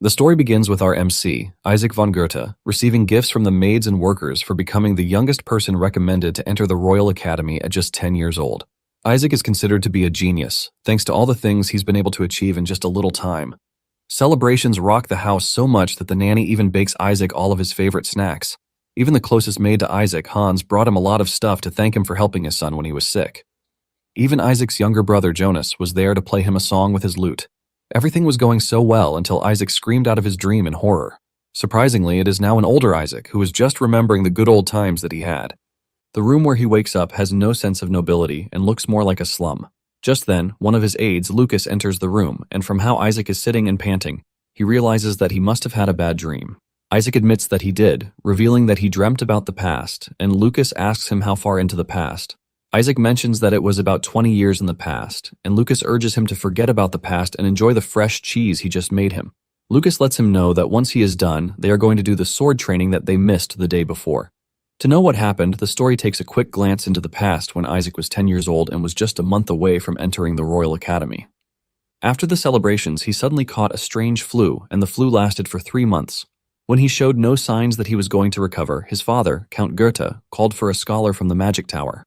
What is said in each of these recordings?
The story begins with our MC, Isaac von Goethe, receiving gifts from the maids and workers for becoming the youngest person recommended to enter the Royal Academy at just 10 years old. Isaac is considered to be a genius, thanks to all the things he's been able to achieve in just a little time. Celebrations rock the house so much that the nanny even bakes Isaac all of his favorite snacks. Even the closest maid to Isaac, Hans, brought him a lot of stuff to thank him for helping his son when he was sick. Even Isaac's younger brother, Jonas, was there to play him a song with his lute. Everything was going so well until Isaac screamed out of his dream in horror. Surprisingly, it is now an older Isaac who is just remembering the good old times that he had. The room where he wakes up has no sense of nobility and looks more like a slum. Just then, one of his aides, Lucas, enters the room, and from how Isaac is sitting and panting, he realizes that he must have had a bad dream. Isaac admits that he did, revealing that he dreamt about the past, and Lucas asks him how far into the past. Isaac mentions that it was about 20 years in the past, and Lucas urges him to forget about the past and enjoy the fresh cheese he just made him. Lucas lets him know that once he is done, they are going to do the sword training that they missed the day before. To know what happened, the story takes a quick glance into the past when Isaac was 10 years old and was just a month away from entering the Royal Academy. After the celebrations, he suddenly caught a strange flu, and the flu lasted for 3 months. When he showed no signs that he was going to recover, his father, Count Goethe, called for a scholar from the magic tower.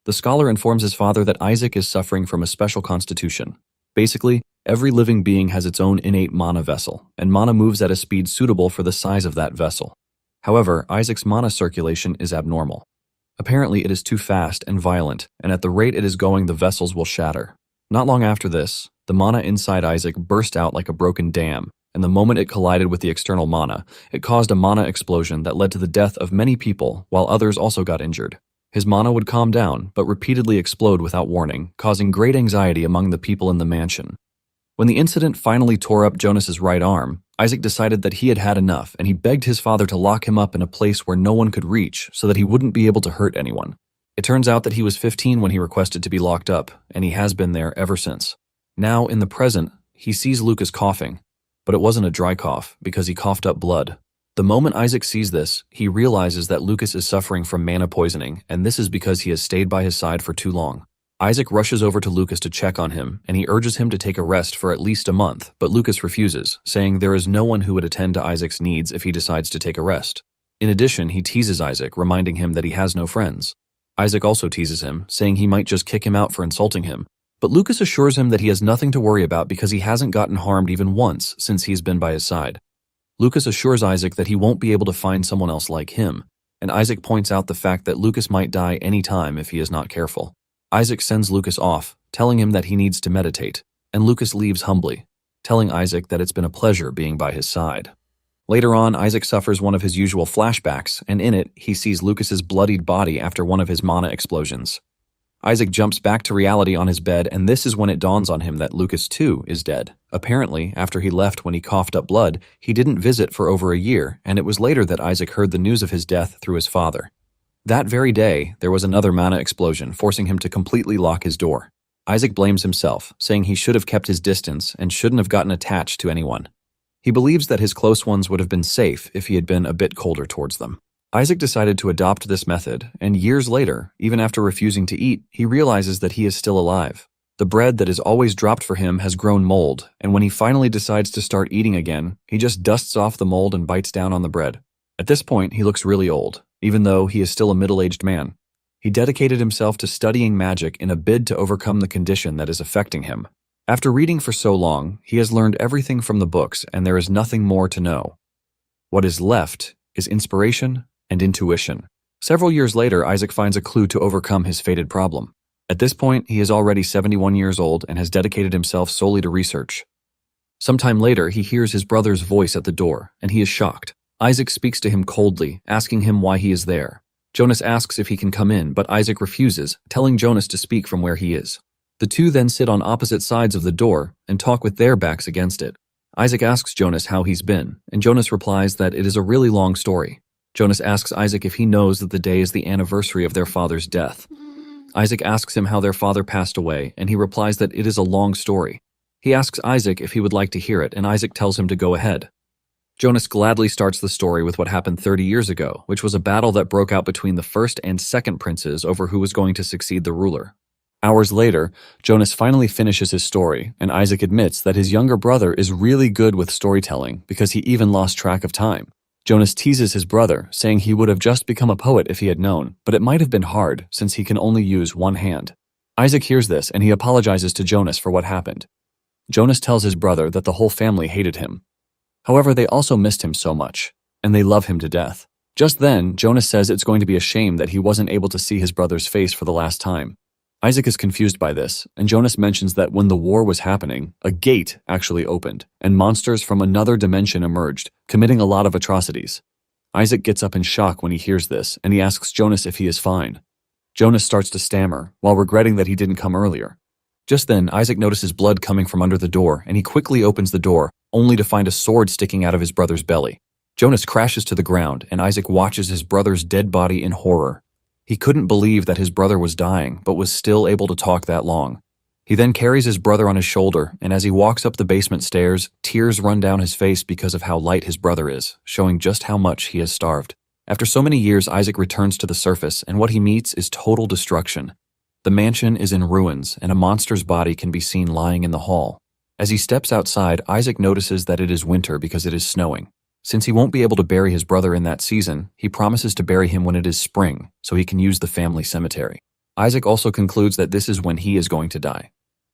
The scholar informs his father that Isaac is suffering from a special constitution. Basically, every living being has its own innate mana vessel, and mana moves at a speed suitable for the size of that vessel. However, Isaac's mana circulation is abnormal. Apparently, it is too fast and violent, and at the rate it is going, the vessels will shatter. Not long after this, the mana inside Isaac burst out like a broken dam, and the moment it collided with the external mana, it caused a mana explosion that led to the death of many people, while others also got injured. His mana would calm down, but repeatedly explode without warning, causing great anxiety among the people in the mansion. When the incident finally tore up Jonas's right arm, Isaac decided that he had had enough, and he begged his father to lock him up in a place where no one could reach so that he wouldn't be able to hurt anyone. It turns out that he was 15 when he requested to be locked up, and he has been there ever since. Now, in the present, he sees Lucas coughing, but it wasn't a dry cough because he coughed up blood. The moment Isaac sees this, he realizes that Lucas is suffering from mana poisoning, and this is because he has stayed by his side for too long. Isaac rushes over to Lucas to check on him, and he urges him to take a rest for at least a month, but Lucas refuses, saying there is no one who would attend to Isaac's needs if he decides to take a rest. In addition, he teases Isaac, reminding him that he has no friends. Isaac also teases him, saying he might just kick him out for insulting him, but Lucas assures him that he has nothing to worry about because he hasn't gotten harmed even once since he's been by his side. Lucas assures Isaac that he won't be able to find someone else like him, and Isaac points out the fact that Lucas might die any time if he is not careful. Isaac sends Lucas off, telling him that he needs to meditate, and Lucas leaves humbly, telling Isaac that it's been a pleasure being by his side. Later on, Isaac suffers one of his usual flashbacks, and in it, he sees Lucas's bloodied body after one of his mana explosions. Isaac jumps back to reality on his bed, and this is when it dawns on him that Lucas, too, is dead. Apparently, after he left when he coughed up blood, he didn't visit for over a year, and it was later that Isaac heard the news of his death through his father. That very day, there was another mana explosion, forcing him to completely lock his door. Isaac blames himself, saying he should have kept his distance and shouldn't have gotten attached to anyone. He believes that his close ones would have been safe if he had been a bit colder towards them. Isaac decided to adopt this method, and years later, even after refusing to eat, he realizes that he is still alive. The bread that is always dropped for him has grown mold, and when he finally decides to start eating again, he just dusts off the mold and bites down on the bread. At this point, he looks really old, even though he is still a middle-aged man. He dedicated himself to studying magic in a bid to overcome the condition that is affecting him. After reading for so long, he has learned everything from the books, and there is nothing more to know. What is left is inspiration and intuition. Several years later, Isaac finds a clue to overcome his fated problem. At this point, he is already 71 years old and has dedicated himself solely to research. Sometime later, he hears his brother's voice at the door, and he is shocked. Isaac speaks to him coldly, asking him why he is there. Jonas asks if he can come in, but Isaac refuses, telling Jonas to speak from where he is. The two then sit on opposite sides of the door and talk with their backs against it. Isaac asks Jonas how he's been, and Jonas replies that it is a really long story. Jonas asks Isaac if he knows that the day is the anniversary of their father's death. Isaac asks him how their father passed away, and he replies that it is a long story. He asks Isaac if he would like to hear it, and Isaac tells him to go ahead. Jonas gladly starts the story with what happened 30 years ago, which was a battle that broke out between the first and second princes over who was going to succeed the ruler. Hours later, Jonas finally finishes his story, and Isaac admits that his younger brother is really good with storytelling because he even lost track of time. Jonas teases his brother, saying he would have just become a poet if he had known, but it might have been hard since he can only use one hand. Isaac hears this and he apologizes to Jonas for what happened. Jonas tells his brother that the whole family hated him. However, they also missed him so much, and they love him to death. Just then, Jonas says it's going to be a shame that he wasn't able to see his brother's face for the last time. Isaac is confused by this, and Jonas mentions that when the war was happening, a gate actually opened, and monsters from another dimension emerged, committing a lot of atrocities. Isaac gets up in shock when he hears this, and he asks Jonas if he is fine. Jonas starts to stammer, while regretting that he didn't come earlier. Just then, Isaac notices blood coming from under the door, and he quickly opens the door, only to find a sword sticking out of his brother's belly. Jonas crashes to the ground, and Isaac watches his brother's dead body in horror. He couldn't believe that his brother was dying, but was still able to talk that long. He then carries his brother on his shoulder, and as he walks up the basement stairs, tears run down his face because of how light his brother is, showing just how much he has starved. After so many years, Isaac returns to the surface, and what he meets is total destruction. The mansion is in ruins, and a monster's body can be seen lying in the hall. As he steps outside, Isaac notices that it is winter because it is snowing. Since he won't be able to bury his brother in that season, he promises to bury him when it is spring, so he can use the family cemetery. Isaac also concludes that this is when he is going to die.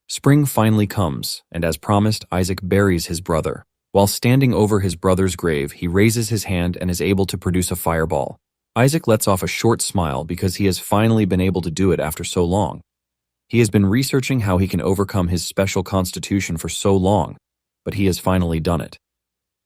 Spring finally comes, and as promised, Isaac buries his brother. While standing over his brother's grave, he raises his hand and is able to produce a fireball. Isaac lets off a short smile because he has finally been able to do it after so long. He has been researching how he can overcome his special constitution for so long, but he has finally done it.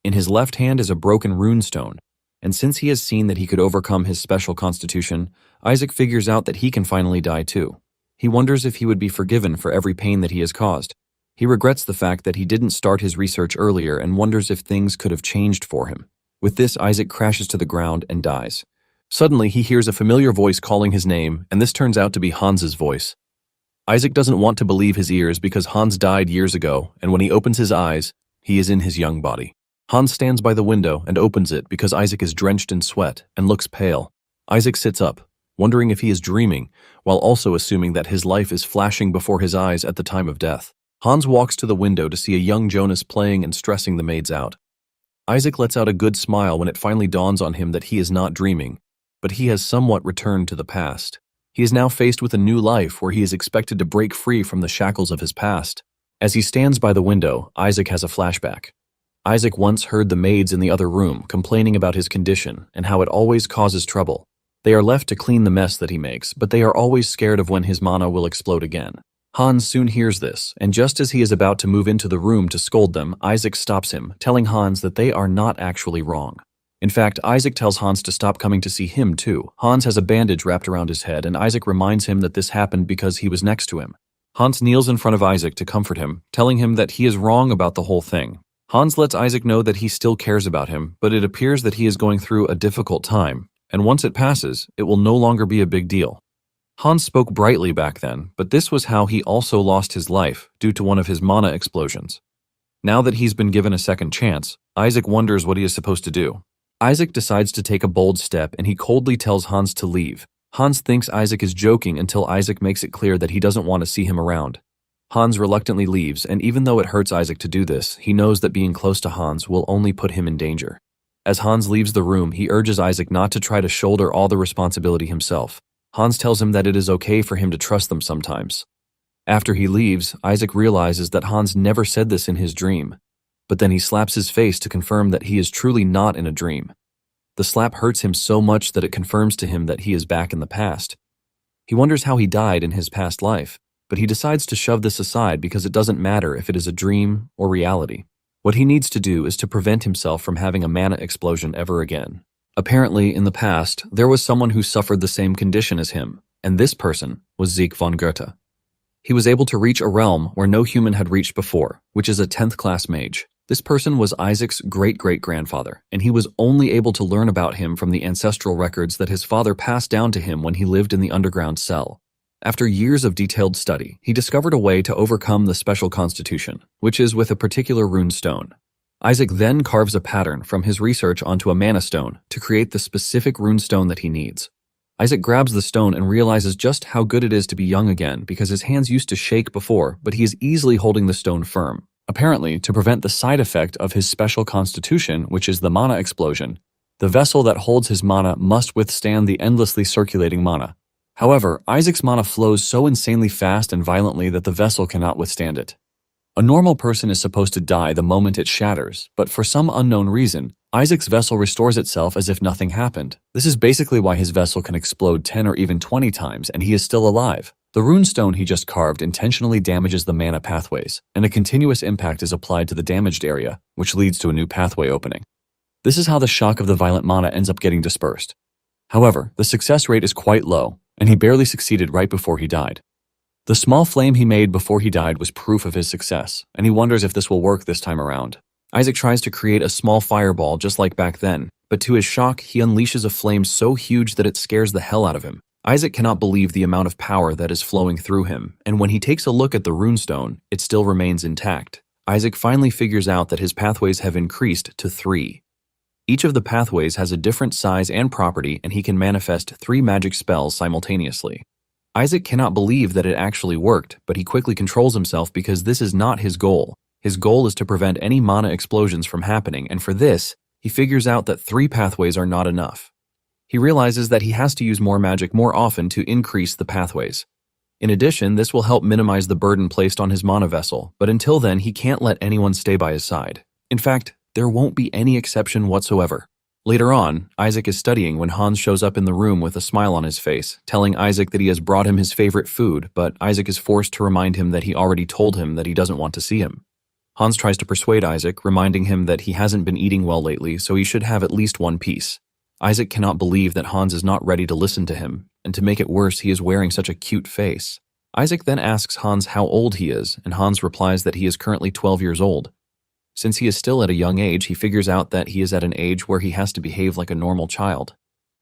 In his left hand is a broken runestone, and since he has seen that he could overcome his special constitution, Isaac figures out that he can finally die too. He wonders if he would be forgiven for every pain that he has caused. He regrets the fact that he didn't start his research earlier and wonders if things could have changed for him. With this, Isaac crashes to the ground and dies. Suddenly, he hears a familiar voice calling his name, and this turns out to be Hans's voice. Isaac doesn't want to believe his ears because Hans died years ago, and when he opens his eyes, he is in his young body. Hans stands by the window and opens it because Isaac is drenched in sweat and looks pale. Isaac sits up, wondering if he is dreaming, while also assuming that his life is flashing before his eyes at the time of death. Hans walks to the window to see a young Jonas playing and stressing the maids out. Isaac lets out a good smile when it finally dawns on him that he is not dreaming, but he has somewhat returned to the past. He is now faced with a new life where he is expected to break free from the shackles of his past. As he stands by the window, Isaac has a flashback. Isaac once heard the maids in the other room complaining about his condition and how it always causes trouble. They are left to clean the mess that he makes, but they are always scared of when his mana will explode again. Hans soon hears this, and just as he is about to move into the room to scold them, Isaac stops him, telling Hans that they are not actually wrong. In fact, Isaac tells Hans to stop coming to see him too. Hans has a bandage wrapped around his head, and Isaac reminds him that this happened because he was next to him. Hans kneels in front of Isaac to comfort him, telling him that he is wrong about the whole thing. Hans lets Isaac know that he still cares about him, but it appears that he is going through a difficult time, and once it passes, it will no longer be a big deal. Hans spoke brightly back then, but this was how he also lost his life due to one of his mana explosions. Now that he's been given a second chance, Isaac wonders what he is supposed to do. Isaac decides to take a bold step and he coldly tells Hans to leave. Hans thinks Isaac is joking until Isaac makes it clear that he doesn't want to see him around. Hans reluctantly leaves, and even though it hurts Isaac to do this, he knows that being close to Hans will only put him in danger. As Hans leaves the room, he urges Isaac not to try to shoulder all the responsibility himself. Hans tells him that it is okay for him to trust them sometimes. After he leaves, Isaac realizes that Hans never said this in his dream, but then he slaps his face to confirm that he is truly not in a dream. The slap hurts him so much that it confirms to him that he is back in the past. He wonders how he died in his past life, but he decides to shove this aside because it doesn't matter if it is a dream or reality. What he needs to do is to prevent himself from having a mana explosion ever again. Apparently, in the past, there was someone who suffered the same condition as him, and this person was Zeke von Goethe. He was able to reach a realm where no human had reached before, which is a 10th class mage. This person was Isaac's great-great-grandfather, and he was only able to learn about him from the ancestral records that his father passed down to him when he lived in the underground cell. After years of detailed study, he discovered a way to overcome the special constitution, which is with a particular rune stone. Isaac then carves a pattern from his research onto a mana stone to create the specific rune stone that he needs. Isaac grabs the stone and realizes just how good it is to be young again because his hands used to shake before, but he is easily holding the stone firm. Apparently, to prevent the side effect of his special constitution, which is the mana explosion, the vessel that holds his mana must withstand the endlessly circulating mana. However, Isaac's mana flows so insanely fast and violently that the vessel cannot withstand it. A normal person is supposed to die the moment it shatters, but for some unknown reason, Isaac's vessel restores itself as if nothing happened. This is basically why his vessel can explode 10 or even 20 times and he is still alive. The runestone he just carved intentionally damages the mana pathways, and a continuous impact is applied to the damaged area, which leads to a new pathway opening. This is how the shock of the violent mana ends up getting dispersed. However, the success rate is quite low, and he barely succeeded right before he died. The small flame he made before he died was proof of his success, and he wonders if this will work this time around. Isaac tries to create a small fireball just like back then, but to his shock, he unleashes a flame so huge that it scares the hell out of him. Isaac cannot believe the amount of power that is flowing through him, and when he takes a look at the runestone, it still remains intact. Isaac finally figures out that his pathways have increased to 3. Each of the pathways has a different size and property, and he can manifest 3 magic spells simultaneously. Isaac cannot believe that it actually worked, but he quickly controls himself because this is not his goal. His goal is to prevent any mana explosions from happening, and for this, he figures out that 3 pathways are not enough. He realizes that he has to use more magic more often to increase the pathways. In addition, this will help minimize the burden placed on his mana vessel, but until then, he can't let anyone stay by his side. In fact, there won't be any exception whatsoever. Later on, Isaac is studying when Hans shows up in the room with a smile on his face, telling Isaac that he has brought him his favorite food, but Isaac is forced to remind him that he already told him that he doesn't want to see him. Hans tries to persuade Isaac, reminding him that he hasn't been eating well lately, so he should have at least one piece. Isaac cannot believe that Hans is not ready to listen to him, and to make it worse, he is wearing such a cute face. Isaac then asks Hans how old he is, and Hans replies that he is currently 12 years old. Since he is still at a young age, he figures out that he is at an age where he has to behave like a normal child.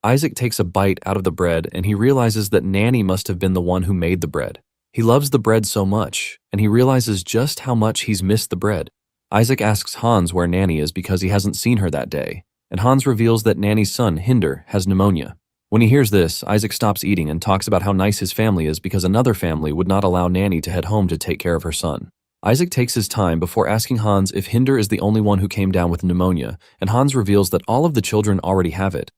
Isaac takes a bite out of the bread and he realizes that Nanny must have been the one who made the bread. He loves the bread so much, and he realizes just how much he's missed the bread. Isaac asks Hans where Nanny is because he hasn't seen her that day, and Hans reveals that Nanny's son, Hinder, has pneumonia. When he hears this, Isaac stops eating and talks about how nice his family is because another family would not allow Nanny to head home to take care of her son. Isaac takes his time before asking Hans if Hinder is the only one who came down with pneumonia, and Hans reveals that all of the children already have it.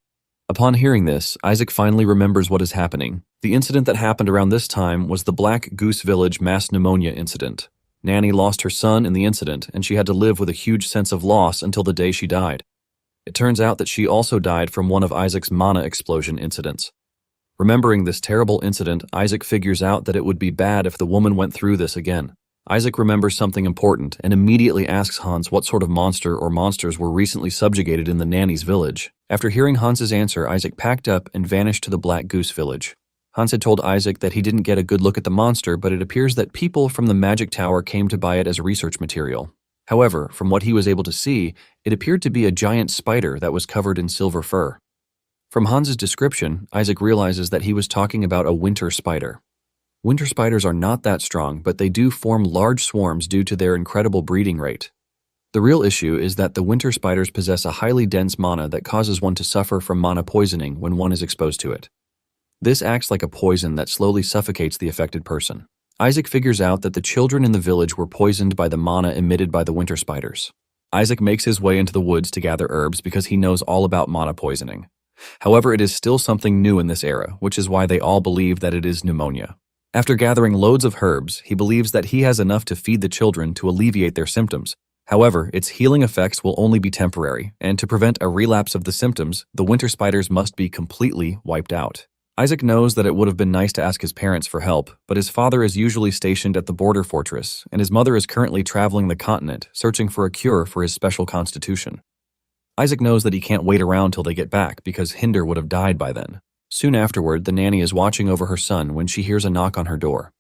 Upon hearing this, Isaac finally remembers what is happening. The incident that happened around this time was the Black Goose Village mass pneumonia incident. Nanny lost her son in the incident, and she had to live with a huge sense of loss until the day she died. It turns out that she also died from one of Isaac's mana explosion incidents. Remembering this terrible incident, Isaac figures out that it would be bad if the woman went through this again. Isaac remembers something important and immediately asks Hans what sort of monster or monsters were recently subjugated in the Nanny's village. After hearing Hans's answer, Isaac packed up and vanished to the Black Goose Village. Hans had told Isaac that he didn't get a good look at the monster, but it appears that people from the magic tower came to buy it as research material. However, from what he was able to see, it appeared to be a giant spider that was covered in silver fur. From Hans's description, Isaac realizes that he was talking about a winter spider. Winter spiders are not that strong, but they do form large swarms due to their incredible breeding rate. The real issue is that the winter spiders possess a highly dense mana that causes one to suffer from mana poisoning when one is exposed to it. This acts like a poison that slowly suffocates the affected person. Isaac figures out that the children in the village were poisoned by the mana emitted by the winter spiders. Isaac makes his way into the woods to gather herbs because he knows all about mana poisoning. However, it is still something new in this era, which is why they all believe that it is pneumonia. After gathering loads of herbs, he believes that he has enough to feed the children to alleviate their symptoms. However, its healing effects will only be temporary, and to prevent a relapse of the symptoms, the winter spiders must be completely wiped out. Isaac knows that it would have been nice to ask his parents for help, but his father is usually stationed at the border fortress, and his mother is currently traveling the continent, searching for a cure for his special constitution. Isaac knows that he can't wait around till they get back because Hinder would have died by then. Soon afterward, the nanny is watching over her son when she hears a knock on her door.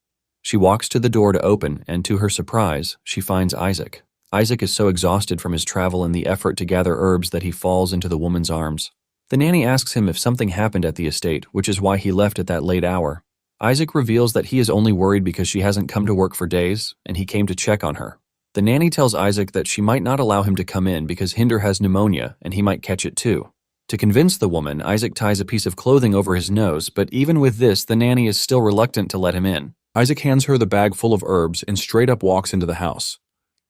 She walks to the door to open, and to her surprise, she finds Isaac. Isaac is so exhausted from his travel and the effort to gather herbs that he falls into the woman's arms. The nanny asks him if something happened at the estate, which is why he left at that late hour. Isaac reveals that he is only worried because she hasn't come to work for days, and he came to check on her. The nanny tells Isaac that she might not allow him to come in because Hinder has pneumonia and he might catch it too. To convince the woman, Isaac ties a piece of clothing over his nose, but even with this, the nanny is still reluctant to let him in. Isaac hands her the bag full of herbs and straight up walks into the house.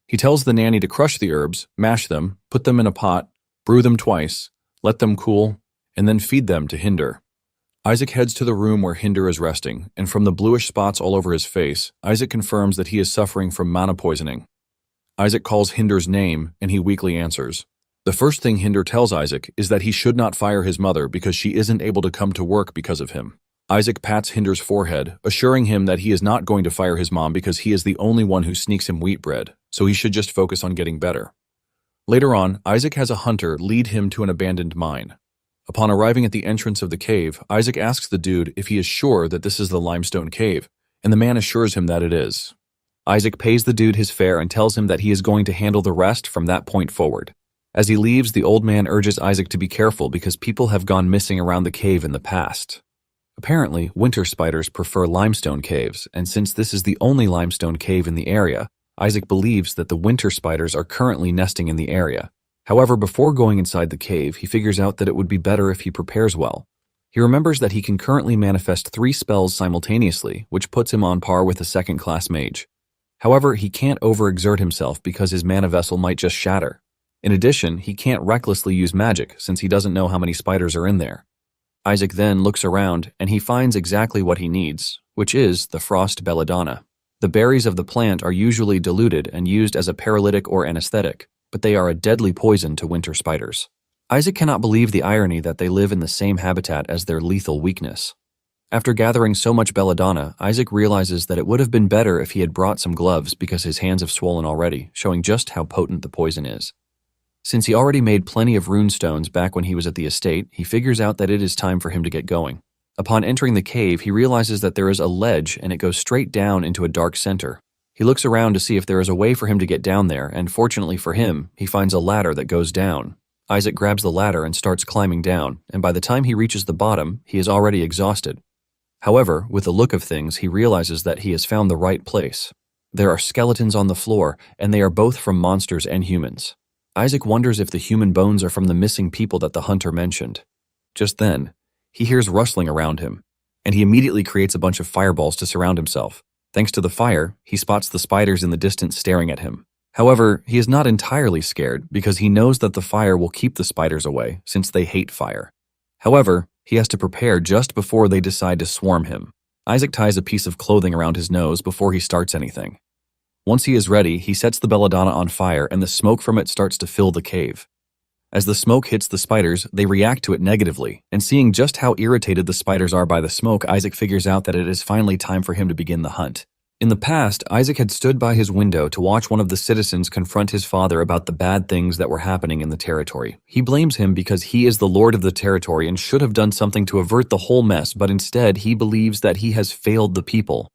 He tells the nanny to crush the herbs, mash them, put them in a pot, brew them twice, let them cool, and then feed them to Hinder. Isaac heads to the room where Hinder is resting, and from the bluish spots all over his face, Isaac confirms that he is suffering from mana poisoning. Isaac calls Hinder's name, and he weakly answers. The first thing Hinder tells Isaac is that he should not fire his mother because she isn't able to come to work because of him. Isaac pats Hinder's forehead, assuring him that he is not going to fire his mom because he is the only one who sneaks him wheat bread, so he should just focus on getting better. Later on, Isaac has a hunter lead him to an abandoned mine. Upon arriving at the entrance of the cave, Isaac asks the dude if he is sure that this is the limestone cave, and the man assures him that it is. Isaac pays the dude his fare and tells him that he is going to handle the rest from that point forward. As he leaves, the old man urges Isaac to be careful because people have gone missing around the cave in the past. Apparently, winter spiders prefer limestone caves, and since this is the only limestone cave in the area, Isaac believes that the winter spiders are currently nesting in the area. However, before going inside the cave, he figures out that it would be better if he prepares well. He remembers that he can currently manifest 3 spells simultaneously, which puts him on par with a second-class mage. However, he can't overexert himself because his mana vessel might just shatter. In addition, he can't recklessly use magic since he doesn't know how many spiders are in there. Isaac then looks around and he finds exactly what he needs, which is the frost belladonna. The berries of the plant are usually diluted and used as a paralytic or anesthetic, but they are a deadly poison to winter spiders. Isaac cannot believe the irony that they live in the same habitat as their lethal weakness. After gathering so much belladonna, Isaac realizes that it would have been better if he had brought some gloves because his hands have swollen already, showing just how potent the poison is. Since he already made plenty of rune stones back when he was at the estate, he figures out that it is time for him to get going. Upon entering the cave, he realizes that there is a ledge and it goes straight down into a dark center. He looks around to see if there is a way for him to get down there, and fortunately for him, he finds a ladder that goes down. Isaac grabs the ladder and starts climbing down, and by the time he reaches the bottom, he is already exhausted. However, with the look of things, he realizes that he has found the right place. There are skeletons on the floor, and they are both from monsters and humans. Isaac wonders if the human bones are from the missing people that the hunter mentioned. Just then, he hears rustling around him, and he immediately creates a bunch of fireballs to surround himself. Thanks to the fire, he spots the spiders in the distance staring at him. However, he is not entirely scared because he knows that the fire will keep the spiders away since they hate fire. However, he has to prepare just before they decide to swarm him. Isaac ties a piece of clothing around his nose before he starts anything. Once he is ready, he sets the belladonna on fire and the smoke from it starts to fill the cave. As the smoke hits the spiders, they react to it negatively, and seeing just how irritated the spiders are by the smoke, Isaac figures out that it is finally time for him to begin the hunt. In the past, Isaac had stood by his window to watch one of the citizens confront his father about the bad things that were happening in the territory. He blames him because he is the lord of the territory and should have done something to avert the whole mess, but instead he believes that he has failed the people.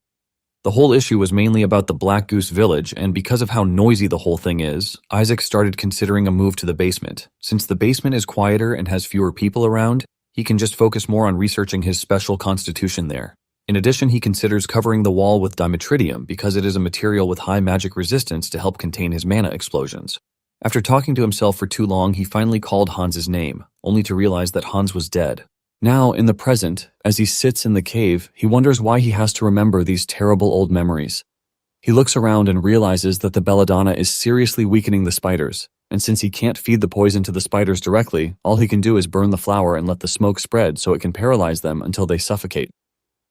The whole issue was mainly about the Black Goose Village, and because of how noisy the whole thing is, Isaac started considering a move to the basement. Since the basement is quieter and has fewer people around, he can just focus more on researching his special constitution there. In addition, he considers covering the wall with dimetridium because it is a material with high magic resistance to help contain his mana explosions. After talking to himself for too long, he finally called Hans's name, only to realize that Hans was dead. Now, in the present, as he sits in the cave, he wonders why he has to remember these terrible old memories. He looks around and realizes that the belladonna is seriously weakening the spiders, and since he can't feed the poison to the spiders directly, all he can do is burn the flower and let the smoke spread so it can paralyze them until they suffocate.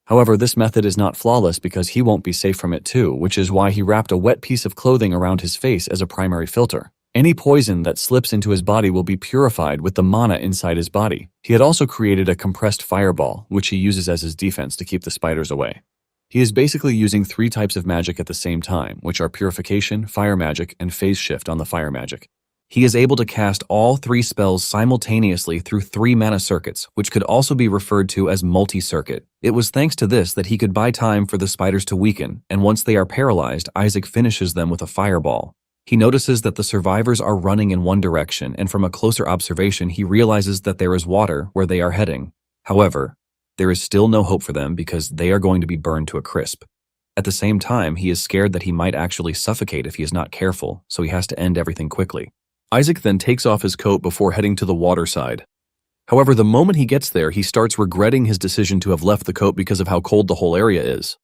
However, this method is not flawless because he won't be safe from it too, which is why he wrapped a wet piece of clothing around his face as a primary filter. Any poison that slips into his body will be purified with the mana inside his body. He had also created a compressed fireball, which he uses as his defense to keep the spiders away. He is basically using 3 types of magic at the same time, which are purification, fire magic, and phase shift on the fire magic. He is able to cast all 3 spells simultaneously through 3 mana circuits, which could also be referred to as multi-circuit. It was thanks to this that he could buy time for the spiders to weaken, and once they are paralyzed, Isaac finishes them with a fireball. He notices that the survivors are running in one direction, and from a closer observation, he realizes that there is water where they are heading. However, there is still no hope for them because they are going to be burned to a crisp. At the same time, he is scared that he might actually suffocate if he is not careful, so he has to end everything quickly. Isaac then takes off his coat before heading to the water side. However, the moment he gets there, he starts regretting his decision to have left the coat because of how cold the whole area is.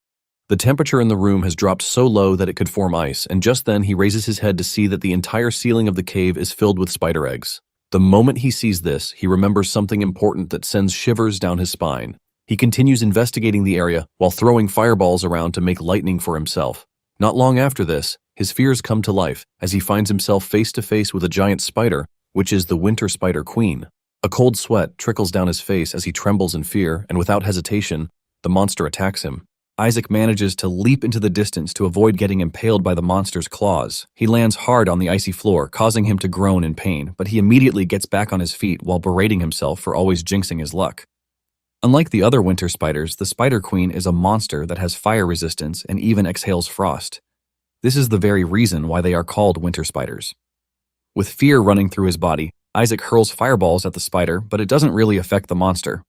The temperature in the room has dropped so low that it could form ice, and just then he raises his head to see that the entire ceiling of the cave is filled with spider eggs. The moment he sees this, he remembers something important that sends shivers down his spine. He continues investigating the area while throwing fireballs around to make lightning for himself. Not long after this, his fears come to life as he finds himself face to face with a giant spider, which is the winter spider queen. A cold sweat trickles down his face as he trembles in fear, and without hesitation, the monster attacks him. Isaac manages to leap into the distance to avoid getting impaled by the monster's claws. He lands hard on the icy floor, causing him to groan in pain, but he immediately gets back on his feet while berating himself for always jinxing his luck. Unlike the other winter spiders, the Spider Queen is a monster that has fire resistance and even exhales frost. This is the very reason why they are called winter spiders. With fear running through his body, Isaac hurls fireballs at the spider, but it doesn't really affect the monster.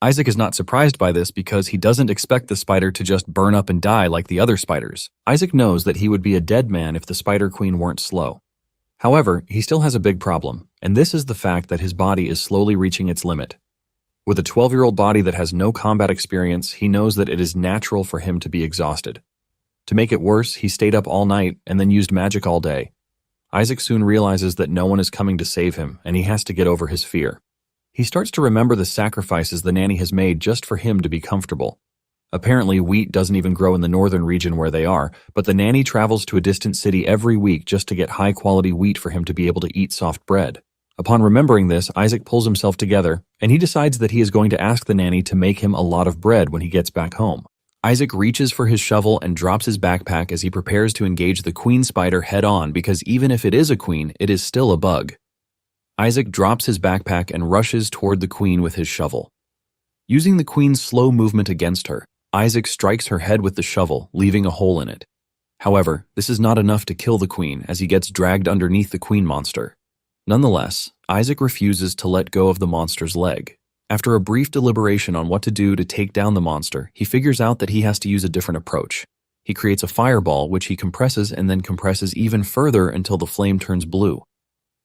Isaac is not surprised by this because he doesn't expect the spider to just burn up and die like the other spiders. Isaac knows that he would be a dead man if the Spider Queen weren't slow. However, he still has a big problem, and this is the fact that his body is slowly reaching its limit. With a 12-year-old body that has no combat experience, he knows that it is natural for him to be exhausted. To make it worse, he stayed up all night and then used magic all day. Isaac soon realizes that no one is coming to save him, and he has to get over his fear. He starts to remember the sacrifices the nanny has made just for him to be comfortable. Apparently, wheat doesn't even grow in the northern region where they are, but the nanny travels to a distant city every week just to get high-quality wheat for him to be able to eat soft bread. Upon remembering this, Isaac pulls himself together, and he decides that he is going to ask the nanny to make him a lot of bread when he gets back home. Isaac reaches for his shovel and drops his backpack as he prepares to engage the queen spider head-on because even if it is a queen, it is still a bug. Isaac drops his backpack and rushes toward the queen with his shovel. Using the queen's slow movement against her, Isaac strikes her head with the shovel, leaving a hole in it. However, this is not enough to kill the queen as he gets dragged underneath the queen monster. Nonetheless, Isaac refuses to let go of the monster's leg. After a brief deliberation on what to do to take down the monster, he figures out that he has to use a different approach. He creates a fireball which he compresses and then compresses even further until the flame turns blue.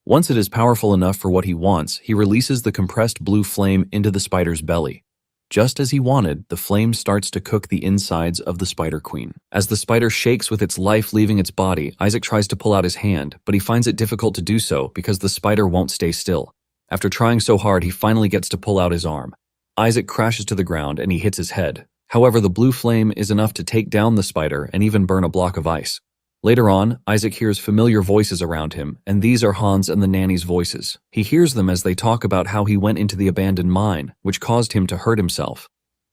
Once it is powerful enough for what he wants, he releases the compressed blue flame into the spider's belly. Just as he wanted, the flame starts to cook the insides of the Spider Queen. As the spider shakes with its life leaving its body, Isaac tries to pull out his hand, but he finds it difficult to do so because the spider won't stay still. After trying so hard, he finally gets to pull out his arm. Isaac crashes to the ground and he hits his head. However, the blue flame is enough to take down the spider and even burn a block of ice. Later on, Isaac hears familiar voices around him, and these are Hans and the nanny's voices. He hears them as they talk about how he went into the abandoned mine, which caused him to hurt himself.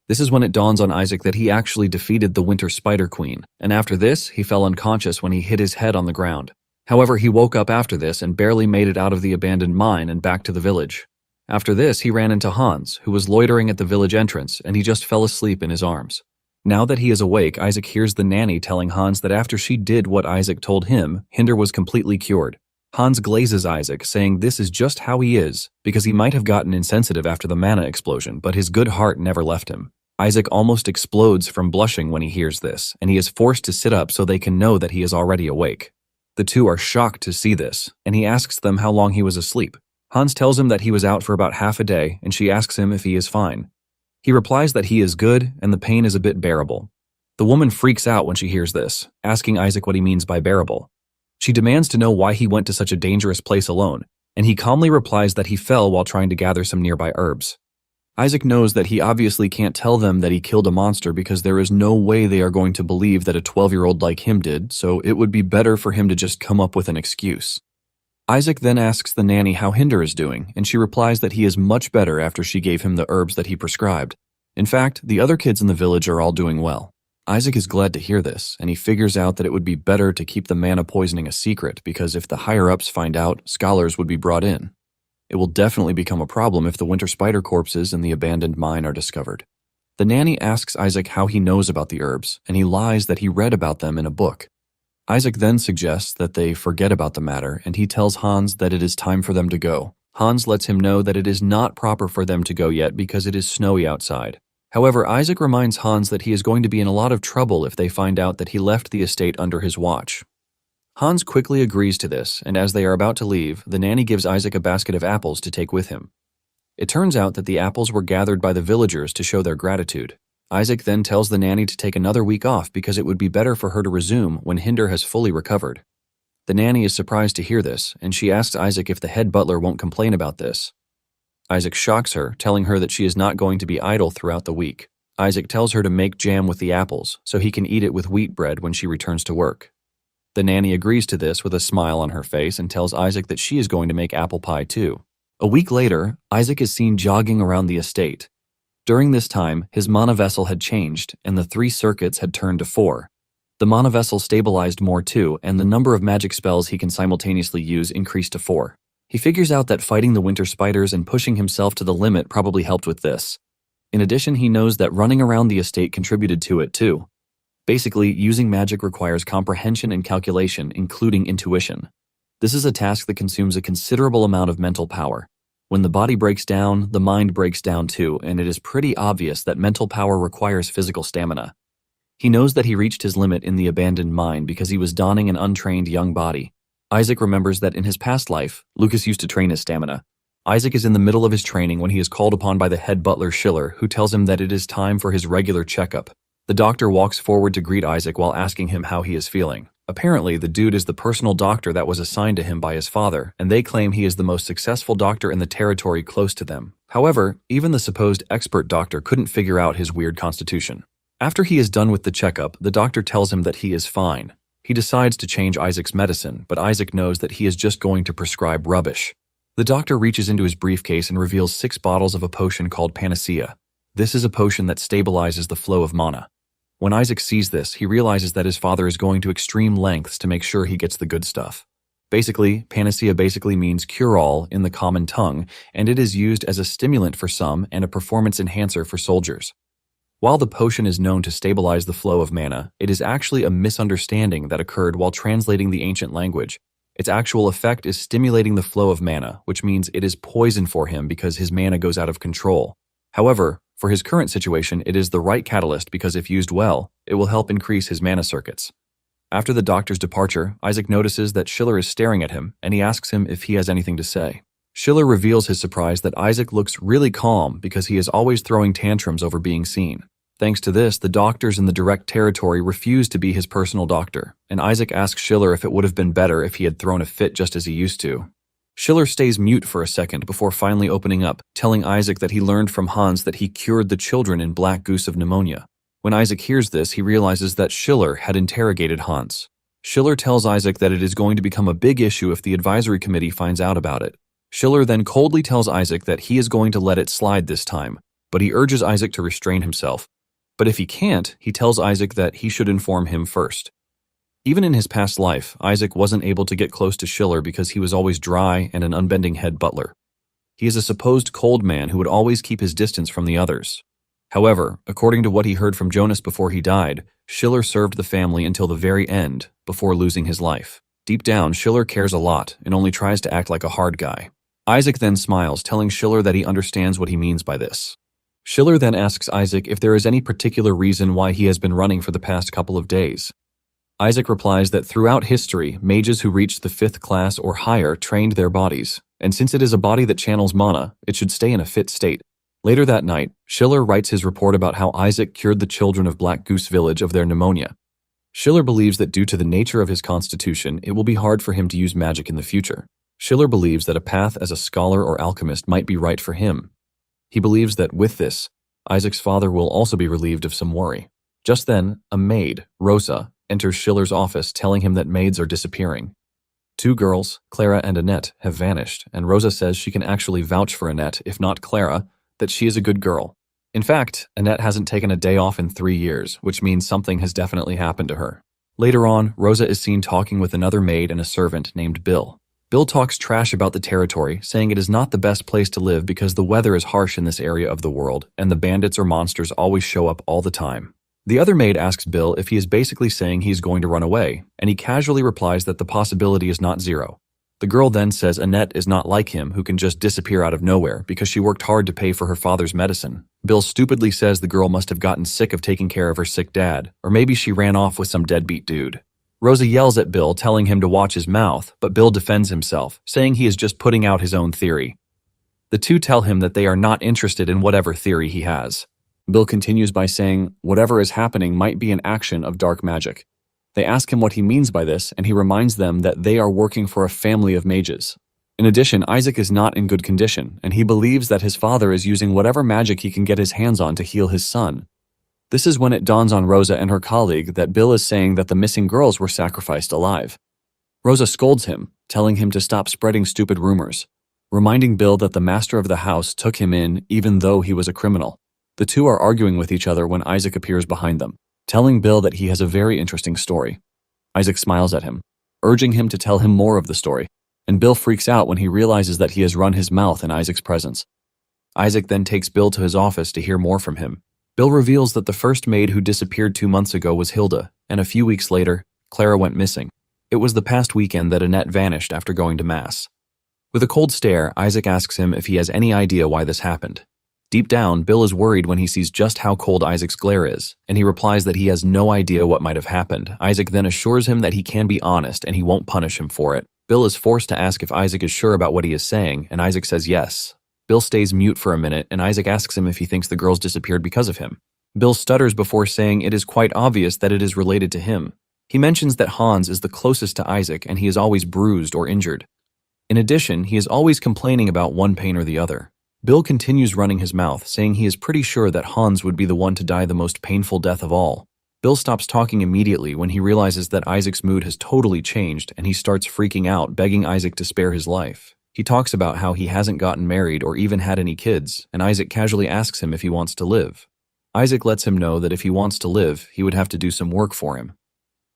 This is when it dawns on Isaac that he actually defeated the Winter Spider Queen, and after this, he fell unconscious when he hit his head on the ground. However, he woke up after this and barely made it out of the abandoned mine and back to the village. After this, he ran into Hans, who was loitering at the village entrance, and he just fell asleep in his arms. Now that he is awake, Isaac hears the nanny telling Hans that after she did what Isaac told him, Hinder was completely cured. Hans glazes Isaac, saying this is just how he is, because he might have gotten insensitive after the mana explosion, but his good heart never left him. Isaac almost explodes from blushing when he hears this, and he is forced to sit up so they can know that he is already awake. The two are shocked to see this, and he asks them how long he was asleep. Hans tells him that he was out for about half a day, and she asks him if he is fine. He replies that he is good and the pain is a bit bearable. The woman freaks out when she hears this, asking Isaac what he means by bearable. She demands to know why he went to such a dangerous place alone, and he calmly replies that he fell while trying to gather some nearby herbs. Isaac knows that he obviously can't tell them that he killed a monster because there is no way they are going to believe that a 12-year-old like him did, so it would be better for him to just come up with an excuse. Isaac then asks the nanny how Hinder is doing, and she replies that he is much better after she gave him the herbs that he prescribed. In fact, the other kids in the village are all doing well. Isaac is glad to hear this, and he figures out that it would be better to keep the mana poisoning a secret because if the higher-ups find out, scholars would be brought in. It will definitely become a problem if the winter spider corpses in the abandoned mine are discovered. The nanny asks Isaac how he knows about the herbs, and he lies that he read about them in a book. Isaac then suggests that they forget about the matter, and he tells Hans that it is time for them to go. Hans lets him know that it is not proper for them to go yet because it is snowy outside. However, Isaac reminds Hans that he is going to be in a lot of trouble if they find out that he left the estate under his watch. Hans quickly agrees to this, and as they are about to leave, the nanny gives Isaac a basket of apples to take with him. It turns out that the apples were gathered by the villagers to show their gratitude. Isaac then tells the nanny to take another week off because it would be better for her to resume when Hinder has fully recovered. The nanny is surprised to hear this, and she asks Isaac if the head butler won't complain about this. Isaac shocks her, telling her that she is not going to be idle throughout the week. Isaac tells her to make jam with the apples so he can eat it with wheat bread when she returns to work. The nanny agrees to this with a smile on her face and tells Isaac that she is going to make apple pie too. A week later, Isaac is seen jogging around the estate. During this time, his mana vessel had changed and the 3 circuits had turned to 4. The mana vessel stabilized more too, and the number of magic spells he can simultaneously use increased to 4. He figures out that fighting the winter spiders and pushing himself to the limit probably helped with this. In addition, he knows that running around the estate contributed to it too. Basically, using magic requires comprehension and calculation, including intuition. This is a task that consumes a considerable amount of mental power. When the body breaks down, the mind breaks down too, and it is pretty obvious that mental power requires physical stamina. He knows that he reached his limit in the abandoned mine because he was donning an untrained young body. Isaac remembers that in his past life, Lucas used to train his stamina. Isaac is in the middle of his training when he is called upon by the head butler Schiller, who tells him that it is time for his regular checkup. The doctor walks forward to greet Isaac while asking him how he is feeling. Apparently, the dude is the personal doctor that was assigned to him by his father, and they claim he is the most successful doctor in the territory close to them. However, even the supposed expert doctor couldn't figure out his weird constitution. After he is done with the checkup, the doctor tells him that he is fine. He decides to change Isaac's medicine, but Isaac knows that he is just going to prescribe rubbish. The doctor reaches into his briefcase and reveals 6 bottles of a potion called Panacea. This is a potion that stabilizes the flow of mana. When Isaac sees this, he realizes that his father is going to extreme lengths to make sure he gets the good stuff. Basically, Panacea means cure-all in the common tongue, and it is used as a stimulant for some and a performance enhancer for soldiers. While the potion is known to stabilize the flow of mana, it is actually a misunderstanding that occurred while translating the ancient language. Its actual effect is stimulating the flow of mana, which means it is poison for him because his mana goes out of control. However, for his current situation, it is the right catalyst because if used well, it will help increase his mana circuits. After the doctor's departure, Isaac notices that Schiller is staring at him, and he asks him if he has anything to say. Schiller reveals his surprise that Isaac looks really calm because he is always throwing tantrums over being seen. Thanks to this, the doctors in the direct territory refuse to be his personal doctor, and Isaac asks Schiller if it would have been better if he had thrown a fit just as he used to. Schiller stays mute for a second before finally opening up, telling Isaac that he learned from Hans that he cured the children in Black Goose of pneumonia. When Isaac hears this, he realizes that Schiller had interrogated Hans. Schiller tells Isaac that it is going to become a big issue if the advisory committee finds out about it. Schiller then coldly tells Isaac that he is going to let it slide this time, but he urges Isaac to restrain himself. But if he can't, he tells Isaac that he should inform him first. Even in his past life, Isaac wasn't able to get close to Schiller because he was always dry and an unbending head butler. He is a supposed cold man who would always keep his distance from the others. However, according to what he heard from Jonas before he died, Schiller served the family until the very end, before losing his life. Deep down, Schiller cares a lot and only tries to act like a hard guy. Isaac then smiles, telling Schiller that he understands what he means by this. Schiller then asks Isaac if there is any particular reason why he has been running for the past couple of days. Isaac replies that throughout history, mages who reached the 5th class or higher trained their bodies, and since it is a body that channels mana, it should stay in a fit state. Later that night, Schiller writes his report about how Isaac cured the children of Black Goose Village of their pneumonia. Schiller believes that due to the nature of his constitution, it will be hard for him to use magic in the future. Schiller believes that a path as a scholar or alchemist might be right for him. He believes that with this, Isaac's father will also be relieved of some worry. Just then, a maid, Rosa, enters Schiller's office telling him that maids are disappearing. 2 girls, Clara and Annette, have vanished, and Rosa says she can actually vouch for Annette, if not Clara, that she is a good girl. In fact, Annette hasn't taken a day off in 3 years, which means something has definitely happened to her. Later on, Rosa is seen talking with another maid and a servant named Bill. Bill talks trash about the territory, saying it is not the best place to live because the weather is harsh in this area of the world, and the bandits or monsters always show up all the time. The other maid asks Bill if he is basically saying he is going to run away, and he casually replies that the possibility is not 0. The girl then says Annette is not like him who can just disappear out of nowhere because she worked hard to pay for her father's medicine. Bill stupidly says the girl must have gotten sick of taking care of her sick dad, or maybe she ran off with some deadbeat dude. Rosa yells at Bill, telling him to watch his mouth, but Bill defends himself, saying he is just putting out his own theory. The two tell him that they are not interested in whatever theory he has. Bill continues by saying whatever is happening might be an action of dark magic. They ask him what he means by this, and he reminds them that they are working for a family of mages. In addition, Isaac is not in good condition, and he believes that his father is using whatever magic he can get his hands on to heal his son. This is when it dawns on Rosa and her colleague that Bill is saying that the missing girls were sacrificed alive. Rosa scolds him, telling him to stop spreading stupid rumors, reminding Bill that the master of the house took him in even though he was a criminal. The two are arguing with each other when Isaac appears behind them, telling Bill that he has a very interesting story. Isaac smiles at him, urging him to tell him more of the story, and Bill freaks out when he realizes that he has run his mouth in Isaac's presence. Isaac then takes Bill to his office to hear more from him. Bill reveals that the first maid who disappeared 2 months ago was Hilda, and a few weeks later, Clara went missing. It was the past weekend that Annette vanished after going to Mass. With a cold stare, Isaac asks him if he has any idea why this happened. Deep down, Bill is worried when he sees just how cold Isaac's glare is, and he replies that he has no idea what might have happened. Isaac then assures him that he can be honest and he won't punish him for it. Bill is forced to ask if Isaac is sure about what he is saying, and Isaac says yes. Bill stays mute for a minute, and Isaac asks him if he thinks the girls disappeared because of him. Bill stutters before saying it is quite obvious that it is related to him. He mentions that Hans is the closest to Isaac and he is always bruised or injured. In addition, he is always complaining about one pain or the other. Bill continues running his mouth, saying he is pretty sure that Hans would be the one to die the most painful death of all. Bill stops talking immediately when he realizes that Isaac's mood has totally changed and he starts freaking out, begging Isaac to spare his life. He talks about how he hasn't gotten married or even had any kids, and Isaac casually asks him if he wants to live. Isaac lets him know that if he wants to live, he would have to do some work for him.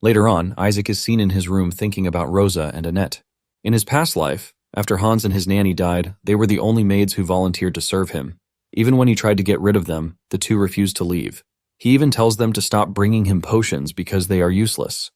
Later on, Isaac is seen in his room thinking about Rosa and Annette. In his past life, after Hans and his nanny died, they were the only maids who volunteered to serve him. Even when he tried to get rid of them, the two refused to leave. He even tells them to stop bringing him potions because they are useless.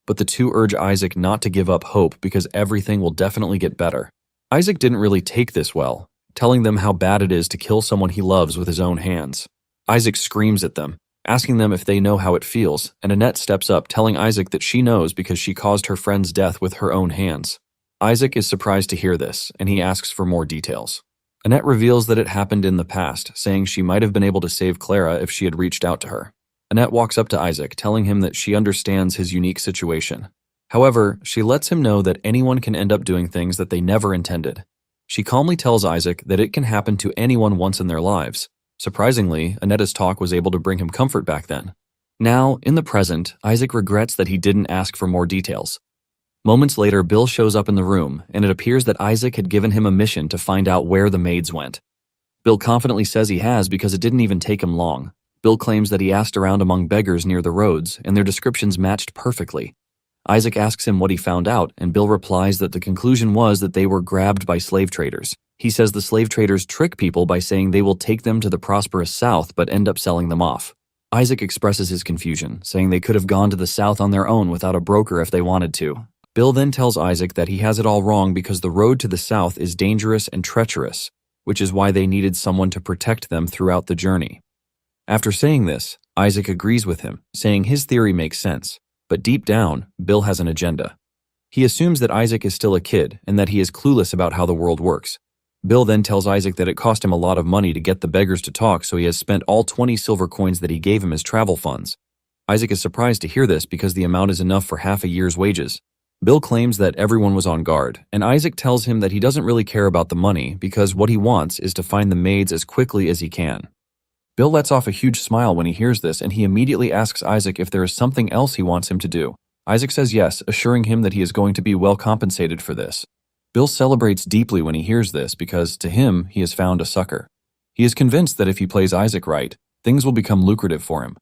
But the two urge Isaac not to give up hope because everything will definitely get better. Isaac didn't really take this well, telling them how bad it is to kill someone he loves with his own hands. Isaac screams at them, asking them if they know how it feels, and Annette steps up, telling Isaac that she knows because she caused her friend's death with her own hands. Isaac is surprised to hear this, and he asks for more details. Annette reveals that it happened in the past, saying she might have been able to save Clara if she had reached out to her. Annette walks up to Isaac, telling him that she understands his unique situation. However, she lets him know that anyone can end up doing things that they never intended. She calmly tells Isaac that it can happen to anyone once in their lives. Surprisingly, Annette's talk was able to bring him comfort back then. Now, in the present, Isaac regrets that he didn't ask for more details. Moments later, Bill shows up in the room, and it appears that Isaac had given him a mission to find out where the maids went. Bill confidently says he has because it didn't even take him long. Bill claims that he asked around among beggars near the roads, and their descriptions matched perfectly. Isaac asks him what he found out, and Bill replies that the conclusion was that they were grabbed by slave traders. He says the slave traders trick people by saying they will take them to the prosperous South but end up selling them off. Isaac expresses his confusion, saying they could have gone to the South on their own without a broker if they wanted to. Bill then tells Isaac that he has it all wrong because the road to the South is dangerous and treacherous, which is why they needed someone to protect them throughout the journey. After saying this, Isaac agrees with him, saying his theory makes sense, but deep down, Bill has an agenda. He assumes that Isaac is still a kid and that he is clueless about how the world works. Bill then tells Isaac that it cost him a lot of money to get the beggars to talk, so he has spent all 20 silver coins that he gave him as travel funds. Isaac is surprised to hear this because the amount is enough for half a year's wages. Bill claims that everyone was on guard, and Isaac tells him that he doesn't really care about the money because what he wants is to find the maids as quickly as he can. Bill lets off a huge smile when he hears this, and he immediately asks Isaac if there is something else he wants him to do. Isaac says yes, assuring him that he is going to be well compensated for this. Bill celebrates deeply when he hears this because, to him, he has found a sucker. He is convinced that if he plays Isaac right, things will become lucrative for him.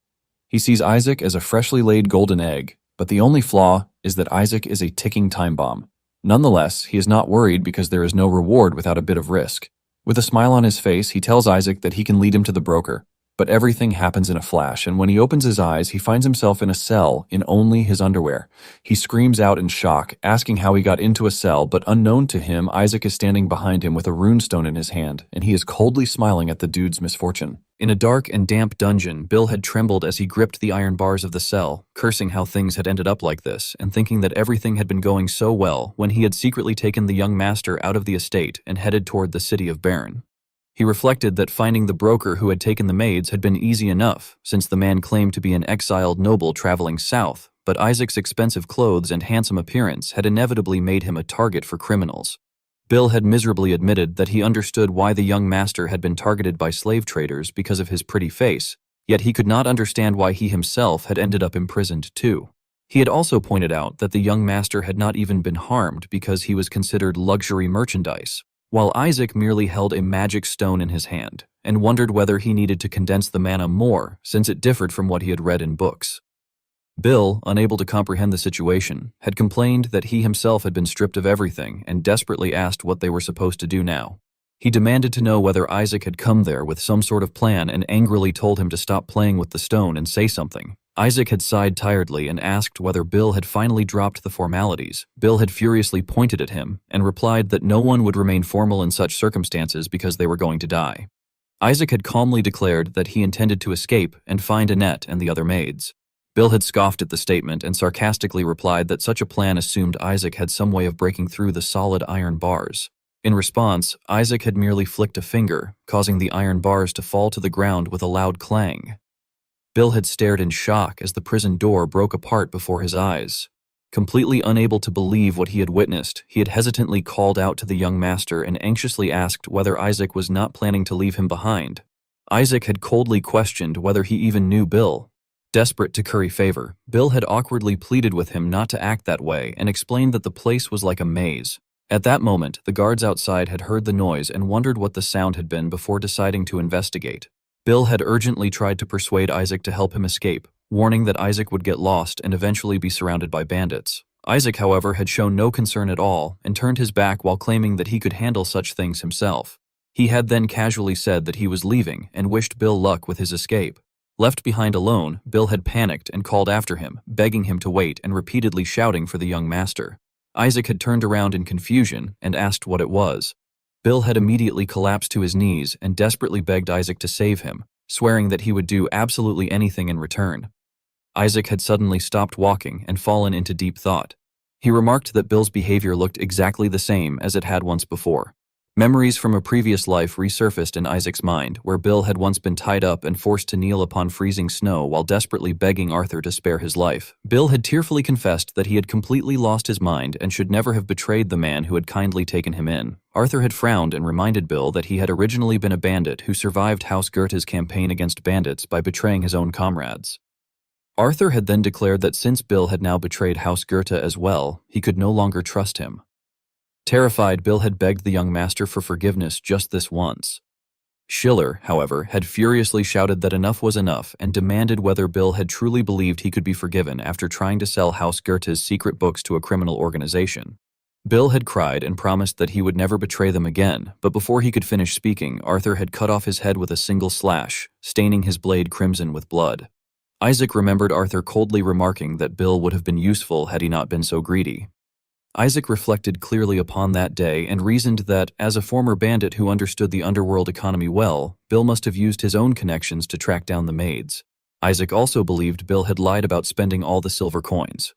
He sees Isaac as a freshly laid golden egg, but the only flaw is that Isaac is a ticking time bomb. Nonetheless, he is not worried because there is no reward without a bit of risk. With a smile on his face, he tells Isaac that he can lead him to the broker. But everything happens in a flash, and when he opens his eyes, he finds himself in a cell in only his underwear. He screams out in shock, asking how he got into a cell, but unknown to him, Isaac is standing behind him with a runestone in his hand, and he is coldly smiling at the dude's misfortune. In a dark and damp dungeon, Bill had trembled as he gripped the iron bars of the cell, cursing how things had ended up like this, and thinking that everything had been going so well when he had secretly taken the young master out of the estate and headed toward the city of Baron. He reflected that finding the broker who had taken the maids had been easy enough, since the man claimed to be an exiled noble traveling south, but Isaac's expensive clothes and handsome appearance had inevitably made him a target for criminals. Bill had miserably admitted that he understood why the young master had been targeted by slave traders because of his pretty face, yet he could not understand why he himself had ended up imprisoned too. He had also pointed out that the young master had not even been harmed because he was considered luxury merchandise, while Isaac merely held a magic stone in his hand, and wondered whether he needed to condense the mana more since it differed from what he had read in books. Bill, unable to comprehend the situation, had complained that he himself had been stripped of everything and desperately asked what they were supposed to do now. He demanded to know whether Isaac had come there with some sort of plan and angrily told him to stop playing with the stone and say something. Isaac had sighed tiredly and asked whether Bill had finally dropped the formalities. Bill had furiously pointed at him and replied that no one would remain formal in such circumstances because they were going to die. Isaac had calmly declared that he intended to escape and find Annette and the other maids. Bill had scoffed at the statement and sarcastically replied that such a plan assumed Isaac had some way of breaking through the solid iron bars. In response, Isaac had merely flicked a finger, causing the iron bars to fall to the ground with a loud clang. Bill had stared in shock as the prison door broke apart before his eyes. Completely unable to believe what he had witnessed, he had hesitantly called out to the young master and anxiously asked whether Isaac was not planning to leave him behind. Isaac had coldly questioned whether he even knew Bill. Desperate to curry favor, Bill had awkwardly pleaded with him not to act that way and explained that the place was like a maze. At that moment, the guards outside had heard the noise and wondered what the sound had been before deciding to investigate. Bill had urgently tried to persuade Isaac to help him escape, warning that Isaac would get lost and eventually be surrounded by bandits. Isaac, however, had shown no concern at all and turned his back while claiming that he could handle such things himself. He had then casually said that he was leaving and wished Bill luck with his escape. Left behind alone, Bill had panicked and called after him, begging him to wait and repeatedly shouting for the young master. Isaac had turned around in confusion and asked what it was. Bill had immediately collapsed to his knees and desperately begged Isaac to save him, swearing that he would do absolutely anything in return. Isaac had suddenly stopped walking and fallen into deep thought. He remarked that Bill's behavior looked exactly the same as it had once before. Memories from a previous life resurfaced in Isaac's mind, where Bill had once been tied up and forced to kneel upon freezing snow while desperately begging Arthur to spare his life. Bill had tearfully confessed that he had completely lost his mind and should never have betrayed the man who had kindly taken him in. Arthur had frowned and reminded Bill that he had originally been a bandit who survived House Goethe's campaign against bandits by betraying his own comrades. Arthur had then declared that since Bill had now betrayed House Goethe as well, he could no longer trust him. Terrified, Bill had begged the young master for forgiveness just this once. Schiller, however, had furiously shouted that enough was enough and demanded whether Bill had truly believed he could be forgiven after trying to sell House Goethe's secret books to a criminal organization. Bill had cried and promised that he would never betray them again, but before he could finish speaking, Arthur had cut off his head with a single slash, staining his blade crimson with blood. Isaac remembered Arthur coldly remarking that Bill would have been useful had he not been so greedy. Isaac reflected clearly upon that day and reasoned that, as a former bandit who understood the underworld economy well, Bill must have used his own connections to track down the maids. Isaac also believed Bill had lied about spending all the silver coins.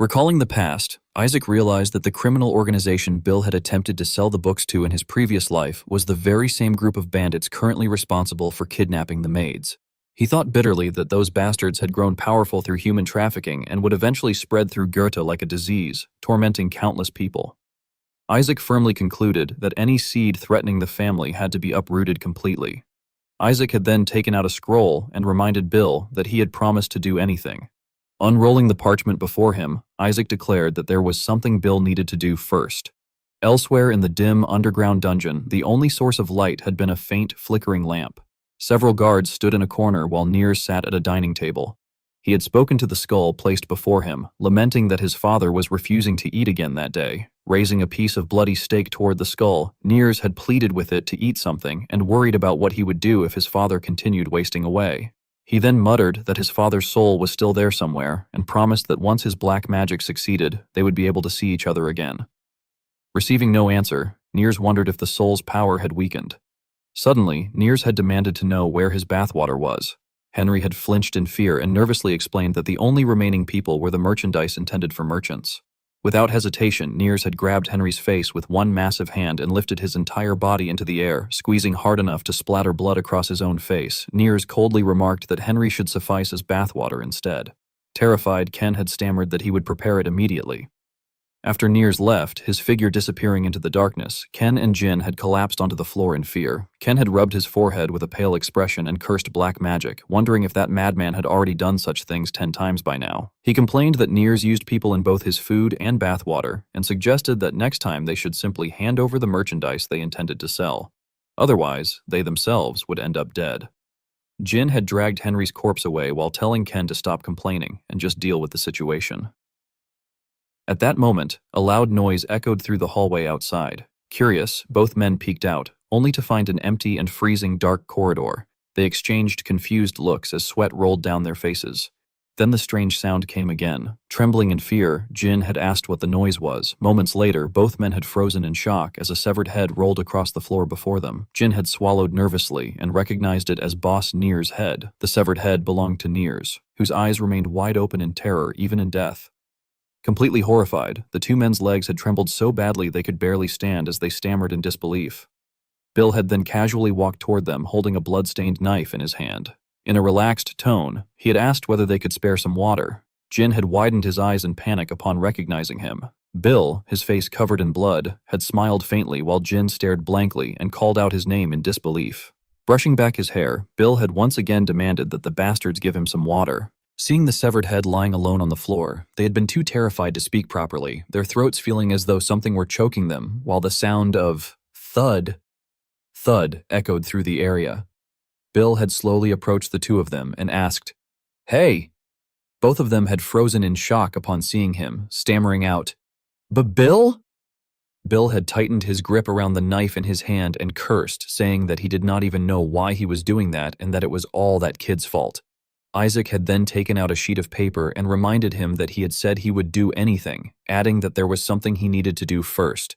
Recalling the past, Isaac realized that the criminal organization Bill had attempted to sell the books to in his previous life was the very same group of bandits currently responsible for kidnapping the maids. He thought bitterly that those bastards had grown powerful through human trafficking and would eventually spread through Goethe like a disease, tormenting countless people. Isaac firmly concluded that any seed threatening the family had to be uprooted completely. Isaac had then taken out a scroll and reminded Bill that he had promised to do anything. Unrolling the parchment before him, Isaac declared that there was something Bill needed to do first. Elsewhere in the dim underground dungeon, the only source of light had been a faint, flickering lamp. Several guards stood in a corner while Niers sat at a dining table. He had spoken to the skull placed before him, lamenting that his father was refusing to eat again that day. Raising a piece of bloody steak toward the skull, Niers had pleaded with it to eat something and worried about what he would do if his father continued wasting away. He then muttered that his father's soul was still there somewhere and promised that once his black magic succeeded, they would be able to see each other again. Receiving no answer, Niers wondered if the soul's power had weakened. Suddenly, Nears had demanded to know where his bathwater was. Henry had flinched in fear and nervously explained that the only remaining people were the merchandise intended for merchants. Without hesitation, Nears had grabbed Henry's face with one massive hand and lifted his entire body into the air, squeezing hard enough to splatter blood across his own face. Nears coldly remarked that Henry should suffice as bathwater instead. Terrified, Ken had stammered that he would prepare it immediately. After Nears left, his figure disappearing into the darkness, Ken and Jin had collapsed onto the floor in fear. Ken had rubbed his forehead with a pale expression and cursed black magic, wondering if that madman had already done such things 10 times by now. He complained that Nears used people in both his food and bathwater, and suggested that next time they should simply hand over the merchandise they intended to sell. Otherwise, they themselves would end up dead. Jin had dragged Henry's corpse away while telling Ken to stop complaining and just deal with the situation. At that moment, a loud noise echoed through the hallway outside. Curious, both men peeked out, only to find an empty and freezing dark corridor. They exchanged confused looks as sweat rolled down their faces. Then the strange sound came again. Trembling in fear, Jin had asked what the noise was. Moments later, both men had frozen in shock as a severed head rolled across the floor before them. Jin had swallowed nervously and recognized it as Boss Nears' head. The severed head belonged to Nears, whose eyes remained wide open in terror even in death. Completely horrified, the two men's legs had trembled so badly they could barely stand as they stammered in disbelief. Bill had then casually walked toward them holding a blood-stained knife in his hand. In a relaxed tone, he had asked whether they could spare some water. Jin had widened his eyes in panic upon recognizing him. Bill, his face covered in blood, had smiled faintly while Jin stared blankly and called out his name in disbelief. Brushing back his hair, Bill had once again demanded that the bastards give him some water. Seeing the severed head lying alone on the floor, they had been too terrified to speak properly, their throats feeling as though something were choking them, while the sound of thud echoed through the area. Bill had slowly approached the two of them and asked, "Hey!" Both of them had frozen in shock upon seeing him, stammering out, "Bill?" Bill had tightened his grip around the knife in his hand and cursed, saying that he did not even know why he was doing that and that it was all that kid's fault. Isaac had then taken out a sheet of paper and reminded him that he had said he would do anything, adding that there was something he needed to do first.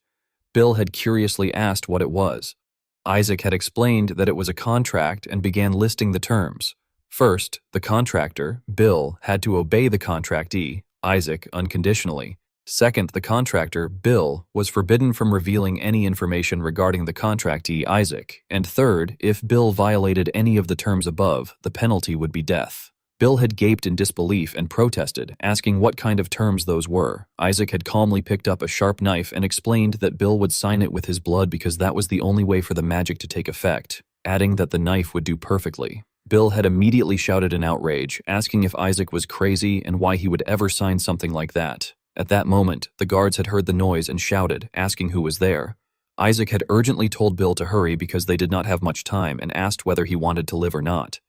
Bill had curiously asked what it was. Isaac had explained that it was a contract and began listing the terms. First, the contractor, Bill, had to obey the contractee, Isaac, unconditionally. Second, the contractor, Bill, was forbidden from revealing any information regarding the contractee, Isaac. And third, if Bill violated any of the terms above, the penalty would be death. Bill had gaped in disbelief and protested, asking what kind of terms those were. Isaac had calmly picked up a sharp knife and explained that Bill would sign it with his blood because that was the only way for the magic to take effect, adding that the knife would do perfectly. Bill had immediately shouted in outrage, asking if Isaac was crazy and why he would ever sign something like that. At that moment, the guards had heard the noise and shouted, asking who was there. Isaac had urgently told Bill to hurry because they did not have much time and asked whether he wanted to live or not.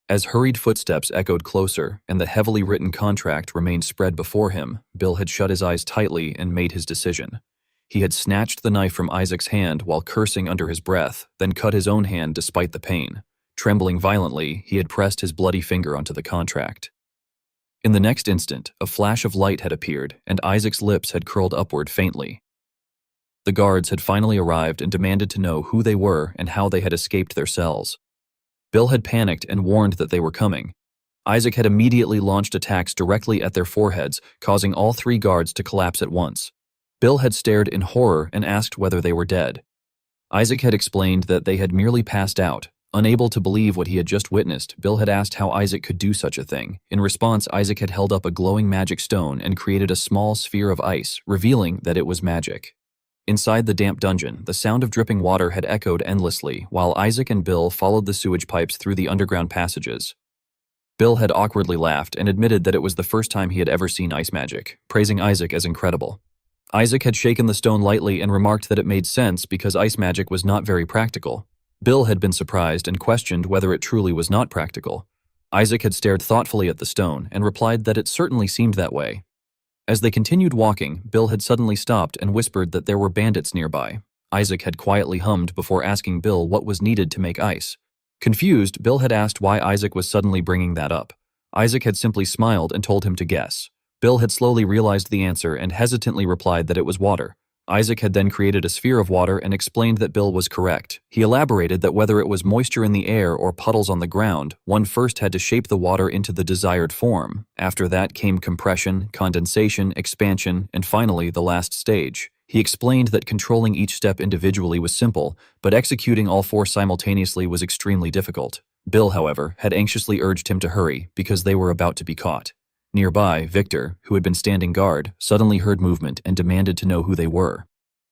As hurried footsteps echoed closer and the heavily written contract remained spread before him, Bill had shut his eyes tightly and made his decision. He had snatched the knife from Isaac's hand while cursing under his breath, then cut his own hand despite the pain. Trembling violently, he had pressed his bloody finger onto the contract. In the next instant, a flash of light had appeared, and Isaac's lips had curled upward faintly. The guards had finally arrived and demanded to know who they were and how they had escaped their cells. Bill had panicked and warned that they were coming. Isaac had immediately launched attacks directly at their foreheads, causing all three guards to collapse at once. Bill had stared in horror and asked whether they were dead. Isaac had explained that they had merely passed out. Unable to believe what he had just witnessed, Bill had asked how Isaac could do such a thing. In response, Isaac had held up a glowing magic stone and created a small sphere of ice, revealing that it was magic. Inside the damp dungeon, the sound of dripping water had echoed endlessly, while Isaac and Bill followed the sewage pipes through the underground passages. Bill had awkwardly laughed and admitted that it was the first time he had ever seen ice magic, praising Isaac as incredible. Isaac had shaken the stone lightly and remarked that it made sense because ice magic was not very practical. Bill had been surprised and questioned whether it truly was not practical. Isaac had stared thoughtfully at the stone and replied that it certainly seemed that way. As they continued walking, Bill had suddenly stopped and whispered that there were bandits nearby. Isaac had quietly hummed before asking Bill what was needed to make ice. Confused, Bill had asked why Isaac was suddenly bringing that up. Isaac had simply smiled and told him to guess. Bill had slowly realized the answer and hesitantly replied that it was water. Isaac had then created a sphere of water and explained that Bill was correct. He elaborated that whether it was moisture in the air or puddles on the ground, one first had to shape the water into the desired form. After that came compression, condensation, expansion, and finally the last stage. He explained that controlling each step individually was simple, but executing all four simultaneously was extremely difficult. Bill, however, had anxiously urged him to hurry because they were about to be caught. Nearby, Victor, who had been standing guard, suddenly heard movement and demanded to know who they were.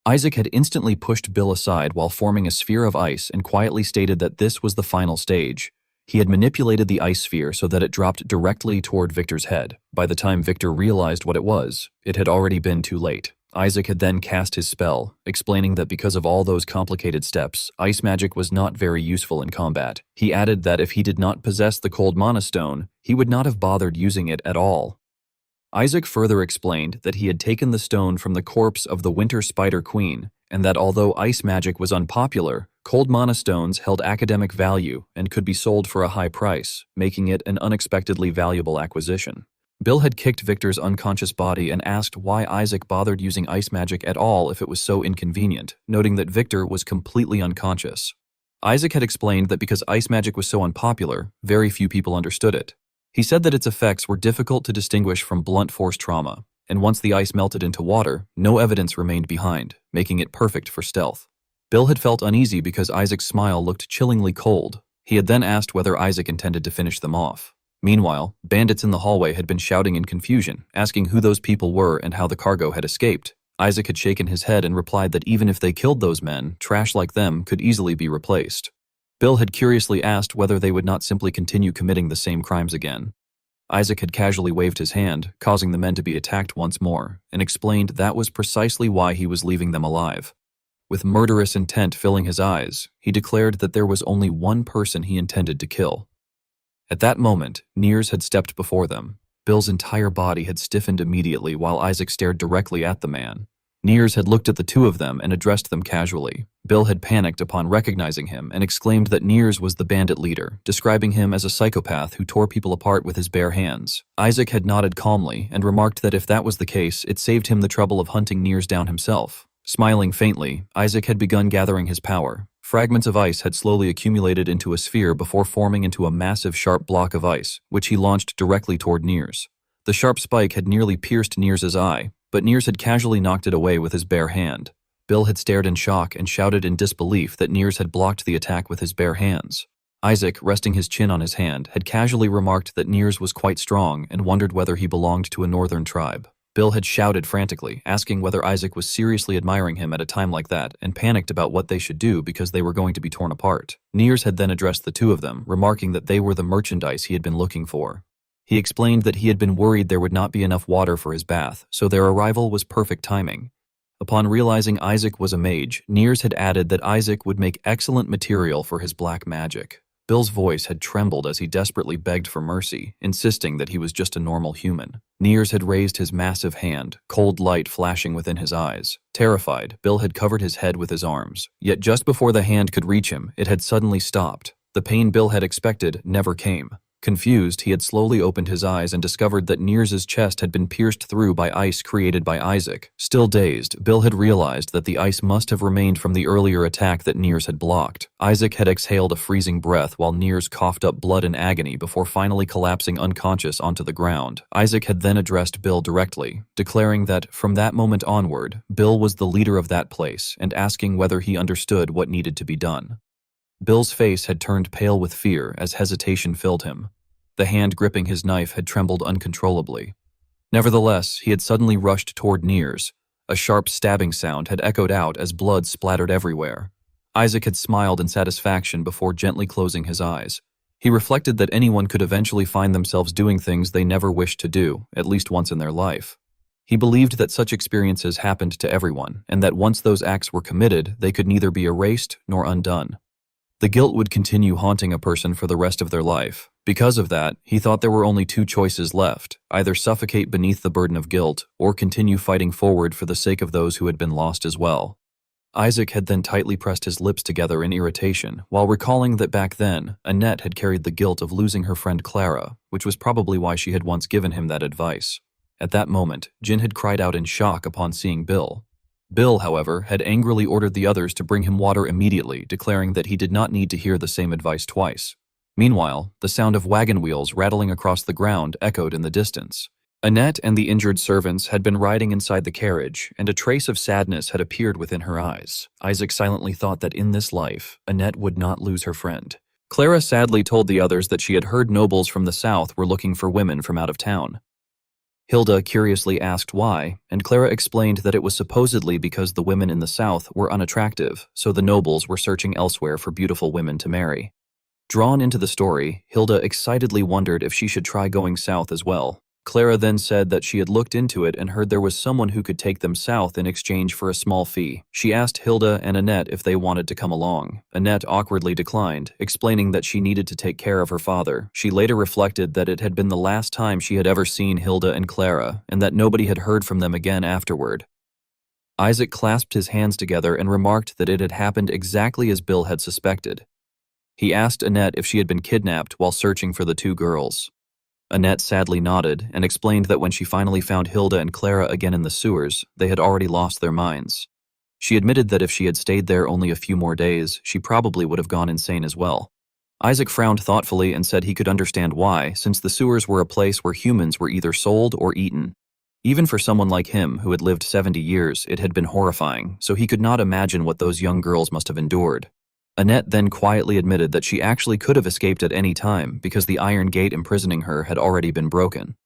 Isaac had instantly pushed Bill aside while forming a sphere of ice and quietly stated that this was the final stage. He had manipulated the ice sphere so that it dropped directly toward Victor's head. By the time Victor realized what it was, it had already been too late. Isaac had then cast his spell, explaining that because of all those complicated steps, ice magic was not very useful in combat. He added that if he did not possess the cold mana stone, he would not have bothered using it at all. Isaac further explained that he had taken the stone from the corpse of the Winter Spider Queen, and that although ice magic was unpopular, cold mana stones held academic value and could be sold for a high price, making it an unexpectedly valuable acquisition. Bill had kicked Victor's unconscious body and asked why Isaac bothered using ice magic at all if it was so inconvenient, noting that Victor was completely unconscious. Isaac had explained that because ice magic was so unpopular, very few people understood it. He said that its effects were difficult to distinguish from blunt force trauma, and once the ice melted into water, no evidence remained behind, making it perfect for stealth. Bill had felt uneasy because Isaac's smile looked chillingly cold. He had then asked whether Isaac intended to finish them off. Meanwhile, bandits in the hallway had been shouting in confusion, asking who those people were and how the cargo had escaped. Isaac had shaken his head and replied that even if they killed those men, trash like them could easily be replaced. Bill had curiously asked whether they would not simply continue committing the same crimes again. Isaac had casually waved his hand, causing the men to be attacked once more, and explained that was precisely why he was leaving them alive. With murderous intent filling his eyes, he declared that there was only one person he intended to kill. At that moment, Nears had stepped before them. Bill's entire body had stiffened immediately while Isaac stared directly at the man. Nears had looked at the two of them and addressed them casually. Bill had panicked upon recognizing him and exclaimed that Nears was the bandit leader, describing him as a psychopath who tore people apart with his bare hands. Isaac had nodded calmly and remarked that if that was the case, it saved him the trouble of hunting Nears down himself. Smiling faintly, Isaac had begun gathering his power. Fragments of ice had slowly accumulated into a sphere before forming into a massive sharp block of ice, which he launched directly toward Nears. The sharp spike had nearly pierced Nears' eye, but Nears had casually knocked it away with his bare hand. Bill had stared in shock and shouted in disbelief that Nears had blocked the attack with his bare hands. Isaac, resting his chin on his hand, had casually remarked that Nears was quite strong and wondered whether he belonged to a northern tribe. Bill had shouted frantically, asking whether Isaac was seriously admiring him at a time like that, and panicked about what they should do because they were going to be torn apart. Nears had then addressed the two of them, remarking that they were the merchandise he had been looking for. He explained that he had been worried there would not be enough water for his bath, so their arrival was perfect timing. Upon realizing Isaac was a mage, Nears had added that Isaac would make excellent material for his black magic. Bill's voice had trembled as he desperately begged for mercy, insisting that he was just a normal human. Nears had raised his massive hand, cold light flashing within his eyes. Terrified, Bill had covered his head with his arms. Yet just before the hand could reach him, it had suddenly stopped. The pain Bill had expected never came. Confused, he had slowly opened his eyes and discovered that Nears' chest had been pierced through by ice created by Isaac. Still dazed, Bill had realized that the ice must have remained from the earlier attack that Nears had blocked. Isaac had exhaled a freezing breath while Nears coughed up blood in agony before finally collapsing unconscious onto the ground. Isaac had then addressed Bill directly, declaring that from that moment onward, Bill was the leader of that place and asking whether he understood what needed to be done. Bill's face had turned pale with fear as hesitation filled him. The hand gripping his knife had trembled uncontrollably. Nevertheless, he had suddenly rushed toward Nears. A sharp stabbing sound had echoed out as blood splattered everywhere. Isaac had smiled in satisfaction before gently closing his eyes. He reflected that anyone could eventually find themselves doing things they never wished to do, at least once in their life. He believed that such experiences happened to everyone, and that once those acts were committed, they could neither be erased nor undone. The guilt would continue haunting a person for the rest of their life. Because of that, he thought there were only two choices left, either suffocate beneath the burden of guilt, or continue fighting forward for the sake of those who had been lost as well. Isaac had then tightly pressed his lips together in irritation, while recalling that back then, Annette had carried the guilt of losing her friend Clara, which was probably why she had once given him that advice. At that moment, Jin had cried out in shock upon seeing Bill. Bill, however, had angrily ordered the others to bring him water immediately, declaring that he did not need to hear the same advice twice. Meanwhile, the sound of wagon wheels rattling across the ground echoed in the distance. Annette and the injured servants had been riding inside the carriage, and a trace of sadness had appeared within her eyes. Isaac silently thought that in this life, Annette would not lose her friend. Clara sadly told the others that she had heard nobles from the south were looking for women from out of town. Hilda curiously asked why, and Clara explained that it was supposedly because the women in the south were unattractive, so the nobles were searching elsewhere for beautiful women to marry. Drawn into the story, Hilda excitedly wondered if she should try going south as well. Clara then said that she had looked into it and heard there was someone who could take them south in exchange for a small fee. She asked Hilda and Annette if they wanted to come along. Annette awkwardly declined, explaining that she needed to take care of her father. She later reflected that it had been the last time she had ever seen Hilda and Clara, and that nobody had heard from them again afterward. Isaac clasped his hands together and remarked that it had happened exactly as Bill had suspected. He asked Annette if she had been kidnapped while searching for the two girls. Annette sadly nodded and explained that when she finally found Hilda and Clara again in the sewers, they had already lost their minds. She admitted that if she had stayed there only a few more days, she probably would have gone insane as well. Isaac frowned thoughtfully and said he could understand why, since the sewers were a place where humans were either sold or eaten. Even for someone like him, who had lived 70 years, it had been horrifying, so he could not imagine what those young girls must have endured. Annette then quietly admitted that she actually could have escaped at any time because the iron gate imprisoning her had already been broken.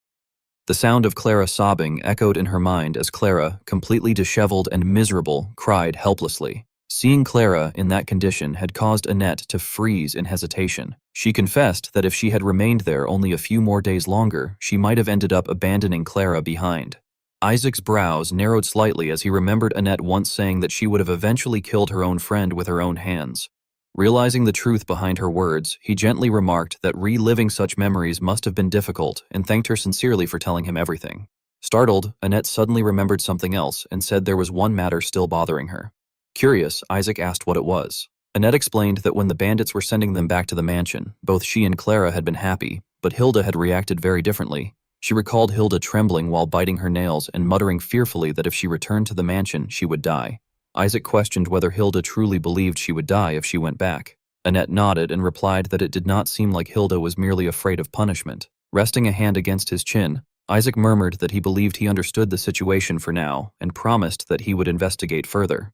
The sound of Clara sobbing echoed in her mind as Clara, completely disheveled and miserable, cried helplessly. Seeing Clara in that condition had caused Annette to freeze in hesitation. She confessed that if she had remained there only a few more days longer, she might have ended up abandoning Clara behind. Isaac's brows narrowed slightly as he remembered Annette once saying that she would have eventually killed her own friend with her own hands. Realizing the truth behind her words, he gently remarked that reliving such memories must have been difficult and thanked her sincerely for telling him everything. Startled, Annette suddenly remembered something else and said there was one matter still bothering her. Curious, Isaac asked what it was. Annette explained that when the bandits were sending them back to the mansion, both she and Clara had been happy, but Hilda had reacted very differently. She recalled Hilda trembling while biting her nails and muttering fearfully that if she returned to the mansion, she would die. Isaac questioned whether Hilda truly believed she would die if she went back. Annette nodded and replied that it did not seem like Hilda was merely afraid of punishment. Resting a hand against his chin, Isaac murmured that he believed he understood the situation for now and promised that he would investigate further.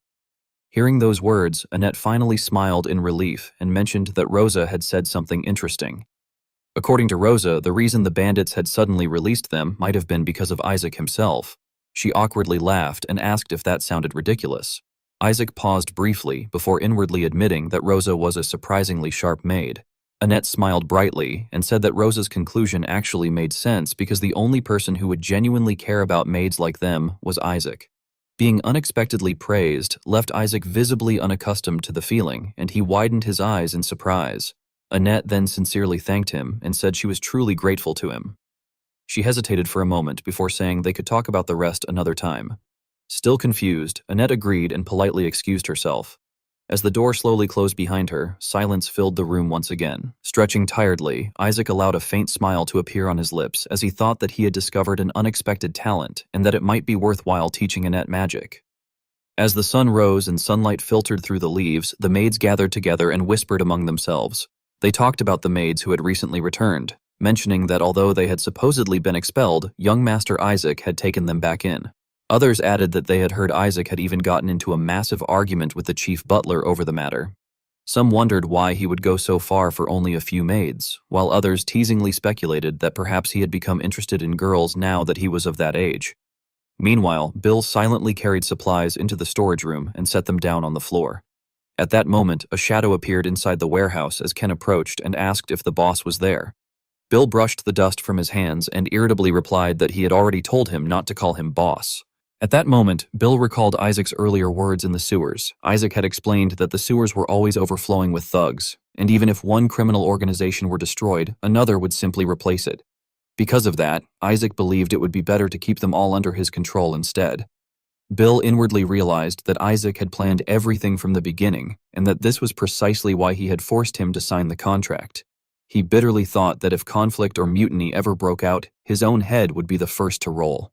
Hearing those words, Annette finally smiled in relief and mentioned that Rosa had said something interesting. According to Rosa, the reason the bandits had suddenly released them might have been because of Isaac himself. She awkwardly laughed and asked if that sounded ridiculous. Isaac paused briefly before inwardly admitting that Rosa was a surprisingly sharp maid. Annette smiled brightly and said that Rosa's conclusion actually made sense because the only person who would genuinely care about maids like them was Isaac. Being unexpectedly praised left Isaac visibly unaccustomed to the feeling, and he widened his eyes in surprise. Annette then sincerely thanked him and said she was truly grateful to him. She hesitated for a moment before saying they could talk about the rest another time. Still confused, Annette agreed and politely excused herself. As the door slowly closed behind her, silence filled the room once again. Stretching tiredly, Isaac allowed a faint smile to appear on his lips as he thought that he had discovered an unexpected talent and that it might be worthwhile teaching Annette magic. As the sun rose and sunlight filtered through the leaves, the maids gathered together and whispered among themselves. They talked about the maids who had recently returned, mentioning that although they had supposedly been expelled, young Master Isaac had taken them back in. Others added that they had heard Isaac had even gotten into a massive argument with the chief butler over the matter. Some wondered why he would go so far for only a few maids, while others teasingly speculated that perhaps he had become interested in girls now that he was of that age. Meanwhile, Bill silently carried supplies into the storage room and set them down on the floor. At that moment, a shadow appeared inside the warehouse as Ken approached and asked if the boss was there. Bill brushed the dust from his hands and irritably replied that he had already told him not to call him boss. At that moment, Bill recalled Isaac's earlier words in the sewers. Isaac had explained that the sewers were always overflowing with thugs, and even if one criminal organization were destroyed, another would simply replace it. Because of that, Isaac believed it would be better to keep them all under his control instead. Bill inwardly realized that Isaac had planned everything from the beginning, and that this was precisely why he had forced him to sign the contract. He bitterly thought that if conflict or mutiny ever broke out, his own head would be the first to roll.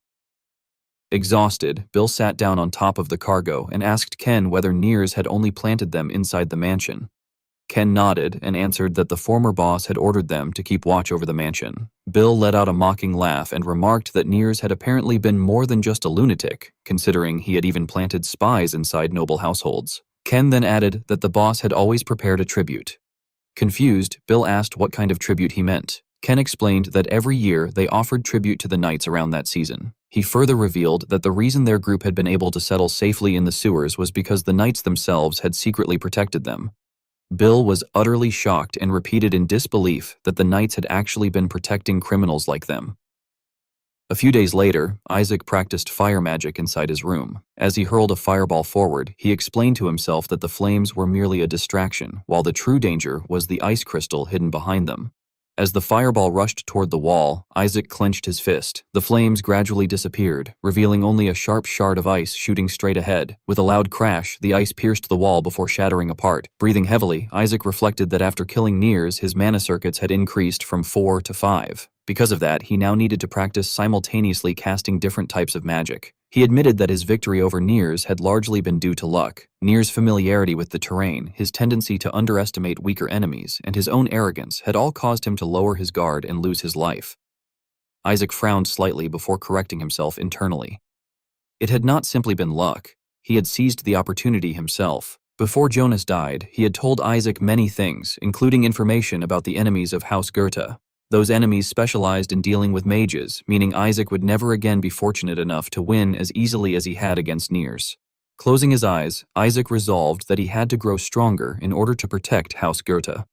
Exhausted, Bill sat down on top of the cargo and asked Ken whether Nears had only planted them inside the mansion. Ken nodded and answered that the former boss had ordered them to keep watch over the mansion. Bill let out a mocking laugh and remarked that Nears had apparently been more than just a lunatic, considering he had even planted spies inside noble households. Ken then added that the boss had always prepared a tribute. Confused, Bill asked what kind of tribute he meant. Ken explained that every year they offered tribute to the knights around that season. He further revealed that the reason their group had been able to settle safely in the sewers was because the knights themselves had secretly protected them. Bill was utterly shocked and repeated in disbelief that the knights had actually been protecting criminals like them. A few days later, Isaac practiced fire magic inside his room. As he hurled a fireball forward, he explained to himself that the flames were merely a distraction, while the true danger was the ice crystal hidden behind them. As the fireball rushed toward the wall, Isaac clenched his fist. The flames gradually disappeared, revealing only a sharp shard of ice shooting straight ahead. With a loud crash, the ice pierced the wall before shattering apart. Breathing heavily, Isaac reflected that after killing Nears, his mana circuits had increased from 4 to 5. Because of that, he now needed to practice simultaneously casting different types of magic. He admitted that his victory over Nears had largely been due to luck. Nears' familiarity with the terrain, his tendency to underestimate weaker enemies, and his own arrogance had all caused him to lower his guard and lose his life. Isaac frowned slightly before correcting himself internally. It had not simply been luck. He had seized the opportunity himself. Before Jonas died, he had told Isaac many things, including information about the enemies of House Goethe. Those enemies specialized in dealing with mages, meaning Isaac would never again be fortunate enough to win as easily as he had against Nears. Closing his eyes, Isaac resolved that he had to grow stronger in order to protect House Goethe.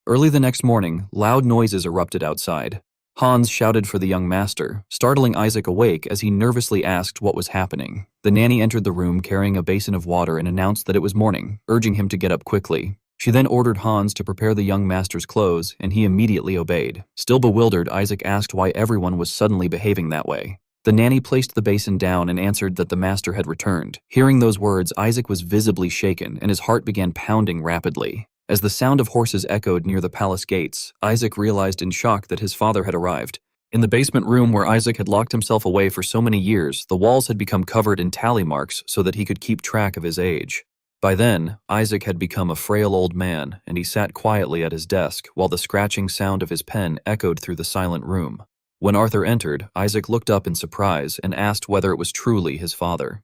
Early the next morning, loud noises erupted outside. Hans shouted for the young master, startling Isaac awake as he nervously asked what was happening. The nanny entered the room carrying a basin of water and announced that it was morning, urging him to get up quickly. She then ordered Hans to prepare the young master's clothes, and he immediately obeyed. Still bewildered, Isaac asked why everyone was suddenly behaving that way. The nanny placed the basin down and answered that the master had returned. Hearing those words, Isaac was visibly shaken, and his heart began pounding rapidly. As the sound of horses echoed near the palace gates, Isaac realized in shock that his father had arrived. In the basement room where Isaac had locked himself away for so many years, the walls had become covered in tally marks so that he could keep track of his age. By then, Isaac had become a frail old man, and he sat quietly at his desk while the scratching sound of his pen echoed through the silent room. When Arthur entered, Isaac looked up in surprise and asked whether it was truly his father.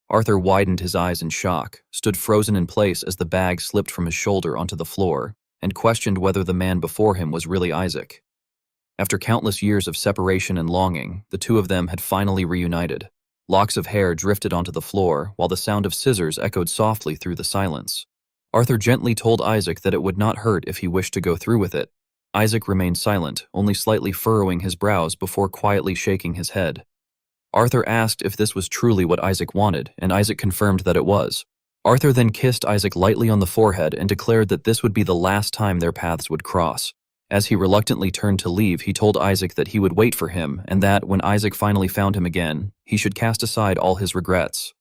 Arthur widened his eyes in shock, stood frozen in place as the bag slipped from his shoulder onto the floor, and questioned whether the man before him was really Isaac. After countless years of separation and longing, the two of them had finally reunited. Locks of hair drifted onto the floor, while the sound of scissors echoed softly through the silence. Arthur gently told Isaac that it would not hurt if he wished to go through with it. Isaac remained silent, only slightly furrowing his brows before quietly shaking his head. Arthur asked if this was truly what Isaac wanted, and Isaac confirmed that it was. Arthur then kissed Isaac lightly on the forehead and declared that this would be the last time their paths would cross. As he reluctantly turned to leave, he told Isaac that he would wait for him and that, when Isaac finally found him again, he should cast aside all his regrets.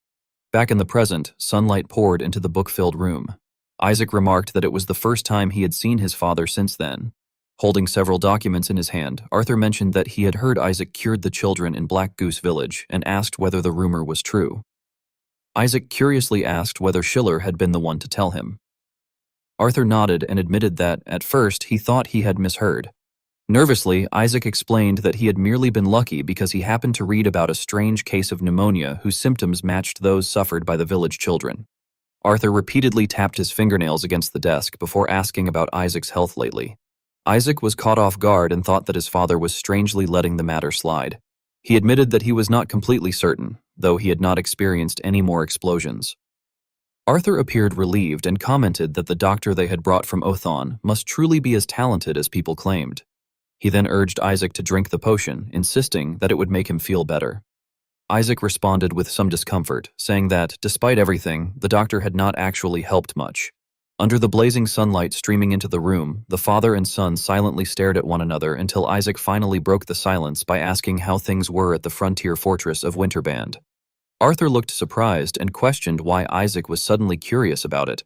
Back in the present, sunlight poured into the book-filled room. Isaac remarked that it was the first time he had seen his father since then. Holding several documents in his hand, Arthur mentioned that he had heard Isaac cured the children in Black Goose Village and asked whether the rumor was true. Isaac curiously asked whether Schiller had been the one to tell him. Arthur nodded and admitted that, at first, he thought he had misheard. Nervously, Isaac explained that he had merely been lucky because he happened to read about a strange case of pneumonia whose symptoms matched those suffered by the village children. Arthur repeatedly tapped his fingernails against the desk before asking about Isaac's health lately. Isaac was caught off guard and thought that his father was strangely letting the matter slide. He admitted that he was not completely certain, though he had not experienced any more explosions. Arthur appeared relieved and commented that the doctor they had brought from Othon must truly be as talented as people claimed. He then urged Isaac to drink the potion, insisting that it would make him feel better. Isaac responded with some discomfort, saying that, despite everything, the doctor had not actually helped much. Under the blazing sunlight streaming into the room, the father and son silently stared at one another until Isaac finally broke the silence by asking how things were at the frontier fortress of Winterband. Arthur looked surprised and questioned why Isaac was suddenly curious about it.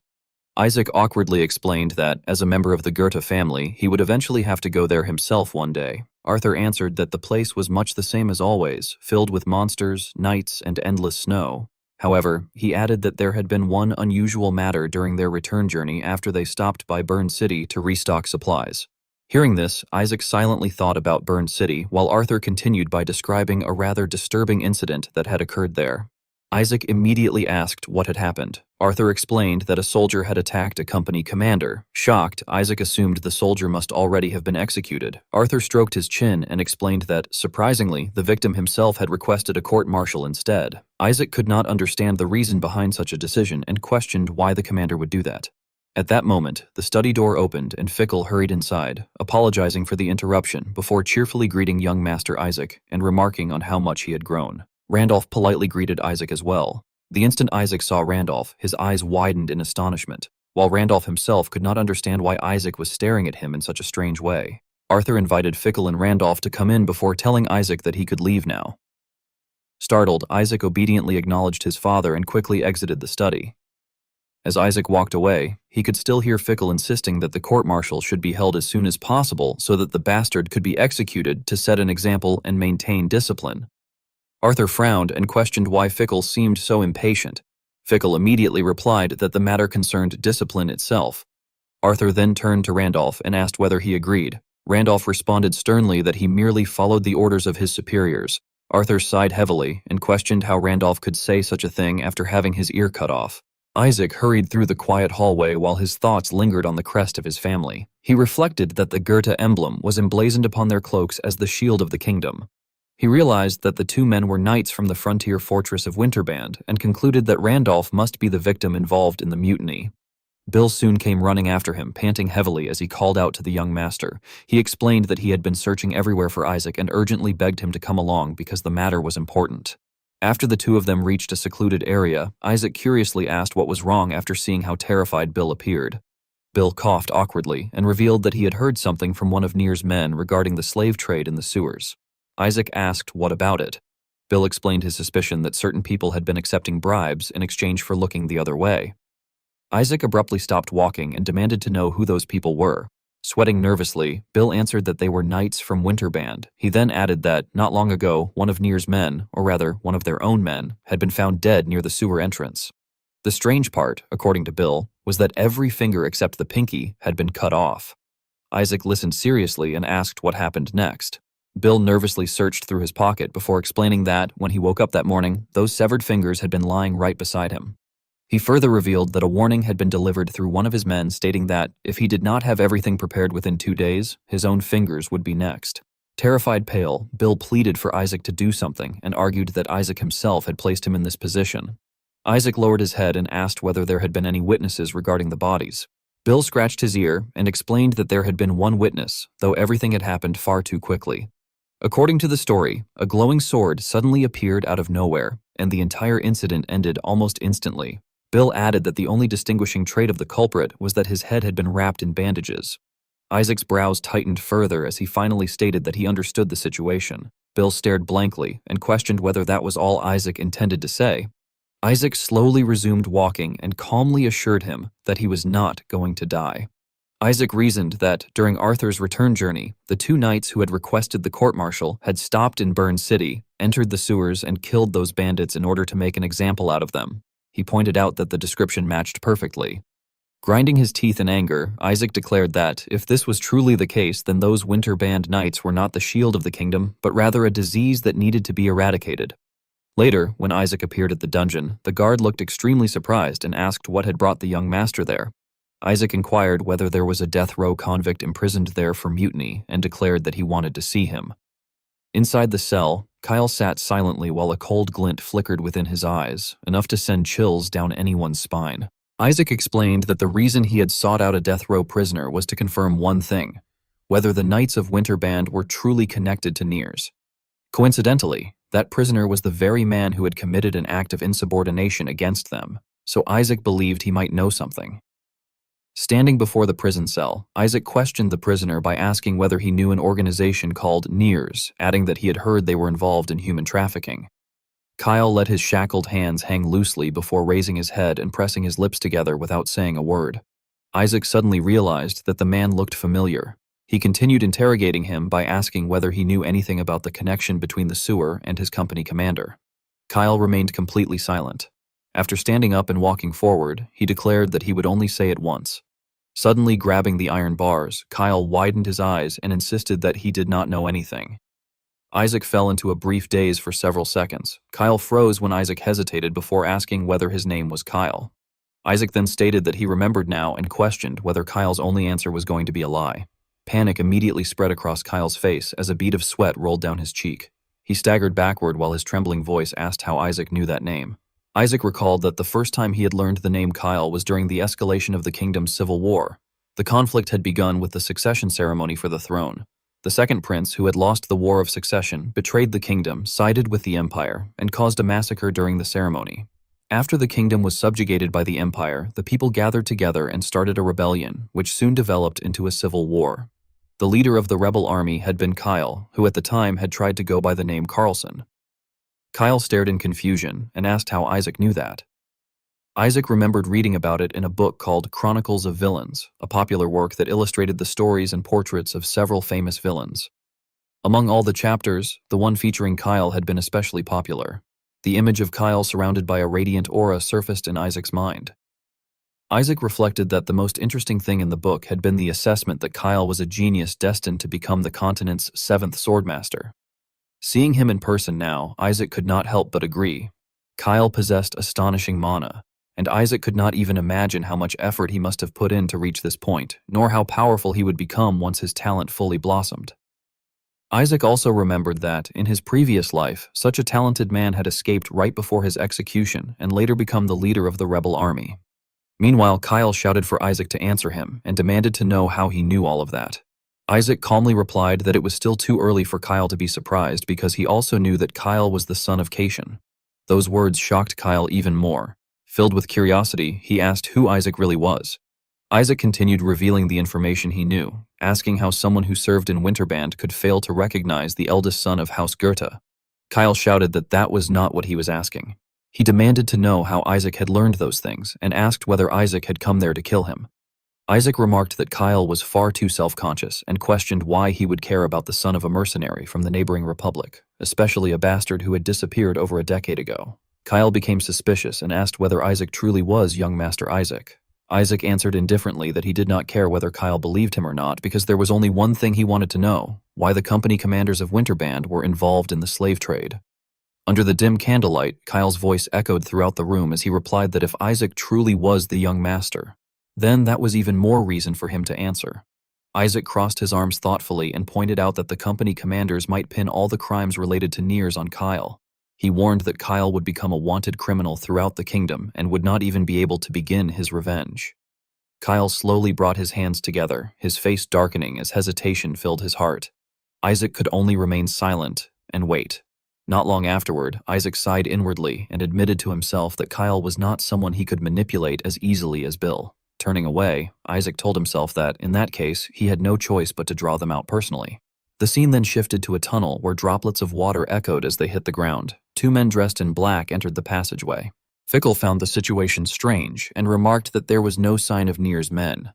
Isaac awkwardly explained that, as a member of the Goethe family, he would eventually have to go there himself one day. Arthur answered that the place was much the same as always, filled with monsters, knights, and endless snow. However, he added that there had been one unusual matter during their return journey after they stopped by Burn City to restock supplies. Hearing this, Isaac silently thought about Burn City, while Arthur continued by describing a rather disturbing incident that had occurred there. Isaac immediately asked what had happened. Arthur explained that a soldier had attacked a company commander. Shocked, Isaac assumed the soldier must already have been executed. Arthur stroked his chin and explained that, surprisingly, the victim himself had requested a court-martial instead. Isaac could not understand the reason behind such a decision and questioned why the commander would do that. At that moment, the study door opened and Fickle hurried inside, apologizing for the interruption before cheerfully greeting young Master Isaac and remarking on how much he had grown. Randolph politely greeted Isaac as well. The instant Isaac saw Randolph, his eyes widened in astonishment, while Randolph himself could not understand why Isaac was staring at him in such a strange way. Arthur invited Fickle and Randolph to come in before telling Isaac that he could leave now. Startled, Isaac obediently acknowledged his father and quickly exited the study. As Isaac walked away, he could still hear Fickle insisting that the court-martial should be held as soon as possible so that the bastard could be executed to set an example and maintain discipline. Arthur frowned and questioned why Fickle seemed so impatient. Fickle immediately replied that the matter concerned discipline itself. Arthur then turned to Randolph and asked whether he agreed. Randolph responded sternly that he merely followed the orders of his superiors. Arthur sighed heavily and questioned how Randolph could say such a thing after having his ear cut off. Isaac hurried through the quiet hallway while his thoughts lingered on the crest of his family. He reflected that the Goethe emblem was emblazoned upon their cloaks as the shield of the kingdom. He realized that the two men were knights from the frontier fortress of Winterband and concluded that Randolph must be the victim involved in the mutiny. Bill soon came running after him, panting heavily as he called out to the young master. He explained that he had been searching everywhere for Isaac and urgently begged him to come along because the matter was important. After the two of them reached a secluded area, Isaac curiously asked what was wrong after seeing how terrified Bill appeared. Bill coughed awkwardly and revealed that he had heard something from one of Nir's men regarding the slave trade in the sewers. Isaac asked what about it. Bill explained his suspicion that certain people had been accepting bribes in exchange for looking the other way. Isaac abruptly stopped walking and demanded to know who those people were. Sweating nervously, Bill answered that they were knights from Winterband. He then added that, not long ago, one of Nir's men, or rather, one of their own men, had been found dead near the sewer entrance. The strange part, according to Bill, was that every finger except the pinky had been cut off. Isaac listened seriously and asked what happened next. Bill nervously searched through his pocket before explaining that, when he woke up that morning, those severed fingers had been lying right beside him. He further revealed that a warning had been delivered through one of his men stating that, if he did not have everything prepared within 2 days, his own fingers would be next. Terrified pale, Bill pleaded for Isaac to do something and argued that Isaac himself had placed him in this position. Isaac lowered his head and asked whether there had been any witnesses regarding the bodies. Bill scratched his ear and explained that there had been one witness, though everything had happened far too quickly. According to the story, a glowing sword suddenly appeared out of nowhere, and the entire incident ended almost instantly. Bill added that the only distinguishing trait of the culprit was that his head had been wrapped in bandages. Isaac's brows tightened further as he finally stated that he understood the situation. Bill stared blankly and questioned whether that was all Isaac intended to say. Isaac slowly resumed walking and calmly assured him that he was not going to die. Isaac reasoned that, during Arthur's return journey, the two knights who had requested the court-martial had stopped in Burn City, entered the sewers, and killed those bandits in order to make an example out of them. He pointed out that the description matched perfectly. Grinding his teeth in anger, Isaac declared that, if this was truly the case, then those Winterband knights were not the shield of the kingdom, but rather a disease that needed to be eradicated. Later, when Isaac appeared at the dungeon, the guard looked extremely surprised and asked what had brought the young master there. Isaac inquired whether there was a death row convict imprisoned there for mutiny and declared that he wanted to see him. Inside the cell, Kyle sat silently while a cold glint flickered within his eyes, enough to send chills down anyone's spine. Isaac explained that the reason he had sought out a death row prisoner was to confirm one thing: whether the Knights of Winterband were truly connected to Nir's. Coincidentally, that prisoner was the very man who had committed an act of insubordination against them, so Isaac believed he might know something. Standing before the prison cell, Isaac questioned the prisoner by asking whether he knew an organization called Nir's, adding that he had heard they were involved in human trafficking. Kyle let his shackled hands hang loosely before raising his head and pressing his lips together without saying a word. Isaac suddenly realized that the man looked familiar. He continued interrogating him by asking whether he knew anything about the connection between the sewer and his company commander. Kyle remained completely silent. After standing up and walking forward, he declared that he would only say it once. Suddenly grabbing the iron bars, Kyle widened his eyes and insisted that he did not know anything. Isaac fell into a brief daze for several seconds. Kyle froze when Isaac hesitated before asking whether his name was Kyle. Isaac then stated that he remembered now and questioned whether Kyle's only answer was going to be a lie. Panic immediately spread across Kyle's face as a bead of sweat rolled down his cheek. He staggered backward while his trembling voice asked how Isaac knew that name. Isaac recalled that the first time he had learned the name Kyle was during the escalation of the kingdom's civil war. The conflict had begun with the succession ceremony for the throne. The second prince, who had lost the War of Succession, betrayed the kingdom, sided with the empire, and caused a massacre during the ceremony. After the kingdom was subjugated by the empire, the people gathered together and started a rebellion, which soon developed into a civil war. The leader of the rebel army had been Kyle, who at the time had tried to go by the name Carlson. Kyle stared in confusion and asked how Isaac knew that. Isaac remembered reading about it in a book called Chronicles of Villains, a popular work that illustrated the stories and portraits of several famous villains. Among all the chapters, the one featuring Kyle had been especially popular. The image of Kyle surrounded by a radiant aura surfaced in Isaac's mind. Isaac reflected that the most interesting thing in the book had been the assessment that Kyle was a genius destined to become the continent's 7th swordmaster. Seeing him in person now, Isaac could not help but agree. Kyle possessed astonishing mana, and Isaac could not even imagine how much effort he must have put in to reach this point, nor how powerful he would become once his talent fully blossomed. Isaac also remembered that, in his previous life, such a talented man had escaped right before his execution and later become the leader of the rebel army. Meanwhile, Kyle shouted for Isaac to answer him and demanded to know how he knew all of that. Isaac calmly replied that it was still too early for Kyle to be surprised because he also knew that Kyle was the son of Cation. Those words shocked Kyle even more. Filled with curiosity, he asked who Isaac really was. Isaac continued revealing the information he knew, asking how someone who served in Winterband could fail to recognize the eldest son of House Goethe. Kyle shouted that that was not what he was asking. He demanded to know how Isaac had learned those things and asked whether Isaac had come there to kill him. Isaac remarked that Kyle was far too self-conscious and questioned why he would care about the son of a mercenary from the neighboring republic, especially a bastard who had disappeared over a decade ago. Kyle became suspicious and asked whether Isaac truly was young Master Isaac. Isaac answered indifferently that he did not care whether Kyle believed him or not because there was only one thing he wanted to know: why the company commanders of Winterband were involved in the slave trade. Under the dim candlelight, Kyle's voice echoed throughout the room as he replied that if Isaac truly was the young master, then that was even more reason for him to answer. Isaac crossed his arms thoughtfully and pointed out that the company commanders might pin all the crimes related to Niers on Kyle. He warned that Kyle would become a wanted criminal throughout the kingdom and would not even be able to begin his revenge. Kyle slowly brought his hands together, his face darkening as hesitation filled his heart. Isaac could only remain silent and wait. Not long afterward, Isaac sighed inwardly and admitted to himself that Kyle was not someone he could manipulate as easily as Bill. Turning away, Isaac told himself that, in that case, he had no choice but to draw them out personally. The scene then shifted to a tunnel where droplets of water echoed as they hit the ground. 2 men dressed in black entered the passageway. Fickle found the situation strange and remarked that there was no sign of Niers' men.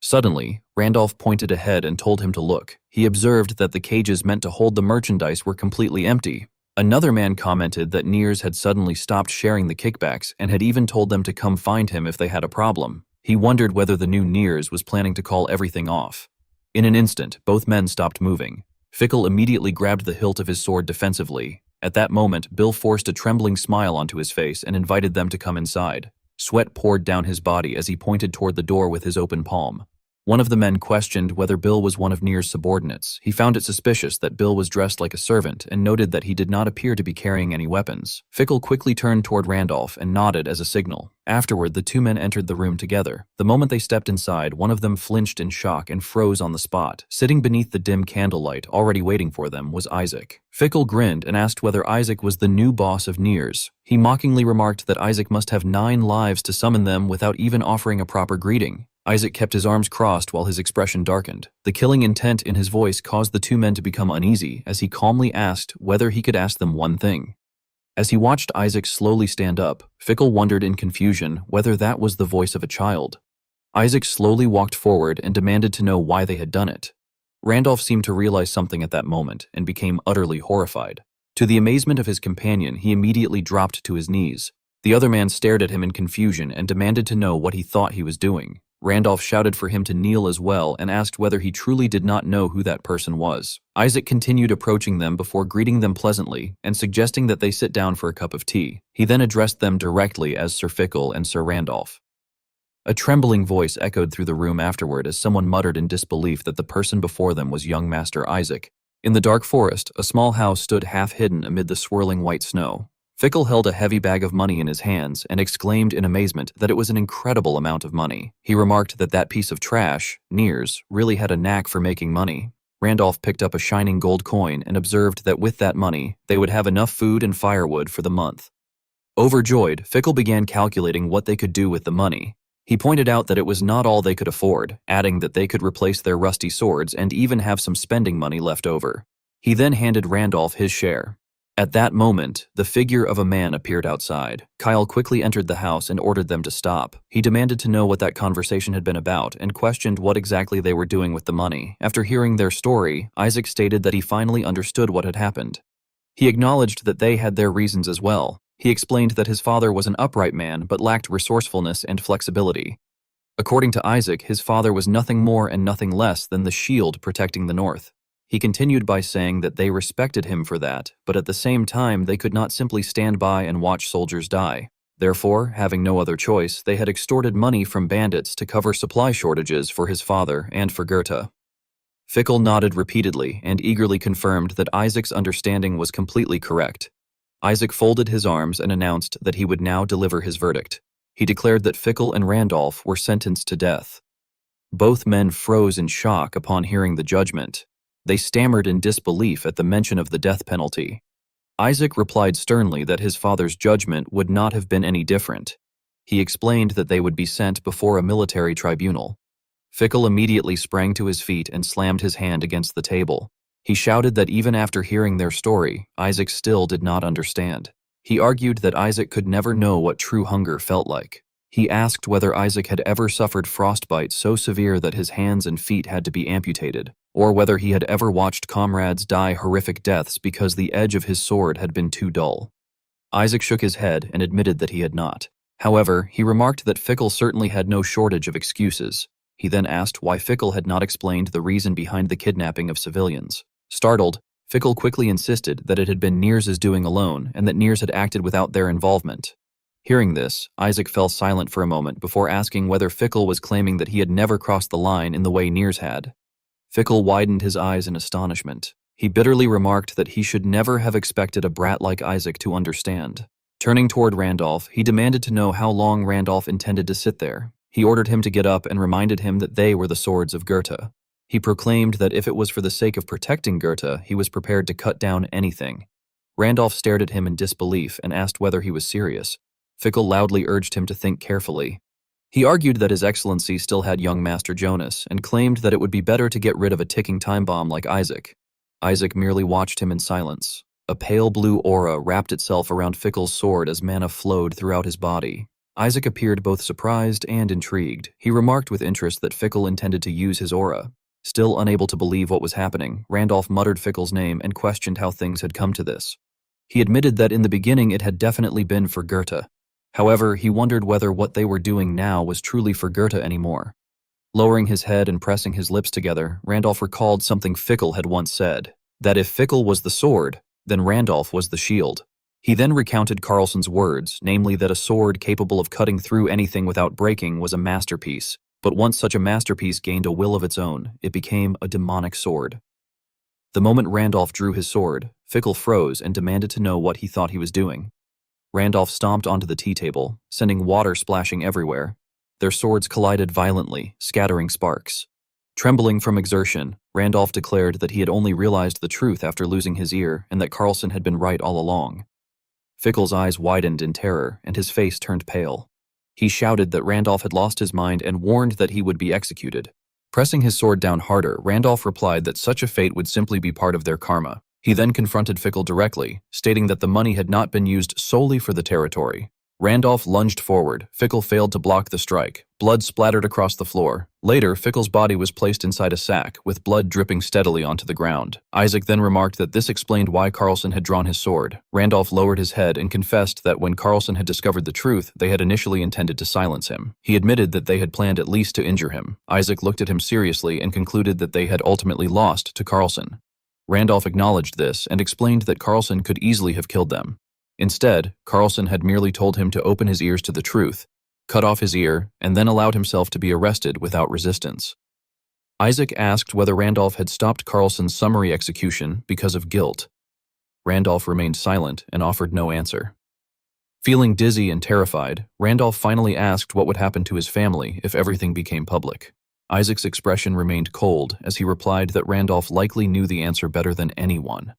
Suddenly, Randolph pointed ahead and told him to look. He observed that the cages meant to hold the merchandise were completely empty. Another man commented that Niers had suddenly stopped sharing the kickbacks and had even told them to come find him if they had a problem. He wondered whether the new Niers was planning to call everything off. In an instant, both men stopped moving. Fickle immediately grabbed the hilt of his sword defensively. At that moment, Bill forced a trembling smile onto his face and invited them to come inside. Sweat poured down his body as he pointed toward the door with his open palm. One of the men questioned whether Bill was one of Niers' subordinates. He found it suspicious that Bill was dressed like a servant and noted that he did not appear to be carrying any weapons. Fickle quickly turned toward Randolph and nodded as a signal. Afterward, the 2 men entered the room together. The moment they stepped inside, one of them flinched in shock and froze on the spot. Sitting beneath the dim candlelight, already waiting for them, was Isaac. Fickle grinned and asked whether Isaac was the new boss of Niers. He mockingly remarked that Isaac must have 9 lives to summon them without even offering a proper greeting. Isaac kept his arms crossed while his expression darkened. The killing intent in his voice caused the 2 men to become uneasy as he calmly asked whether he could ask them one thing. As he watched Isaac slowly stand up, Fickle wondered in confusion whether that was the voice of a child. Isaac slowly walked forward and demanded to know why they had done it. Randolph seemed to realize something at that moment and became utterly horrified. To the amazement of his companion, he immediately dropped to his knees. The other man stared at him in confusion and demanded to know what he thought he was doing. Randolph shouted for him to kneel as well and asked whether he truly did not know who that person was. Isaac continued approaching them before greeting them pleasantly and suggesting that they sit down for a cup of tea. He then addressed them directly as Sir Fickle and Sir Randolph. A trembling voice echoed through the room afterward as someone muttered in disbelief that the person before them was young Master Isaac. In the dark forest, a small house stood half-hidden amid the swirling white snow. Fickle held a heavy bag of money in his hands and exclaimed in amazement that it was an incredible amount of money. He remarked that that piece of trash, Nears, really had a knack for making money. Randolph picked up a shining gold coin and observed that with that money, they would have enough food and firewood for the month. Overjoyed, Fickle began calculating what they could do with the money. He pointed out that it was not all they could afford, adding that they could replace their rusty swords and even have some spending money left over. He then handed Randolph his share. At that moment, the figure of a man appeared outside. Kyle quickly entered the house and ordered them to stop. He demanded to know what that conversation had been about and questioned what exactly they were doing with the money. After hearing their story, Isaac stated that he finally understood what had happened. He acknowledged that they had their reasons as well. He explained that his father was an upright man but lacked resourcefulness and flexibility. According to Isaac, his father was nothing more and nothing less than the shield protecting the North. He continued by saying that they respected him for that, but at the same time they could not simply stand by and watch soldiers die. Therefore, having no other choice, they had extorted money from bandits to cover supply shortages for his father and for Goethe. Fickle nodded repeatedly and eagerly confirmed that Isaac's understanding was completely correct. Isaac folded his arms and announced that he would now deliver his verdict. He declared that Fickle and Randolph were sentenced to death. Both men froze in shock upon hearing the judgment. They stammered in disbelief at the mention of the death penalty. Isaac replied sternly that his father's judgment would not have been any different. He explained that they would be sent before a military tribunal. Fickle immediately sprang to his feet and slammed his hand against the table. He shouted that even after hearing their story, Isaac still did not understand. He argued that Isaac could never know what true hunger felt like. He asked whether Isaac had ever suffered frostbite so severe that his hands and feet had to be amputated, or whether he had ever watched comrades die horrific deaths because the edge of his sword had been too dull. Isaac shook his head and admitted that he had not. However, he remarked that Fickle certainly had no shortage of excuses. He then asked why Fickle had not explained the reason behind the kidnapping of civilians. Startled, Fickle quickly insisted that it had been Nears' doing alone and that Nears had acted without their involvement. Hearing this, Isaac fell silent for a moment before asking whether Fickle was claiming that he had never crossed the line in the way Nears had. Fickle widened his eyes in astonishment. He bitterly remarked that he should never have expected a brat like Isaac to understand. Turning toward Randolph, he demanded to know how long Randolph intended to sit there. He ordered him to get up and reminded him that they were the swords of Goethe. He proclaimed that if it was for the sake of protecting Goethe, he was prepared to cut down anything. Randolph stared at him in disbelief and asked whether he was serious. Fickle loudly urged him to think carefully. He argued that His Excellency still had young Master Jonas and claimed that it would be better to get rid of a ticking time bomb like Isaac. Isaac merely watched him in silence. A pale blue aura wrapped itself around Fickle's sword as mana flowed throughout his body. Isaac appeared both surprised and intrigued. He remarked with interest that Fickle intended to use his aura. Still unable to believe what was happening, Randolph muttered Fickle's name and questioned how things had come to this. He admitted that in the beginning it had definitely been for Goethe. However, he wondered whether what they were doing now was truly for Goethe anymore. Lowering his head and pressing his lips together, Randolph recalled something Fickle had once said, that if Fickle was the sword, then Randolph was the shield. He then recounted Carlson's words, namely that a sword capable of cutting through anything without breaking was a masterpiece, but once such a masterpiece gained a will of its own, it became a demonic sword. The moment Randolph drew his sword, Fickle froze and demanded to know what he thought he was doing. Randolph stomped onto the tea table, sending water splashing everywhere. Their swords collided violently, scattering sparks. Trembling from exertion, Randolph declared that he had only realized the truth after losing his ear and that Carlson had been right all along. Fickle's eyes widened in terror and his face turned pale. He shouted that Randolph had lost his mind and warned that he would be executed. Pressing his sword down harder, Randolph replied that such a fate would simply be part of their karma. He then confronted Fickle directly, stating that the money had not been used solely for the territory. Randolph lunged forward. Fickle failed to block the strike. Blood splattered across the floor. Later, Fickle's body was placed inside a sack, with blood dripping steadily onto the ground. Isaac then remarked that this explained why Carlson had drawn his sword. Randolph lowered his head and confessed that when Carlson had discovered the truth, they had initially intended to silence him. He admitted that they had planned at least to injure him. Isaac looked at him seriously and concluded that they had ultimately lost to Carlson. Randolph acknowledged this and explained that Carlson could easily have killed them. Instead, Carlson had merely told him to open his ears to the truth, cut off his ear, and then allowed himself to be arrested without resistance. Isaac asked whether Randolph had stopped Carlson's summary execution because of guilt. Randolph remained silent and offered no answer. Feeling dizzy and terrified, Randolph finally asked what would happen to his family if everything became public. Isaac's expression remained cold as he replied that Randolph likely knew the answer better than anyone.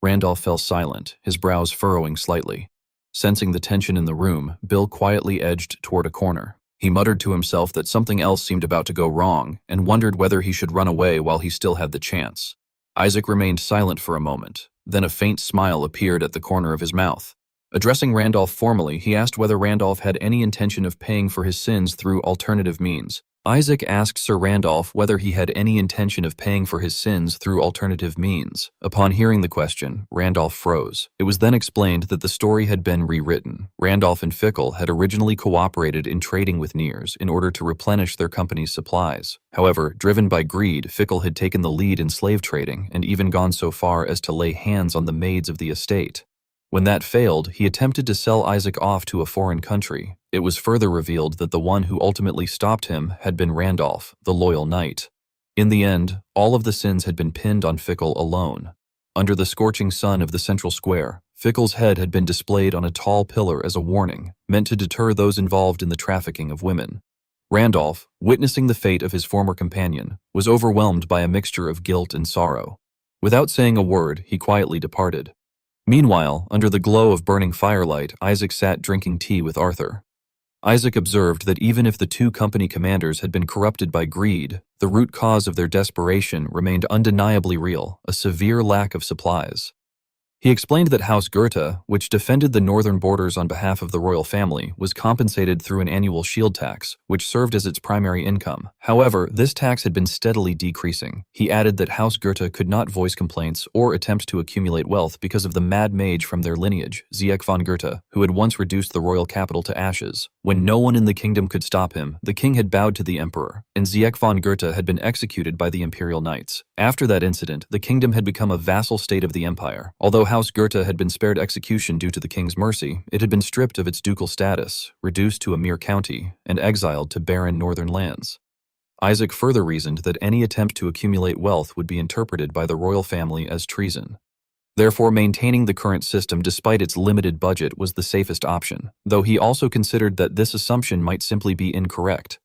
Randolph fell silent, his brows furrowing slightly. Sensing the tension in the room, Bill quietly edged toward a corner. He muttered to himself that something else seemed about to go wrong and wondered whether he should run away while he still had the chance. Isaac remained silent for a moment. Then a faint smile appeared at the corner of his mouth. Addressing Randolph formally, he asked whether Randolph had any intention of paying for his sins through alternative means. Isaac asked Sir Randolph whether he had any intention of paying for his sins through alternative means. Upon hearing the question, Randolph froze. It was then explained that the story had been rewritten. Randolph and Fickle had originally cooperated in trading with Nears in order to replenish their company's supplies. However, driven by greed, Fickle had taken the lead in slave trading and even gone so far as to lay hands on the maids of the estate. When that failed, he attempted to sell Isaac off to a foreign country. It was further revealed that the one who ultimately stopped him had been Randolph, the loyal knight. In the end, all of the sins had been pinned on Fickle alone. Under the scorching sun of the central square, Fickle's head had been displayed on a tall pillar as a warning, meant to deter those involved in the trafficking of women. Randolph, witnessing the fate of his former companion, was overwhelmed by a mixture of guilt and sorrow. Without saying a word, he quietly departed. Meanwhile, under the glow of burning firelight, Isaac sat drinking tea with Arthur. Isaac observed that even if the two company commanders had been corrupted by greed, the root cause of their desperation remained undeniably real, a severe lack of supplies. He explained that House Goethe, which defended the northern borders on behalf of the royal family, was compensated through an annual shield tax, which served as its primary income. However, this tax had been steadily decreasing. He added that House Goethe could not voice complaints or attempt to accumulate wealth because of the mad mage from their lineage, Ziek von Goethe, who had once reduced the royal capital to ashes. When no one in the kingdom could stop him, the king had bowed to the emperor, and Ziek von Goethe had been executed by the imperial knights. After that incident, the kingdom had become a vassal state of the empire. Although House Goethe had been spared execution due to the king's mercy, it had been stripped of its ducal status, reduced to a mere county, and exiled to barren northern lands. Isaac further reasoned that any attempt to accumulate wealth would be interpreted by the royal family as treason. Therefore, maintaining the current system despite its limited budget was the safest option, though he also considered that this assumption might simply be incorrect.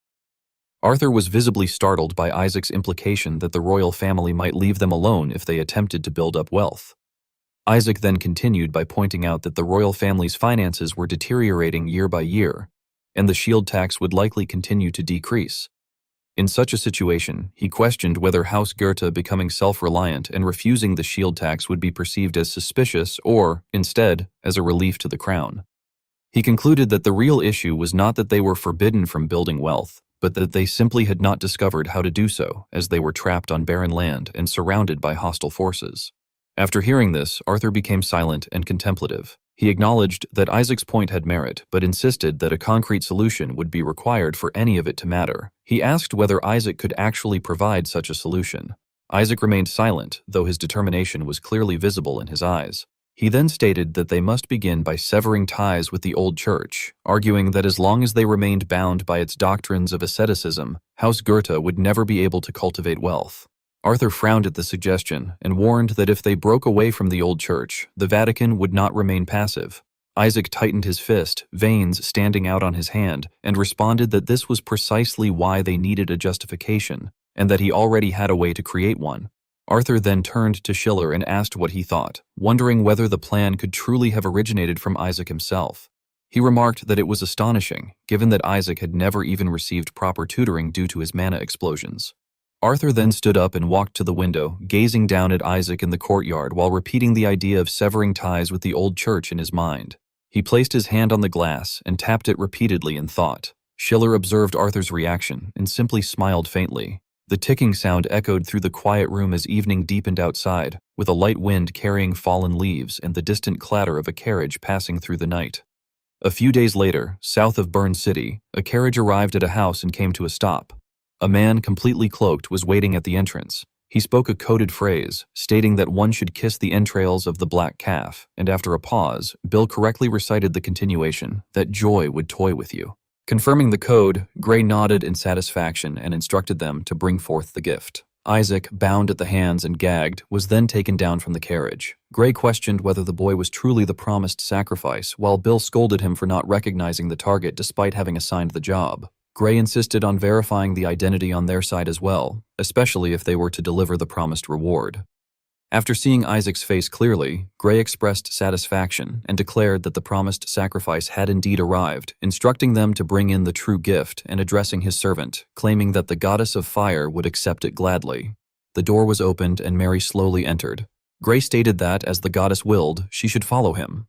Arthur was visibly startled by Isaac's implication that the royal family might leave them alone if they attempted to build up wealth. Isaac then continued by pointing out that the royal family's finances were deteriorating year by year, and the shield tax would likely continue to decrease. In such a situation, he questioned whether House Goethe becoming self-reliant and refusing the shield tax would be perceived as suspicious or, instead, as a relief to the crown. He concluded that the real issue was not that they were forbidden from building wealth, but that they simply had not discovered how to do so, as they were trapped on barren land and surrounded by hostile forces. After hearing this, Arthur became silent and contemplative. He acknowledged that Isaac's point had merit, but insisted that a concrete solution would be required for any of it to matter. He asked whether Isaac could actually provide such a solution. Isaac remained silent, though his determination was clearly visible in his eyes. He then stated that they must begin by severing ties with the old church, arguing that as long as they remained bound by its doctrines of asceticism, House Goethe would never be able to cultivate wealth. Arthur frowned at the suggestion and warned that if they broke away from the old church, the Vatican would not remain passive. Isaac tightened his fist, veins standing out on his hand, and responded that this was precisely why they needed a justification, and that he already had a way to create one. Arthur then turned to Schiller and asked what he thought, wondering whether the plan could truly have originated from Isaac himself. He remarked that it was astonishing, given that Isaac had never even received proper tutoring due to his mana explosions. Arthur then stood up and walked to the window, gazing down at Isaac in the courtyard while repeating the idea of severing ties with the old church in his mind. He placed his hand on the glass and tapped it repeatedly in thought. Schiller observed Arthur's reaction and simply smiled faintly. The ticking sound echoed through the quiet room as evening deepened outside, with a light wind carrying fallen leaves and the distant clatter of a carriage passing through the night. A few days later, south of Bern City, a carriage arrived at a house and came to a stop. A man completely cloaked was waiting at the entrance. He spoke a coded phrase, stating that one should kiss the entrails of the black calf, and after a pause, Bill correctly recited the continuation, that joy would toy with you. Confirming the code, Gray nodded in satisfaction and instructed them to bring forth the gift. Isaac, bound at the hands and gagged, was then taken down from the carriage. Gray questioned whether the boy was truly the promised sacrifice, while Bill scolded him for not recognizing the target despite having assigned the job. Gray insisted on verifying the identity on their side as well, especially if they were to deliver the promised reward. After seeing Isaac's face clearly, Gray expressed satisfaction and declared that the promised sacrifice had indeed arrived, instructing them to bring in the true gift and addressing his servant, claiming that the goddess of fire would accept it gladly. The door was opened and Mary slowly entered. Gray stated that, as the goddess willed, she should follow him.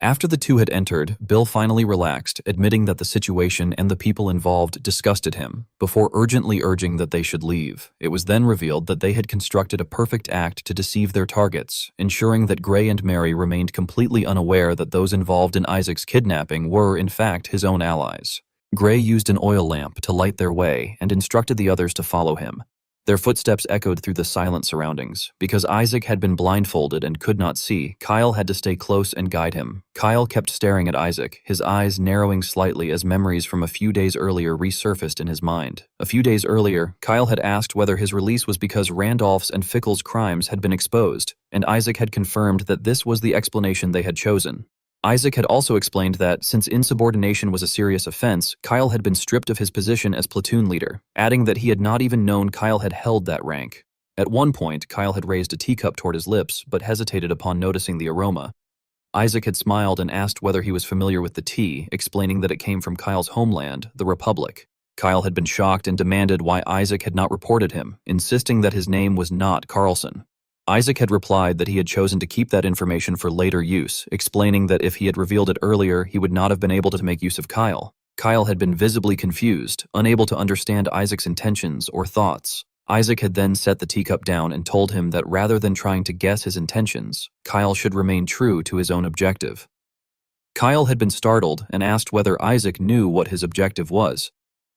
After the two had entered, Bill finally relaxed, admitting that the situation and the people involved disgusted him, before urgently urging that they should leave. It was then revealed that they had constructed a perfect act to deceive their targets, ensuring that Gray and Mary remained completely unaware that those involved in Isaac's kidnapping were, in fact, his own allies. Gray used an oil lamp to light their way and instructed the others to follow him. Their footsteps echoed through the silent surroundings. Because Isaac had been blindfolded and could not see, Kyle had to stay close and guide him. Kyle kept staring at Isaac, his eyes narrowing slightly as memories from a few days earlier resurfaced in his mind. A few days earlier, Kyle had asked whether his release was because Randolph's and Fickle's crimes had been exposed, and Isaac had confirmed that this was the explanation they had chosen. Isaac had also explained that, since insubordination was a serious offense, Kyle had been stripped of his position as platoon leader, adding that he had not even known Kyle had held that rank. At one point, Kyle had raised a teacup toward his lips, but hesitated upon noticing the aroma. Isaac had smiled and asked whether he was familiar with the tea, explaining that it came from Kyle's homeland, the Republic. Kyle had been shocked and demanded why Isaac had not reported him, insisting that his name was not Carlson. Isaac had replied that he had chosen to keep that information for later use, explaining that if he had revealed it earlier, he would not have been able to make use of Kyle. Kyle had been visibly confused, unable to understand Isaac's intentions or thoughts. Isaac had then set the teacup down and told him that rather than trying to guess his intentions, Kyle should remain true to his own objective. Kyle had been startled and asked whether Isaac knew what his objective was.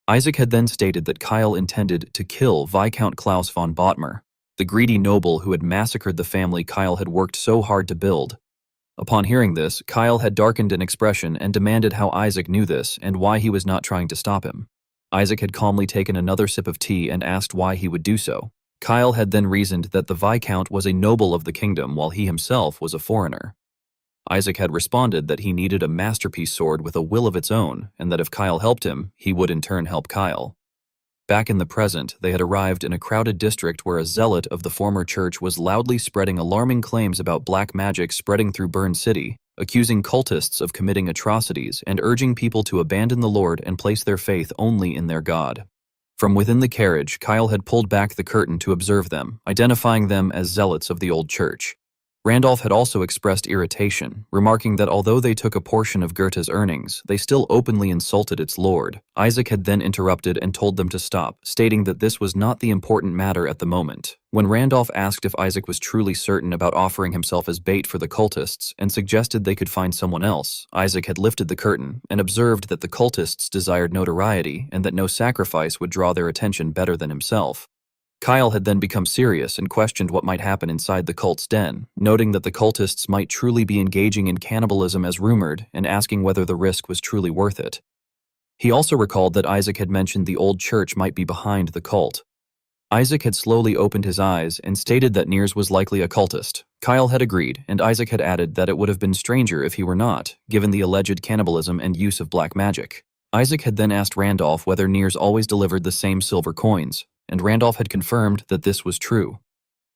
Isaac had then stated that Kyle intended to kill Viscount Klaus von Bottmer, the greedy noble who had massacred the family Kyle had worked so hard to build. Upon hearing this, Kyle had darkened in expression and demanded how Isaac knew this and why he was not trying to stop him. Isaac had calmly taken another sip of tea and asked why he would do so. Kyle had then reasoned that the Viscount was a noble of the kingdom while he himself was a foreigner. Isaac had responded that he needed a masterpiece sword with a will of its own, and that if Kyle helped him, he would in turn help Kyle. Back in the present, they had arrived in a crowded district where a zealot of the former church was loudly spreading alarming claims about black magic spreading through Bern City, accusing cultists of committing atrocities and urging people to abandon the Lord and place their faith only in their God. From within the carriage, Kyle had pulled back the curtain to observe them, identifying them as zealots of the old church. Randolph had also expressed irritation, remarking that although they took a portion of Goethe's earnings, they still openly insulted its lord. Isaac had then interrupted and told them to stop, stating that this was not the important matter at the moment. When Randolph asked if Isaac was truly certain about offering himself as bait for the cultists and suggested they could find someone else, Isaac had lifted the curtain and observed that the cultists desired notoriety and that no sacrifice would draw their attention better than himself. Kyle had then become serious and questioned what might happen inside the cult's den, noting that the cultists might truly be engaging in cannibalism as rumored and asking whether the risk was truly worth it. He also recalled that Isaac had mentioned the old church might be behind the cult. Isaac had slowly opened his eyes and stated that Nears was likely a cultist. Kyle had agreed, and Isaac had added that it would have been stranger if he were not, given the alleged cannibalism and use of black magic. Isaac had then asked Randolph whether Nears always delivered the same silver coins, and Randolph had confirmed that this was true.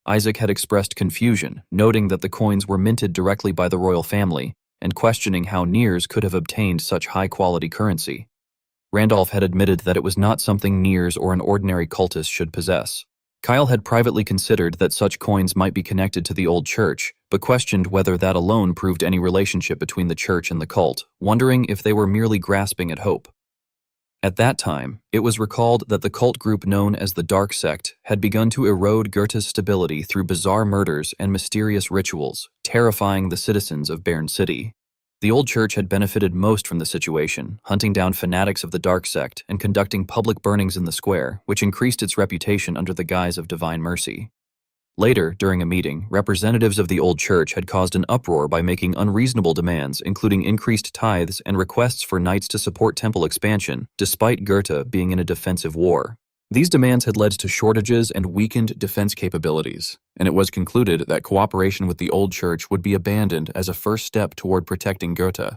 Isaac had expressed confusion, noting that the coins were minted directly by the royal family, and questioning how Nears could have obtained such high-quality currency. Randolph had admitted that it was not something Nears or an ordinary cultist should possess. Kyle had privately considered that such coins might be connected to the old church, but questioned whether that alone proved any relationship between the church and the cult, wondering if they were merely grasping at hope. At that time, it was recalled that the cult group known as the Dark Sect had begun to erode Goethe's stability through bizarre murders and mysterious rituals, terrifying the citizens of Bern City. The old church had benefited most from the situation, hunting down fanatics of the Dark Sect and conducting public burnings in the square, which increased its reputation under the guise of divine mercy. Later, during a meeting, representatives of the old church had caused an uproar by making unreasonable demands, including increased tithes and requests for knights to support temple expansion, despite Goethe being in a defensive war. These demands had led to shortages and weakened defense capabilities, and it was concluded that cooperation with the old church would be abandoned as a first step toward protecting Goethe.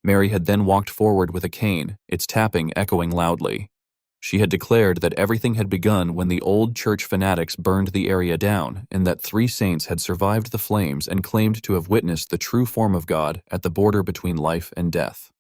Mary had then walked forward with a cane, its tapping echoing loudly. She had declared that everything had begun when the old church fanatics burned the area down, and that 3 saints had survived the flames and claimed to have witnessed the true form of God at the border between life and death.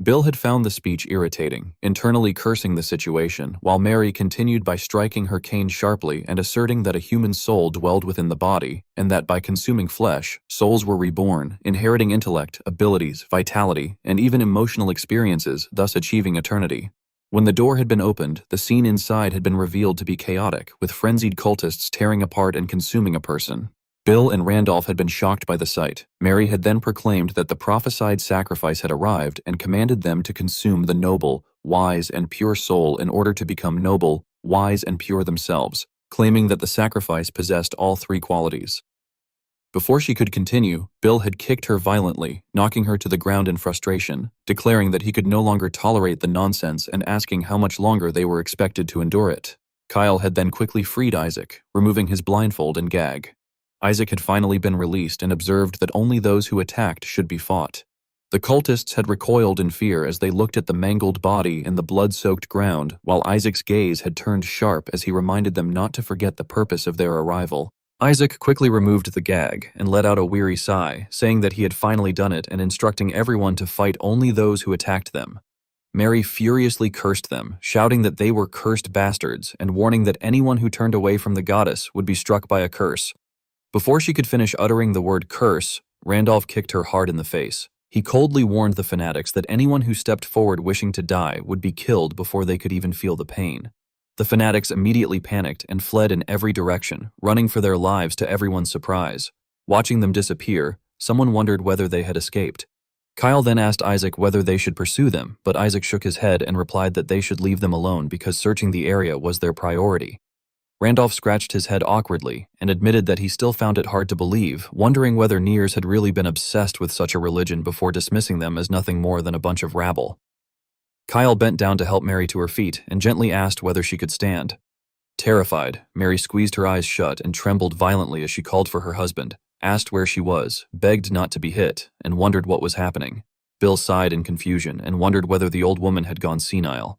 Bill had found the speech irritating, internally cursing the situation, while Mary continued by striking her cane sharply and asserting that a human soul dwelled within the body, and that by consuming flesh, souls were reborn, inheriting intellect, abilities, vitality, and even emotional experiences, thus achieving eternity. When the door had been opened, the scene inside had been revealed to be chaotic, with frenzied cultists tearing apart and consuming a person. Bill and Randolph had been shocked by the sight. Mary had then proclaimed that the prophesied sacrifice had arrived and commanded them to consume the noble, wise, and pure soul in order to become noble, wise, and pure themselves, claiming that the sacrifice possessed all 3 qualities. Before she could continue, Bill had kicked her violently, knocking her to the ground in frustration, declaring that he could no longer tolerate the nonsense and asking how much longer they were expected to endure it. Kyle had then quickly freed Isaac, removing his blindfold and gag. Isaac had finally been released and observed that only those who attacked should be fought. The cultists had recoiled in fear as they looked at the mangled body in the blood-soaked ground, while Isaac's gaze had turned sharp as he reminded them not to forget the purpose of their arrival. Isaac quickly removed the gag and let out a weary sigh, saying that he had finally done it and instructing everyone to fight only those who attacked them. Mary furiously cursed them, shouting that they were cursed bastards and warning that anyone who turned away from the goddess would be struck by a curse. Before she could finish uttering the word curse, Randolph kicked her hard in the face. He coldly warned the fanatics that anyone who stepped forward wishing to die would be killed before they could even feel the pain. The fanatics immediately panicked and fled in every direction, running for their lives to everyone's surprise. Watching them disappear, someone wondered whether they had escaped. Kyle then asked Isaac whether they should pursue them, but Isaac shook his head and replied that they should leave them alone because searching the area was their priority. Randolph scratched his head awkwardly and admitted that he still found it hard to believe, wondering whether Nears had really been obsessed with such a religion before dismissing them as nothing more than a bunch of rabble. Kyle bent down to help Mary to her feet and gently asked whether she could stand. Terrified, Mary squeezed her eyes shut and trembled violently as she called for her husband, asked where she was, begged not to be hit, and wondered what was happening. Bill sighed in confusion and wondered whether the old woman had gone senile.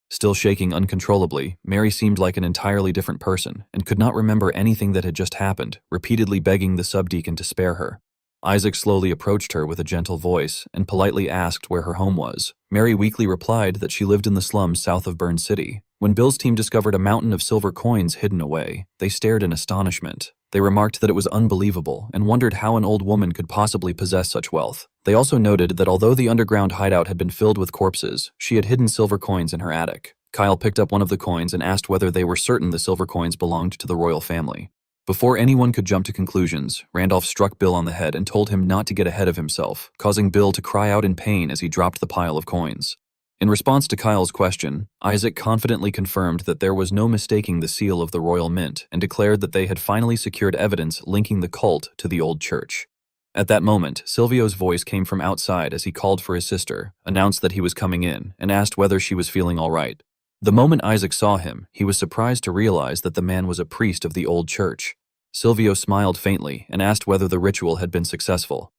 Still shaking uncontrollably, Mary seemed like an entirely different person and could not remember anything that had just happened, repeatedly begging the subdeacon to spare her. Isaac slowly approached her with a gentle voice and politely asked where her home was. Mary weakly replied that she lived in the slums south of Bern City. When Bill's team discovered a mountain of silver coins hidden away, they stared in astonishment. They remarked that it was unbelievable and wondered how an old woman could possibly possess such wealth. They also noted that although the underground hideout had been filled with corpses, she had hidden silver coins in her attic. Kyle picked up one of the coins and asked whether they were certain the silver coins belonged to the royal family. Before anyone could jump to conclusions, Randolph struck Bill on the head and told him not to get ahead of himself, causing Bill to cry out in pain as he dropped the pile of coins. In response to Kyle's question, Isaac confidently confirmed that there was no mistaking the seal of the royal mint and declared that they had finally secured evidence linking the cult to the old church. At that moment, Silvio's voice came from outside as he called for his sister, announced that he was coming in, and asked whether she was feeling all right. The moment Isaac saw him, he was surprised to realize that the man was a priest of the old church. Silvio smiled faintly and asked whether the ritual had been successful.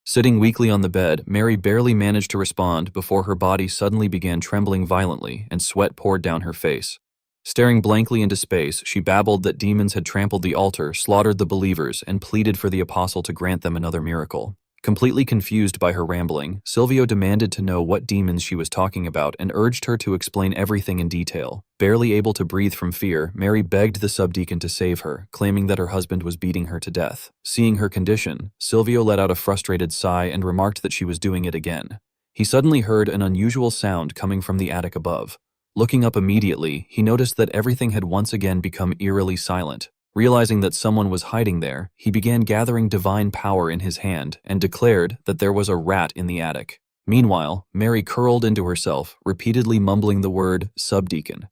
Sitting weakly on the bed, Mary barely managed to respond before her body suddenly began trembling violently and sweat poured down her face. Staring blankly into space, she babbled that demons had trampled the altar, slaughtered the believers, and pleaded for the apostle to grant them another miracle. Completely confused by her rambling, Silvio demanded to know what demons she was talking about and urged her to explain everything in detail. Barely able to breathe from fear, Mary begged the subdeacon to save her, claiming that her husband was beating her to death. Seeing her condition, Silvio let out a frustrated sigh and remarked that she was doing it again. He suddenly heard an unusual sound coming from the attic above. Looking up immediately, he noticed that everything had once again become eerily silent. Realizing that someone was hiding there, he began gathering divine power in his hand and declared that there was a rat in the attic. Meanwhile, Mary curled into herself, repeatedly mumbling the word subdeacon.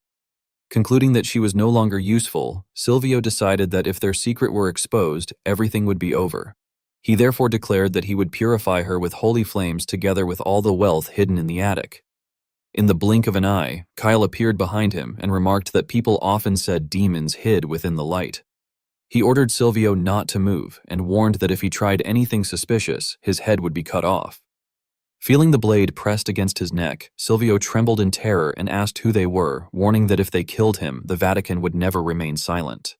Concluding that she was no longer useful, Silvio decided that if their secret were exposed, everything would be over. He therefore declared that he would purify her with holy flames together with all the wealth hidden in the attic. In the blink of an eye, Kyle appeared behind him and remarked that people often said demons hid within the light. He ordered Silvio not to move and warned that if he tried anything suspicious, his head would be cut off. Feeling the blade pressed against his neck, Silvio trembled in terror and asked who they were, warning that if they killed him, the Vatican would never remain silent.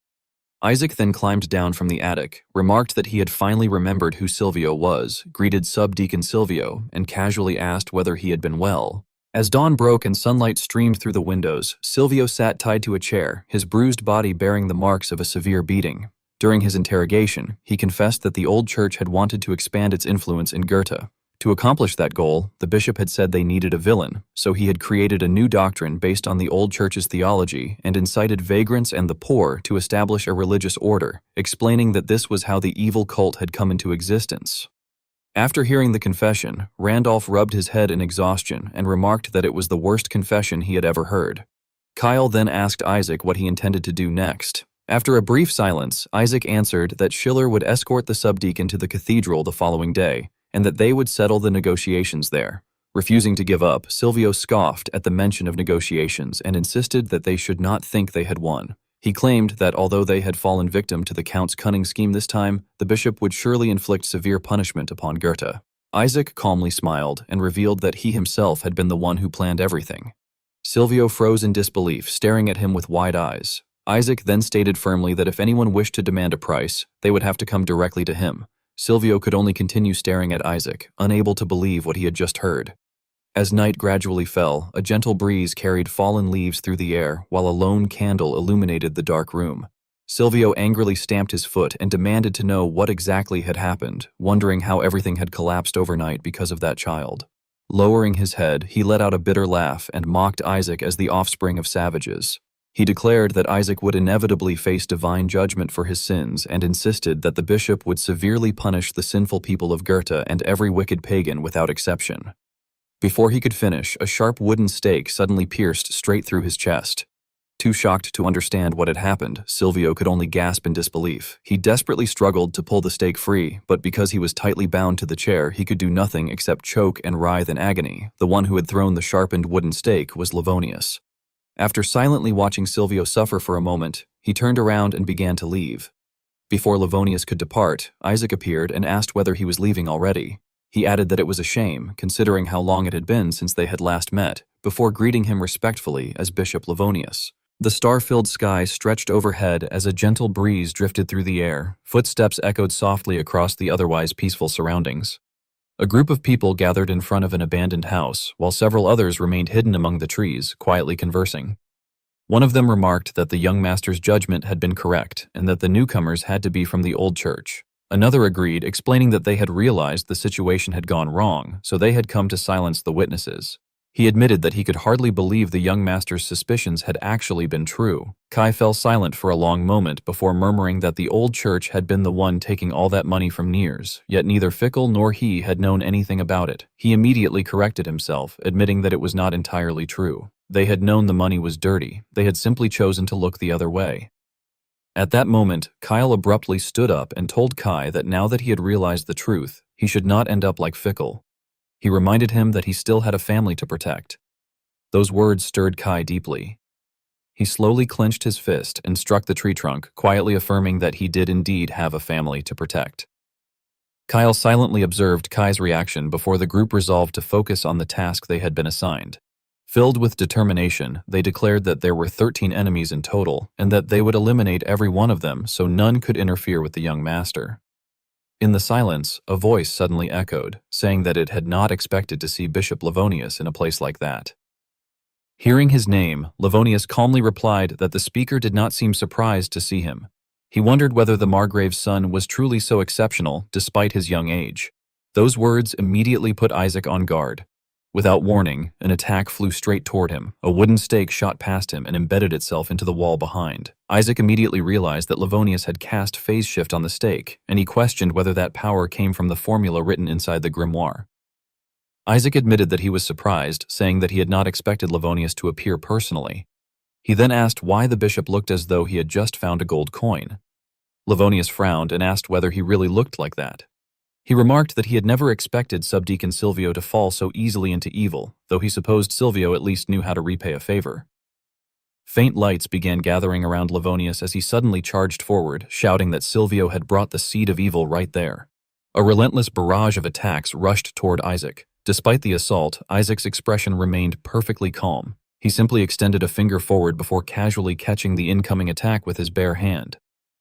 Isaac then climbed down from the attic, remarked that he had finally remembered who Silvio was, greeted Subdeacon Silvio, and casually asked whether he had been well. As dawn broke and sunlight streamed through the windows, Silvio sat tied to a chair, his bruised body bearing the marks of a severe beating. During his interrogation, he confessed that the old church had wanted to expand its influence in Goethe. To accomplish that goal, the bishop had said they needed a villain, so he had created a new doctrine based on the old church's theology and incited vagrants and the poor to establish a religious order, explaining that this was how the evil cult had come into existence. After hearing the confession, Randolph rubbed his head in exhaustion and remarked that it was the worst confession he had ever heard. Kyle then asked Isaac what he intended to do next. After a brief silence, Isaac answered that Schiller would escort the subdeacon to the cathedral the following day, and that they would settle the negotiations there. Refusing to give up, Silvio scoffed at the mention of negotiations and insisted that they should not think they had won. He claimed that although they had fallen victim to the Count's cunning scheme this time, the bishop would surely inflict severe punishment upon Goethe. Isaac calmly smiled and revealed that he himself had been the one who planned everything. Silvio froze in disbelief, staring at him with wide eyes. Isaac then stated firmly that if anyone wished to demand a price, they would have to come directly to him. Silvio could only continue staring at Isaac, unable to believe what he had just heard. As night gradually fell, a gentle breeze carried fallen leaves through the air, while a lone candle illuminated the dark room. Silvio angrily stamped his foot and demanded to know what exactly had happened, wondering how everything had collapsed overnight because of that child. Lowering his head, he let out a bitter laugh and mocked Isaac as the offspring of savages. He declared that Isaac would inevitably face divine judgment for his sins and insisted that the bishop would severely punish the sinful people of Goethe and every wicked pagan without exception. Before he could finish, a sharp wooden stake suddenly pierced straight through his chest. Too shocked to understand what had happened, Silvio could only gasp in disbelief. He desperately struggled to pull the stake free, but because he was tightly bound to the chair, he could do nothing except choke and writhe in agony. The one who had thrown the sharpened wooden stake was Livonius. After silently watching Silvio suffer for a moment, he turned around and began to leave. Before Livonius could depart, Isaac appeared and asked whether he was leaving already. He added that it was a shame, considering how long it had been since they had last met, before greeting him respectfully as Bishop Livonius. The star-filled sky stretched overhead as a gentle breeze drifted through the air. Footsteps echoed softly across the otherwise peaceful surroundings. A group of people gathered in front of an abandoned house, while several others remained hidden among the trees, quietly conversing. One of them remarked that the young master's judgment had been correct and that the newcomers had to be from the old church. Another agreed, explaining that they had realized the situation had gone wrong, so they had come to silence the witnesses. He admitted that he could hardly believe the young master's suspicions had actually been true. Kai fell silent for a long moment before murmuring that the old church had been the one taking all that money from Niers, yet neither Fickle nor he had known anything about it. He immediately corrected himself, admitting that it was not entirely true. They had known the money was dirty. They had simply chosen to look the other way. At that moment, Kyle abruptly stood up and told Kai that now that he had realized the truth, he should not end up like Fickle. He reminded him that he still had a family to protect. Those words stirred Kai deeply. He slowly clenched his fist and struck the tree trunk, quietly affirming that he did indeed have a family to protect. Kyle silently observed Kai's reaction before the group resolved to focus on the task they had been assigned. Filled with determination, they declared that there were 13 enemies in total and that they would eliminate every one of them so none could interfere with the young master. In the silence, a voice suddenly echoed, saying that it had not expected to see Bishop Livonius in a place like that. Hearing his name, Livonius calmly replied that the speaker did not seem surprised to see him. He wondered whether the Margrave's son was truly so exceptional despite his young age. Those words immediately put Isaac on guard. Without warning, an attack flew straight toward him. A wooden stake shot past him and embedded itself into the wall behind. Isaac immediately realized that Livonius had cast phase shift on the stake, and he questioned whether that power came from the formula written inside the grimoire. Isaac admitted that he was surprised, saying that he had not expected Livonius to appear personally. He then asked why the bishop looked as though he had just found a gold coin. Livonius frowned and asked whether he really looked like that. He remarked that he had never expected Subdeacon Silvio to fall so easily into evil, though he supposed Silvio at least knew how to repay a favor. Faint lights began gathering around Livonius as he suddenly charged forward, shouting that Silvio had brought the seed of evil right there. A relentless barrage of attacks rushed toward Isaac. Despite the assault, Isaac's expression remained perfectly calm. He simply extended a finger forward before casually catching the incoming attack with his bare hand.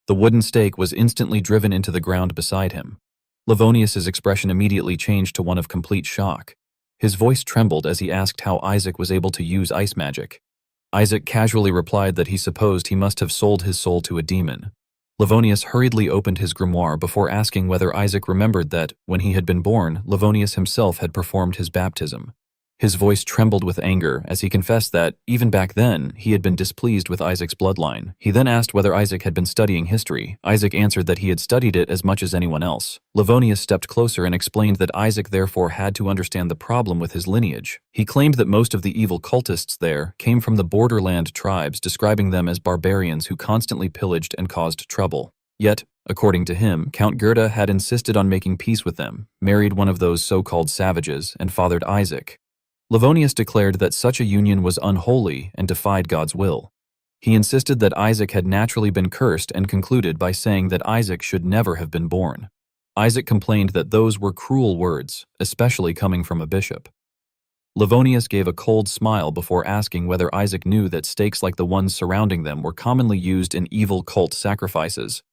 The wooden stake was instantly driven into the ground beside him. Livonius's expression immediately changed to one of complete shock. His voice trembled as he asked how Isaac was able to use ice magic. Isaac casually replied that he supposed he must have sold his soul to a demon. Livonius hurriedly opened his grimoire before asking whether Isaac remembered that, when he had been born, Livonius himself had performed his baptism. His voice trembled with anger as he confessed that, even back then, he had been displeased with Isaac's bloodline. He then asked whether Isaac had been studying history. Isaac answered that he had studied it as much as anyone else. Livonius stepped closer and explained that Isaac therefore had to understand the problem with his lineage. He claimed that most of the evil cultists there came from the borderland tribes, describing them as barbarians who constantly pillaged and caused trouble. Yet, according to him, Count Goethe had insisted on making peace with them, married one of those so-called savages, and fathered Isaac. Livonius declared that such a union was unholy and defied God's will. He insisted that Isaac had naturally been cursed and concluded by saying that Isaac should never have been born. Isaac complained that those were cruel words, especially coming from a bishop. Livonius gave a cold smile before asking whether Isaac knew that stakes like the ones surrounding them were commonly used in evil cult sacrifices.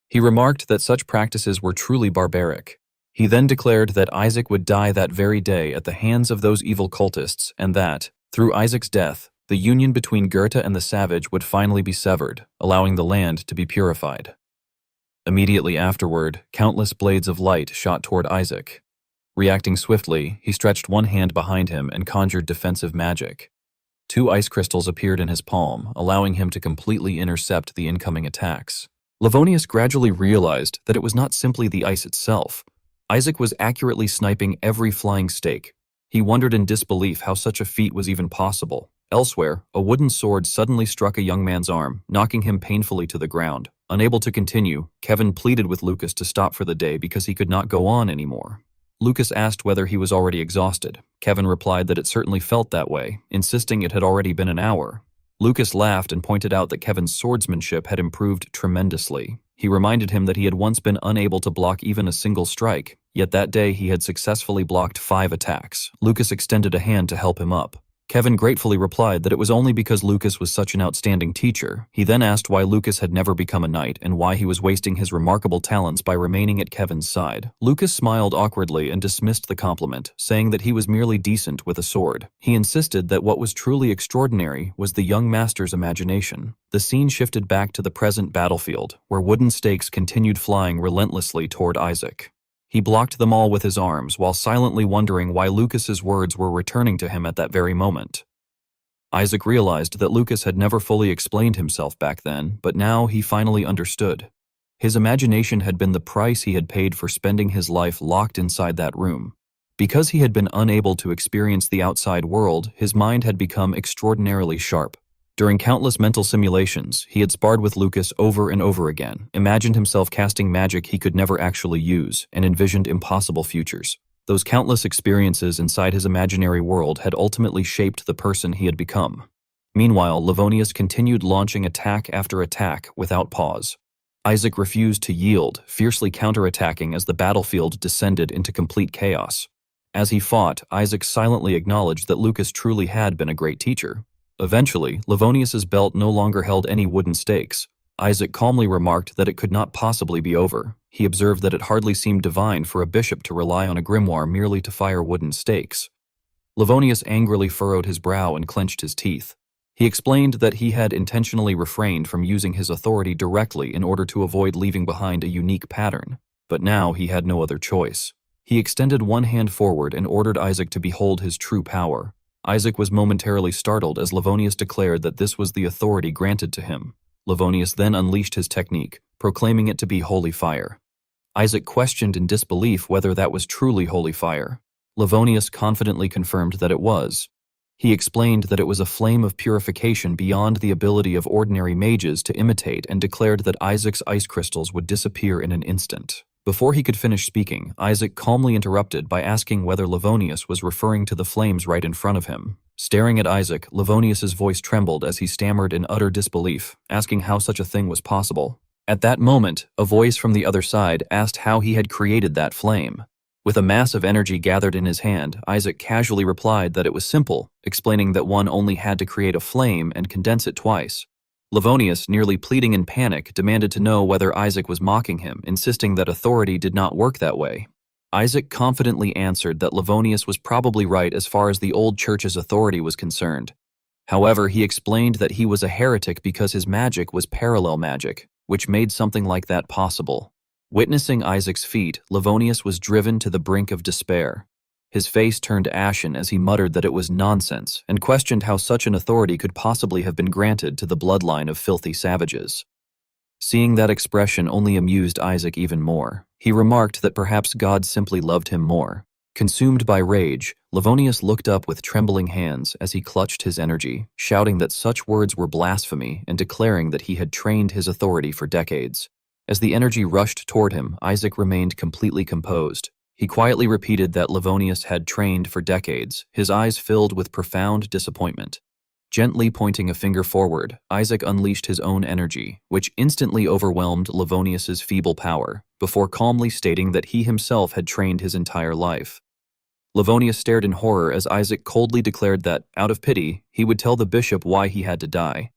He remarked that such practices were truly barbaric. He then declared that Isaac would die that very day at the hands of those evil cultists and that, through Isaac's death, the union between Goethe and the savage would finally be severed, allowing the land to be purified. Immediately afterward, countless blades of light shot toward Isaac. Reacting swiftly, he stretched one hand behind him and conjured defensive magic. 2 ice crystals appeared in his palm, allowing him to completely intercept the incoming attacks. Livonius gradually realized that it was not simply the ice itself. Isaac was accurately sniping every flying stake. He wondered in disbelief how such a feat was even possible. Elsewhere, a wooden sword suddenly struck a young man's arm, knocking him painfully to the ground. Unable to continue, Kevin pleaded with Lucas to stop for the day because he could not go on anymore. Lucas asked whether he was already exhausted. Kevin replied that it certainly felt that way, insisting it had already been an hour. Lucas laughed and pointed out that Kevin's swordsmanship had improved tremendously. He reminded him that he had once been unable to block even a single strike, yet that day he had successfully blocked 5 attacks. Lucas extended a hand to help him up. Kevin gratefully replied that it was only because Lucas was such an outstanding teacher. He then asked why Lucas had never become a knight and why he was wasting his remarkable talents by remaining at Kevin's side. Lucas smiled awkwardly and dismissed the compliment, saying that he was merely decent with a sword. He insisted that what was truly extraordinary was the young master's imagination. The scene shifted back to the present battlefield, where wooden stakes continued flying relentlessly toward Isaac. He blocked them all with his arms while silently wondering why Lucas's words were returning to him at that very moment. Isaac realized that Lucas had never fully explained himself back then, but now he finally understood. His imagination had been the price he had paid for spending his life locked inside that room. Because he had been unable to experience the outside world, his mind had become extraordinarily sharp. During countless mental simulations, he had sparred with Lucas over and over again, imagined himself casting magic he could never actually use, and envisioned impossible futures. Those countless experiences inside his imaginary world had ultimately shaped the person he had become. Meanwhile, Livonius continued launching attack after attack without pause. Isaac refused to yield, fiercely counterattacking as the battlefield descended into complete chaos. As he fought, Isaac silently acknowledged that Lucas truly had been a great teacher. Eventually, Livonius's belt no longer held any wooden stakes. Isaac calmly remarked that it could not possibly be over. He observed that it hardly seemed divine for a bishop to rely on a grimoire merely to fire wooden stakes. Livonius angrily furrowed his brow and clenched his teeth. He explained that he had intentionally refrained from using his authority directly in order to avoid leaving behind a unique pattern, but now he had no other choice. He extended one hand forward and ordered Isaac to behold his true power. Isaac was momentarily startled as Livonius declared that this was the authority granted to him. Livonius then unleashed his technique, proclaiming it to be holy fire. Isaac questioned in disbelief whether that was truly holy fire. Livonius confidently confirmed that it was. He explained that it was a flame of purification beyond the ability of ordinary mages to imitate and declared that Isaac's ice crystals would disappear in an instant. Before he could finish speaking, Isaac calmly interrupted by asking whether Livonius was referring to the flames right in front of him. Staring at Isaac, Livonius's voice trembled as he stammered in utter disbelief, asking how such a thing was possible. At that moment, a voice from the other side asked how he had created that flame. With a mass of energy gathered in his hand, Isaac casually replied that it was simple, explaining that one only had to create a flame and condense it twice. Livonius, nearly pleading in panic, demanded to know whether Isaac was mocking him, insisting that authority did not work that way. Isaac confidently answered that Livonius was probably right as far as the old church's authority was concerned. However, he explained that he was a heretic because his magic was parallel magic, which made something like that possible. Witnessing Isaac's feat, Livonius was driven to the brink of despair. His face turned ashen as he muttered that it was nonsense and questioned how such an authority could possibly have been granted to the bloodline of filthy savages. Seeing that expression only amused Isaac even more. He remarked that perhaps God simply loved him more. Consumed by rage, Livonius looked up with trembling hands as he clutched his energy, shouting that such words were blasphemy and declaring that he had trained his authority for decades. As the energy rushed toward him, Isaac remained completely composed. He quietly repeated that Livonius had trained for decades, his eyes filled with profound disappointment. Gently pointing a finger forward, Isaac unleashed his own energy, which instantly overwhelmed Livonius's feeble power, before calmly stating that he himself had trained his entire life. Livonius stared in horror as Isaac coldly declared that, out of pity, he would tell the bishop why he had to die.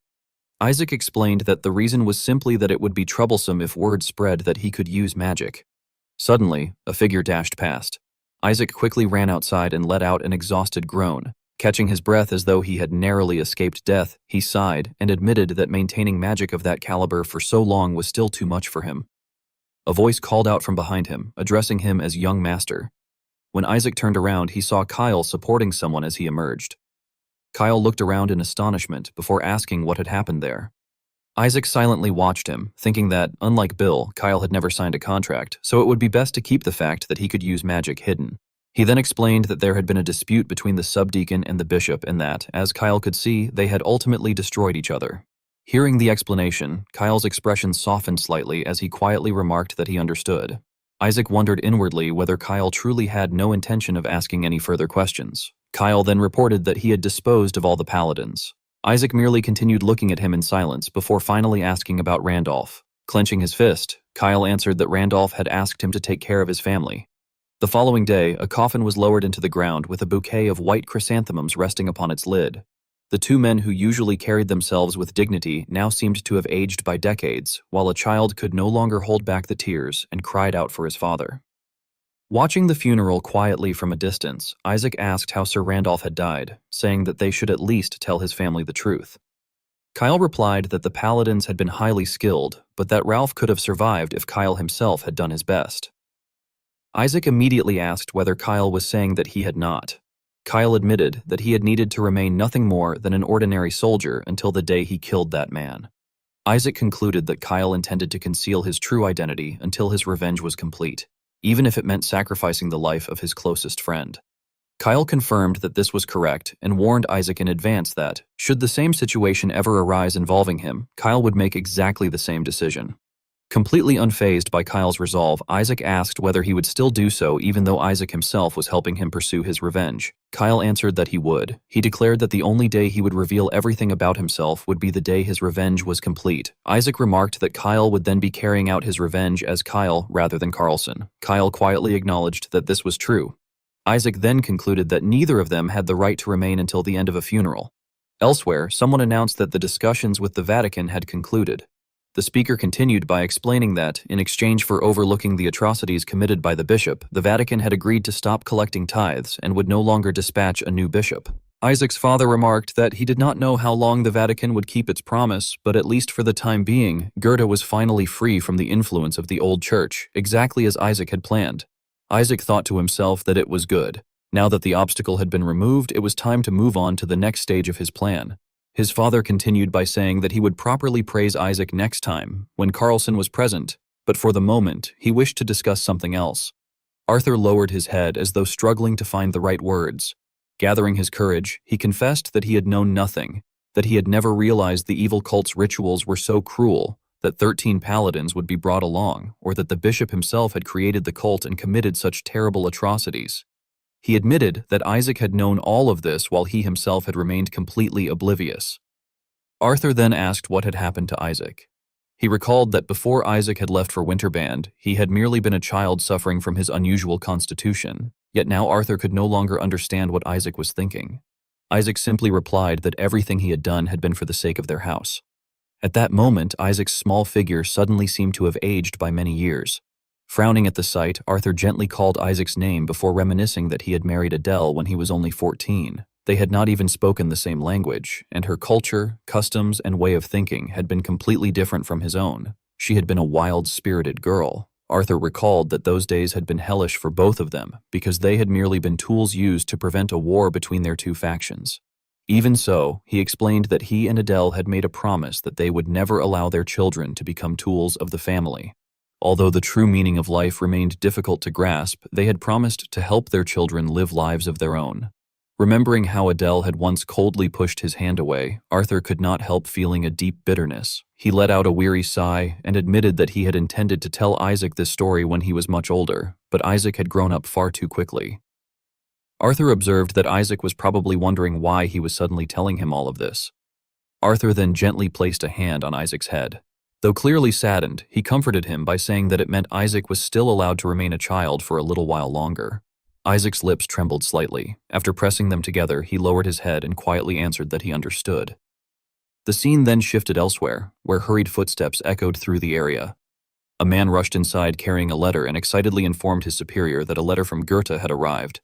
Isaac explained that the reason was simply that it would be troublesome if word spread that he could use magic. Suddenly, a figure dashed past. Isaac quickly ran outside and let out an exhausted groan. Catching his breath as though he had narrowly escaped death, he sighed and admitted that maintaining magic of that caliber for so long was still too much for him. A voice called out from behind him, addressing him as young master. When Isaac turned around, he saw Kyle supporting someone as he emerged. Kyle looked around in astonishment before asking what had happened there. Isaac silently watched him, thinking that, unlike Bill, Kyle had never signed a contract, so it would be best to keep the fact that he could use magic hidden. He then explained that there had been a dispute between the subdeacon and the bishop and that, as Kyle could see, they had ultimately destroyed each other. Hearing the explanation, Kyle's expression softened slightly as he quietly remarked that he understood. Isaac wondered inwardly whether Kyle truly had no intention of asking any further questions. Kyle then reported that he had disposed of all the paladins. Isaac merely continued looking at him in silence before finally asking about Randolph. Clenching his fist, Kyle answered that Randolph had asked him to take care of his family. The following day, a coffin was lowered into the ground with a bouquet of white chrysanthemums resting upon its lid. The two men who usually carried themselves with dignity now seemed to have aged by decades, while a child could no longer hold back the tears and cried out for his father. Watching the funeral quietly from a distance, Isaac asked how Sir Randolph had died, saying that they should at least tell his family the truth. Kyle replied that the paladins had been highly skilled, but that Ralph could have survived if Kyle himself had done his best. Isaac immediately asked whether Kyle was saying that he had not. Kyle admitted that he had needed to remain nothing more than an ordinary soldier until the day he killed that man. Isaac concluded that Kyle intended to conceal his true identity until his revenge was complete, even if it meant sacrificing the life of his closest friend. Kyle confirmed that this was correct and warned Isaac in advance that, should the same situation ever arise involving him, Kyle would make exactly the same decision. Completely unfazed by Kyle's resolve, Isaac asked whether he would still do so even though Isaac himself was helping him pursue his revenge. Kyle answered that he would. He declared that the only day he would reveal everything about himself would be the day his revenge was complete. Isaac remarked that Kyle would then be carrying out his revenge as Kyle rather than Carlson. Kyle quietly acknowledged that this was true. Isaac then concluded that neither of them had the right to remain until the end of a funeral. Elsewhere, someone announced that the discussions with the Vatican had concluded. The speaker continued by explaining that, in exchange for overlooking the atrocities committed by the bishop, the Vatican had agreed to stop collecting tithes and would no longer dispatch a new bishop. Isaac's father remarked that he did not know how long the Vatican would keep its promise, but at least for the time being, Goethe was finally free from the influence of the old church, exactly as Isaac had planned. Isaac thought to himself that it was good. Now that the obstacle had been removed, it was time to move on to the next stage of his plan. His father continued by saying that he would properly praise Isaac next time, when Carlson was present, but for the moment, he wished to discuss something else. Arthur lowered his head as though struggling to find the right words. Gathering his courage, he confessed that he had known nothing, that he had never realized the evil cult's rituals were so cruel, that 13 paladins would be brought along, or that the bishop himself had created the cult and committed such terrible atrocities. He admitted that Isaac had known all of this while he himself had remained completely oblivious. Arthur then asked what had happened to Isaac. He recalled that before Isaac had left for Winterband, he had merely been a child suffering from his unusual constitution, yet now Arthur could no longer understand what Isaac was thinking. Isaac simply replied that everything he had done had been for the sake of their house. At that moment, Isaac's small figure suddenly seemed to have aged by many years. Frowning at the sight, Arthur gently called Isaac's name before reminiscing that he had married Adele when he was only 14. They had not even spoken the same language, and her culture, customs, and way of thinking had been completely different from his own. She had been a wild-spirited girl. Arthur recalled that those days had been hellish for both of them because they had merely been tools used to prevent a war between their two factions. Even so, he explained that he and Adele had made a promise that they would never allow their children to become tools of the family. Although the true meaning of life remained difficult to grasp, they had promised to help their children live lives of their own. Remembering how Adele had once coldly pushed his hand away, Arthur could not help feeling a deep bitterness. He let out a weary sigh and admitted that he had intended to tell Isaac this story when he was much older, but Isaac had grown up far too quickly. Arthur observed that Isaac was probably wondering why he was suddenly telling him all of this. Arthur then gently placed a hand on Isaac's head. Though clearly saddened, he comforted him by saying that it meant Isaac was still allowed to remain a child for a little while longer. Isaac's lips trembled slightly. After pressing them together, he lowered his head and quietly answered that he understood. The scene then shifted elsewhere, where hurried footsteps echoed through the area. A man rushed inside carrying a letter and excitedly informed his superior that a letter from Goethe had arrived.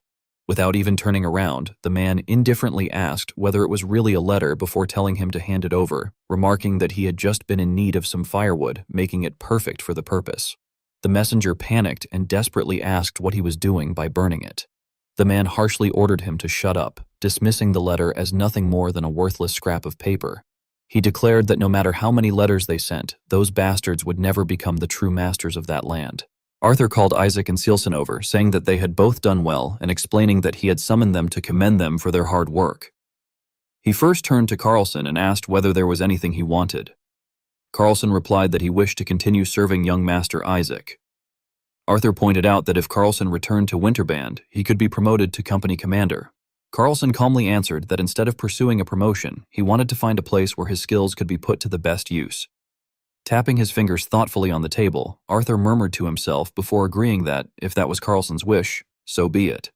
Without even turning around, the man indifferently asked whether it was really a letter before telling him to hand it over, remarking that he had just been in need of some firewood, making it perfect for the purpose. The messenger panicked and desperately asked what he was doing by burning it. The man harshly ordered him to shut up, dismissing the letter as nothing more than a worthless scrap of paper. He declared that no matter how many letters they sent, those bastards would never become the true masters of that land. Arthur called Isaac and Sealson over, saying that they had both done well and explaining that he had summoned them to commend them for their hard work. He first turned to Carlson and asked whether there was anything he wanted. Carlson replied that he wished to continue serving young Master Isaac. Arthur pointed out that if Carlson returned to Winterband, he could be promoted to company commander. Carlson calmly answered that instead of pursuing a promotion, he wanted to find a place where his skills could be put to the best use. Tapping his fingers thoughtfully on the table, Arthur murmured to himself before agreeing that, if that was Carlson's wish, so be it.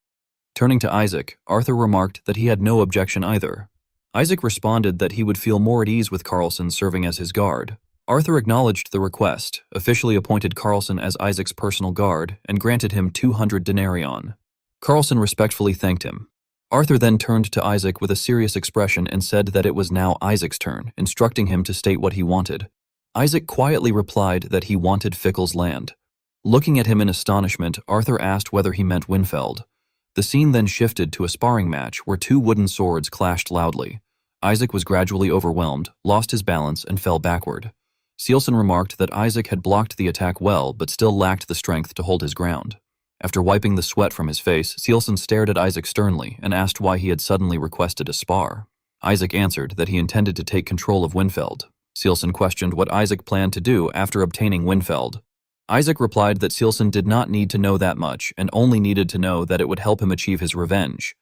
Turning to Isaac, Arthur remarked that he had no objection either. Isaac responded that he would feel more at ease with Carlson serving as his guard. Arthur acknowledged the request, officially appointed Carlson as Isaac's personal guard, and granted him 200 denarion. Carlson respectfully thanked him. Arthur then turned to Isaac with a serious expression and said that it was now Isaac's turn, instructing him to state what he wanted. Isaac quietly replied that he wanted Fickle's land. Looking at him in astonishment, Arthur asked whether he meant Winfeld. The scene then shifted to a sparring match where two wooden swords clashed loudly. Isaac was gradually overwhelmed, lost his balance, and fell backward. Sealson remarked that Isaac had blocked the attack well but still lacked the strength to hold his ground. After wiping the sweat from his face, Sealson stared at Isaac sternly and asked why he had suddenly requested a spar. Isaac answered that he intended to take control of Winfeld. Sealson questioned what Isaac planned to do after obtaining Winfeld. Isaac replied that Sealson did not need to know that much and only needed to know that it would help him achieve his revenge.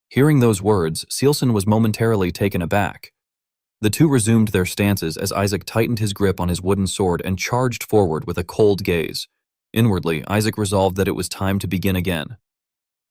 Hearing those words, Sealson was momentarily taken aback. The two resumed their stances as Isaac tightened his grip on his wooden sword and charged forward with a cold gaze. Inwardly, Isaac resolved that it was time to begin again.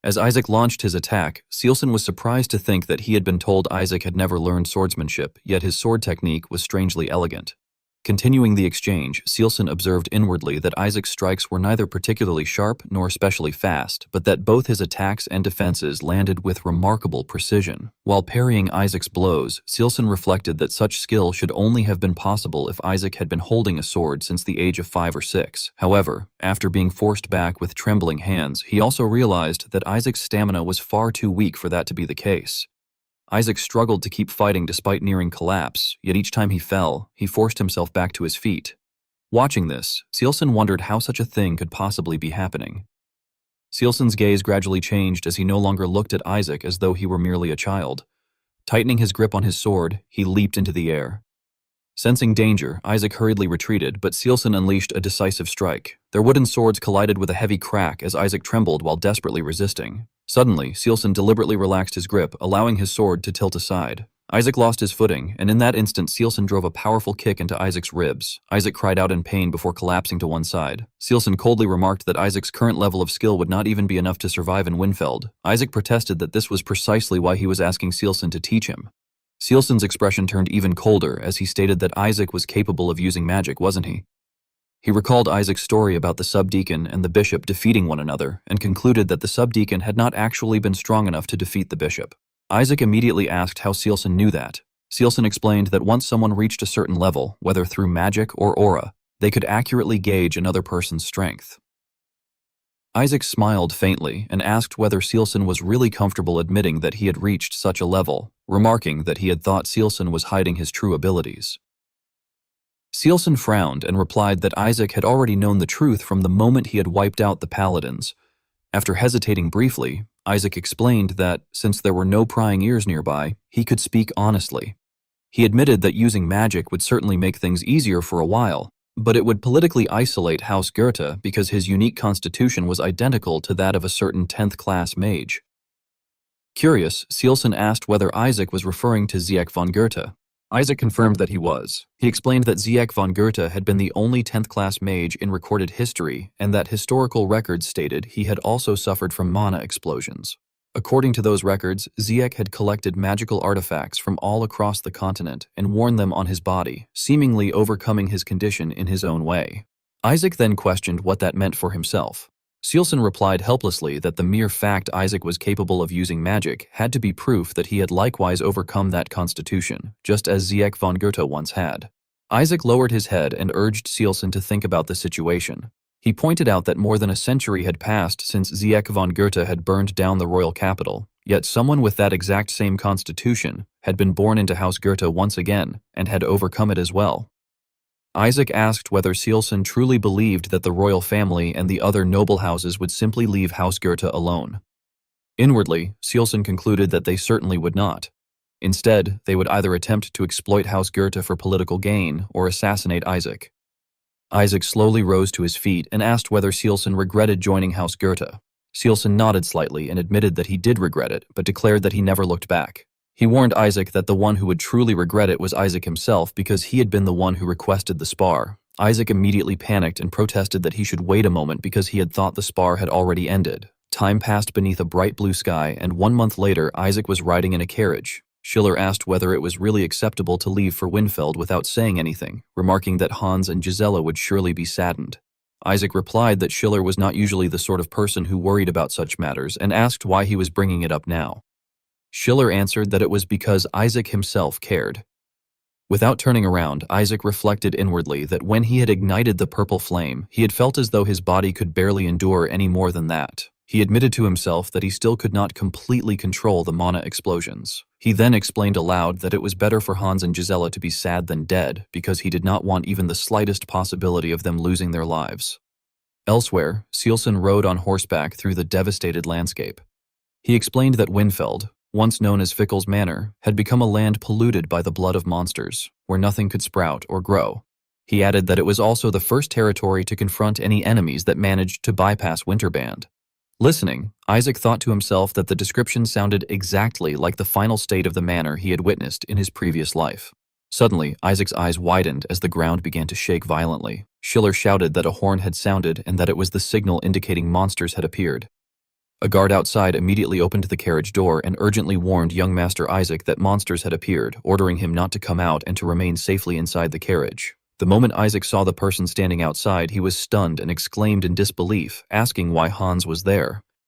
As Isaac launched his attack, Sealson was surprised to think that he had been told Isaac had never learned swordsmanship, yet his sword technique was strangely elegant. Continuing the exchange, Sealson observed inwardly that Isaac's strikes were neither particularly sharp nor especially fast, but that both his attacks and defenses landed with remarkable precision. While parrying Isaac's blows, Sealson reflected that such skill should only have been possible if Isaac had been holding a sword since the age of 5 or 6. However, after being forced back with trembling hands, he also realized that Isaac's stamina was far too weak for that to be the case. Isaac struggled to keep fighting despite nearing collapse, yet each time he fell, he forced himself back to his feet. Watching this, Sealson wondered how such a thing could possibly be happening. Sealson's gaze gradually changed as he no longer looked at Isaac as though he were merely a child. Tightening his grip on his sword, he leaped into the air. Sensing danger, Isaac hurriedly retreated, but Sealson unleashed a decisive strike. Their wooden swords collided with a heavy crack as Isaac trembled while desperately resisting. Suddenly, Sealson deliberately relaxed his grip, allowing his sword to tilt aside. Isaac lost his footing, and in that instant Sealson drove a powerful kick into Isaac's ribs. Isaac cried out in pain before collapsing to one side. Sealson coldly remarked that Isaac's current level of skill would not even be enough to survive in Winfeld. Isaac protested that this was precisely why he was asking Sealson to teach him. Sealson's expression turned even colder as he stated that Isaac was capable of using magic, wasn't he? He recalled Isaac's story about the subdeacon and the bishop defeating one another and concluded that the subdeacon had not actually been strong enough to defeat the bishop. Isaac immediately asked how Sealson knew that. Sealson explained that once someone reached a certain level, whether through magic or aura, they could accurately gauge another person's strength. Isaac smiled faintly and asked whether Sealson was really comfortable admitting that he had reached such a level, remarking that he had thought Sealson was hiding his true abilities. Sealson frowned and replied that Isaac had already known the truth from the moment he had wiped out the paladins. After hesitating briefly, Isaac explained that, since there were no prying ears nearby, he could speak honestly. He admitted that using magic would certainly make things easier for a while, but it would politically isolate House Goethe because his unique constitution was identical to that of a certain 10th-class mage. Curious, Sealson asked whether Isaac was referring to Ziek von Goethe. Isaac confirmed that he was. He explained that Ziek von Goethe had been the only 10th-class mage in recorded history and that historical records stated he had also suffered from mana explosions. According to those records, Ziek had collected magical artifacts from all across the continent and worn them on his body, seemingly overcoming his condition in his own way. Isaac then questioned what that meant for himself. Sealson replied helplessly that the mere fact Isaac was capable of using magic had to be proof that he had likewise overcome that constitution, just as Ziek von Goethe once had. Isaac lowered his head and urged Sealson to think about the situation. He pointed out that more than a century had passed since Ziek von Goethe had burned down the royal capital, yet someone with that exact same constitution had been born into House Goethe once again and had overcome it as well. Isaac asked whether Sealson truly believed that the royal family and the other noble houses would simply leave House Goethe alone. Inwardly, Sealson concluded that they certainly would not. Instead, they would either attempt to exploit House Goethe for political gain or assassinate Isaac. Isaac slowly rose to his feet and asked whether Sealson regretted joining House Goethe. Sealson nodded slightly and admitted that he did regret it, but declared that he never looked back. He warned Isaac that the one who would truly regret it was Isaac himself because he had been the one who requested the spar. Isaac immediately panicked and protested that he should wait a moment because he had thought the spar had already ended. Time passed beneath a bright blue sky, and 1 month later Isaac was riding in a carriage. Schiller asked whether it was really acceptable to leave for Winfeld without saying anything, remarking that Hans and Gisela would surely be saddened. Isaac replied that Schiller was not usually the sort of person who worried about such matters and asked why he was bringing it up now. Schiller answered that it was because Isaac himself cared. Without turning around, Isaac reflected inwardly that when he had ignited the purple flame, he had felt as though his body could barely endure any more than that. He admitted to himself that he still could not completely control the mana explosions. He then explained aloud that it was better for Hans and Gisela to be sad than dead because he did not want even the slightest possibility of them losing their lives. Elsewhere, Sealson rode on horseback through the devastated landscape. He explained that Winfeld, once known as Fickle's Manor, had become a land polluted by the blood of monsters, where nothing could sprout or grow. He added that it was also the first territory to confront any enemies that managed to bypass Winterband. Listening, Isaac thought to himself that the description sounded exactly like the final state of the manor he had witnessed in his previous life. Suddenly, Isaac's eyes widened as the ground began to shake violently. Schiller shouted that a horn had sounded and that it was the signal indicating monsters had appeared. A guard outside immediately opened the carriage door and urgently warned young Master Isaac that monsters had appeared, ordering him not to come out and to remain safely inside the carriage. The moment Isaac saw the person standing outside, he was stunned and exclaimed in disbelief, asking why Hans was there.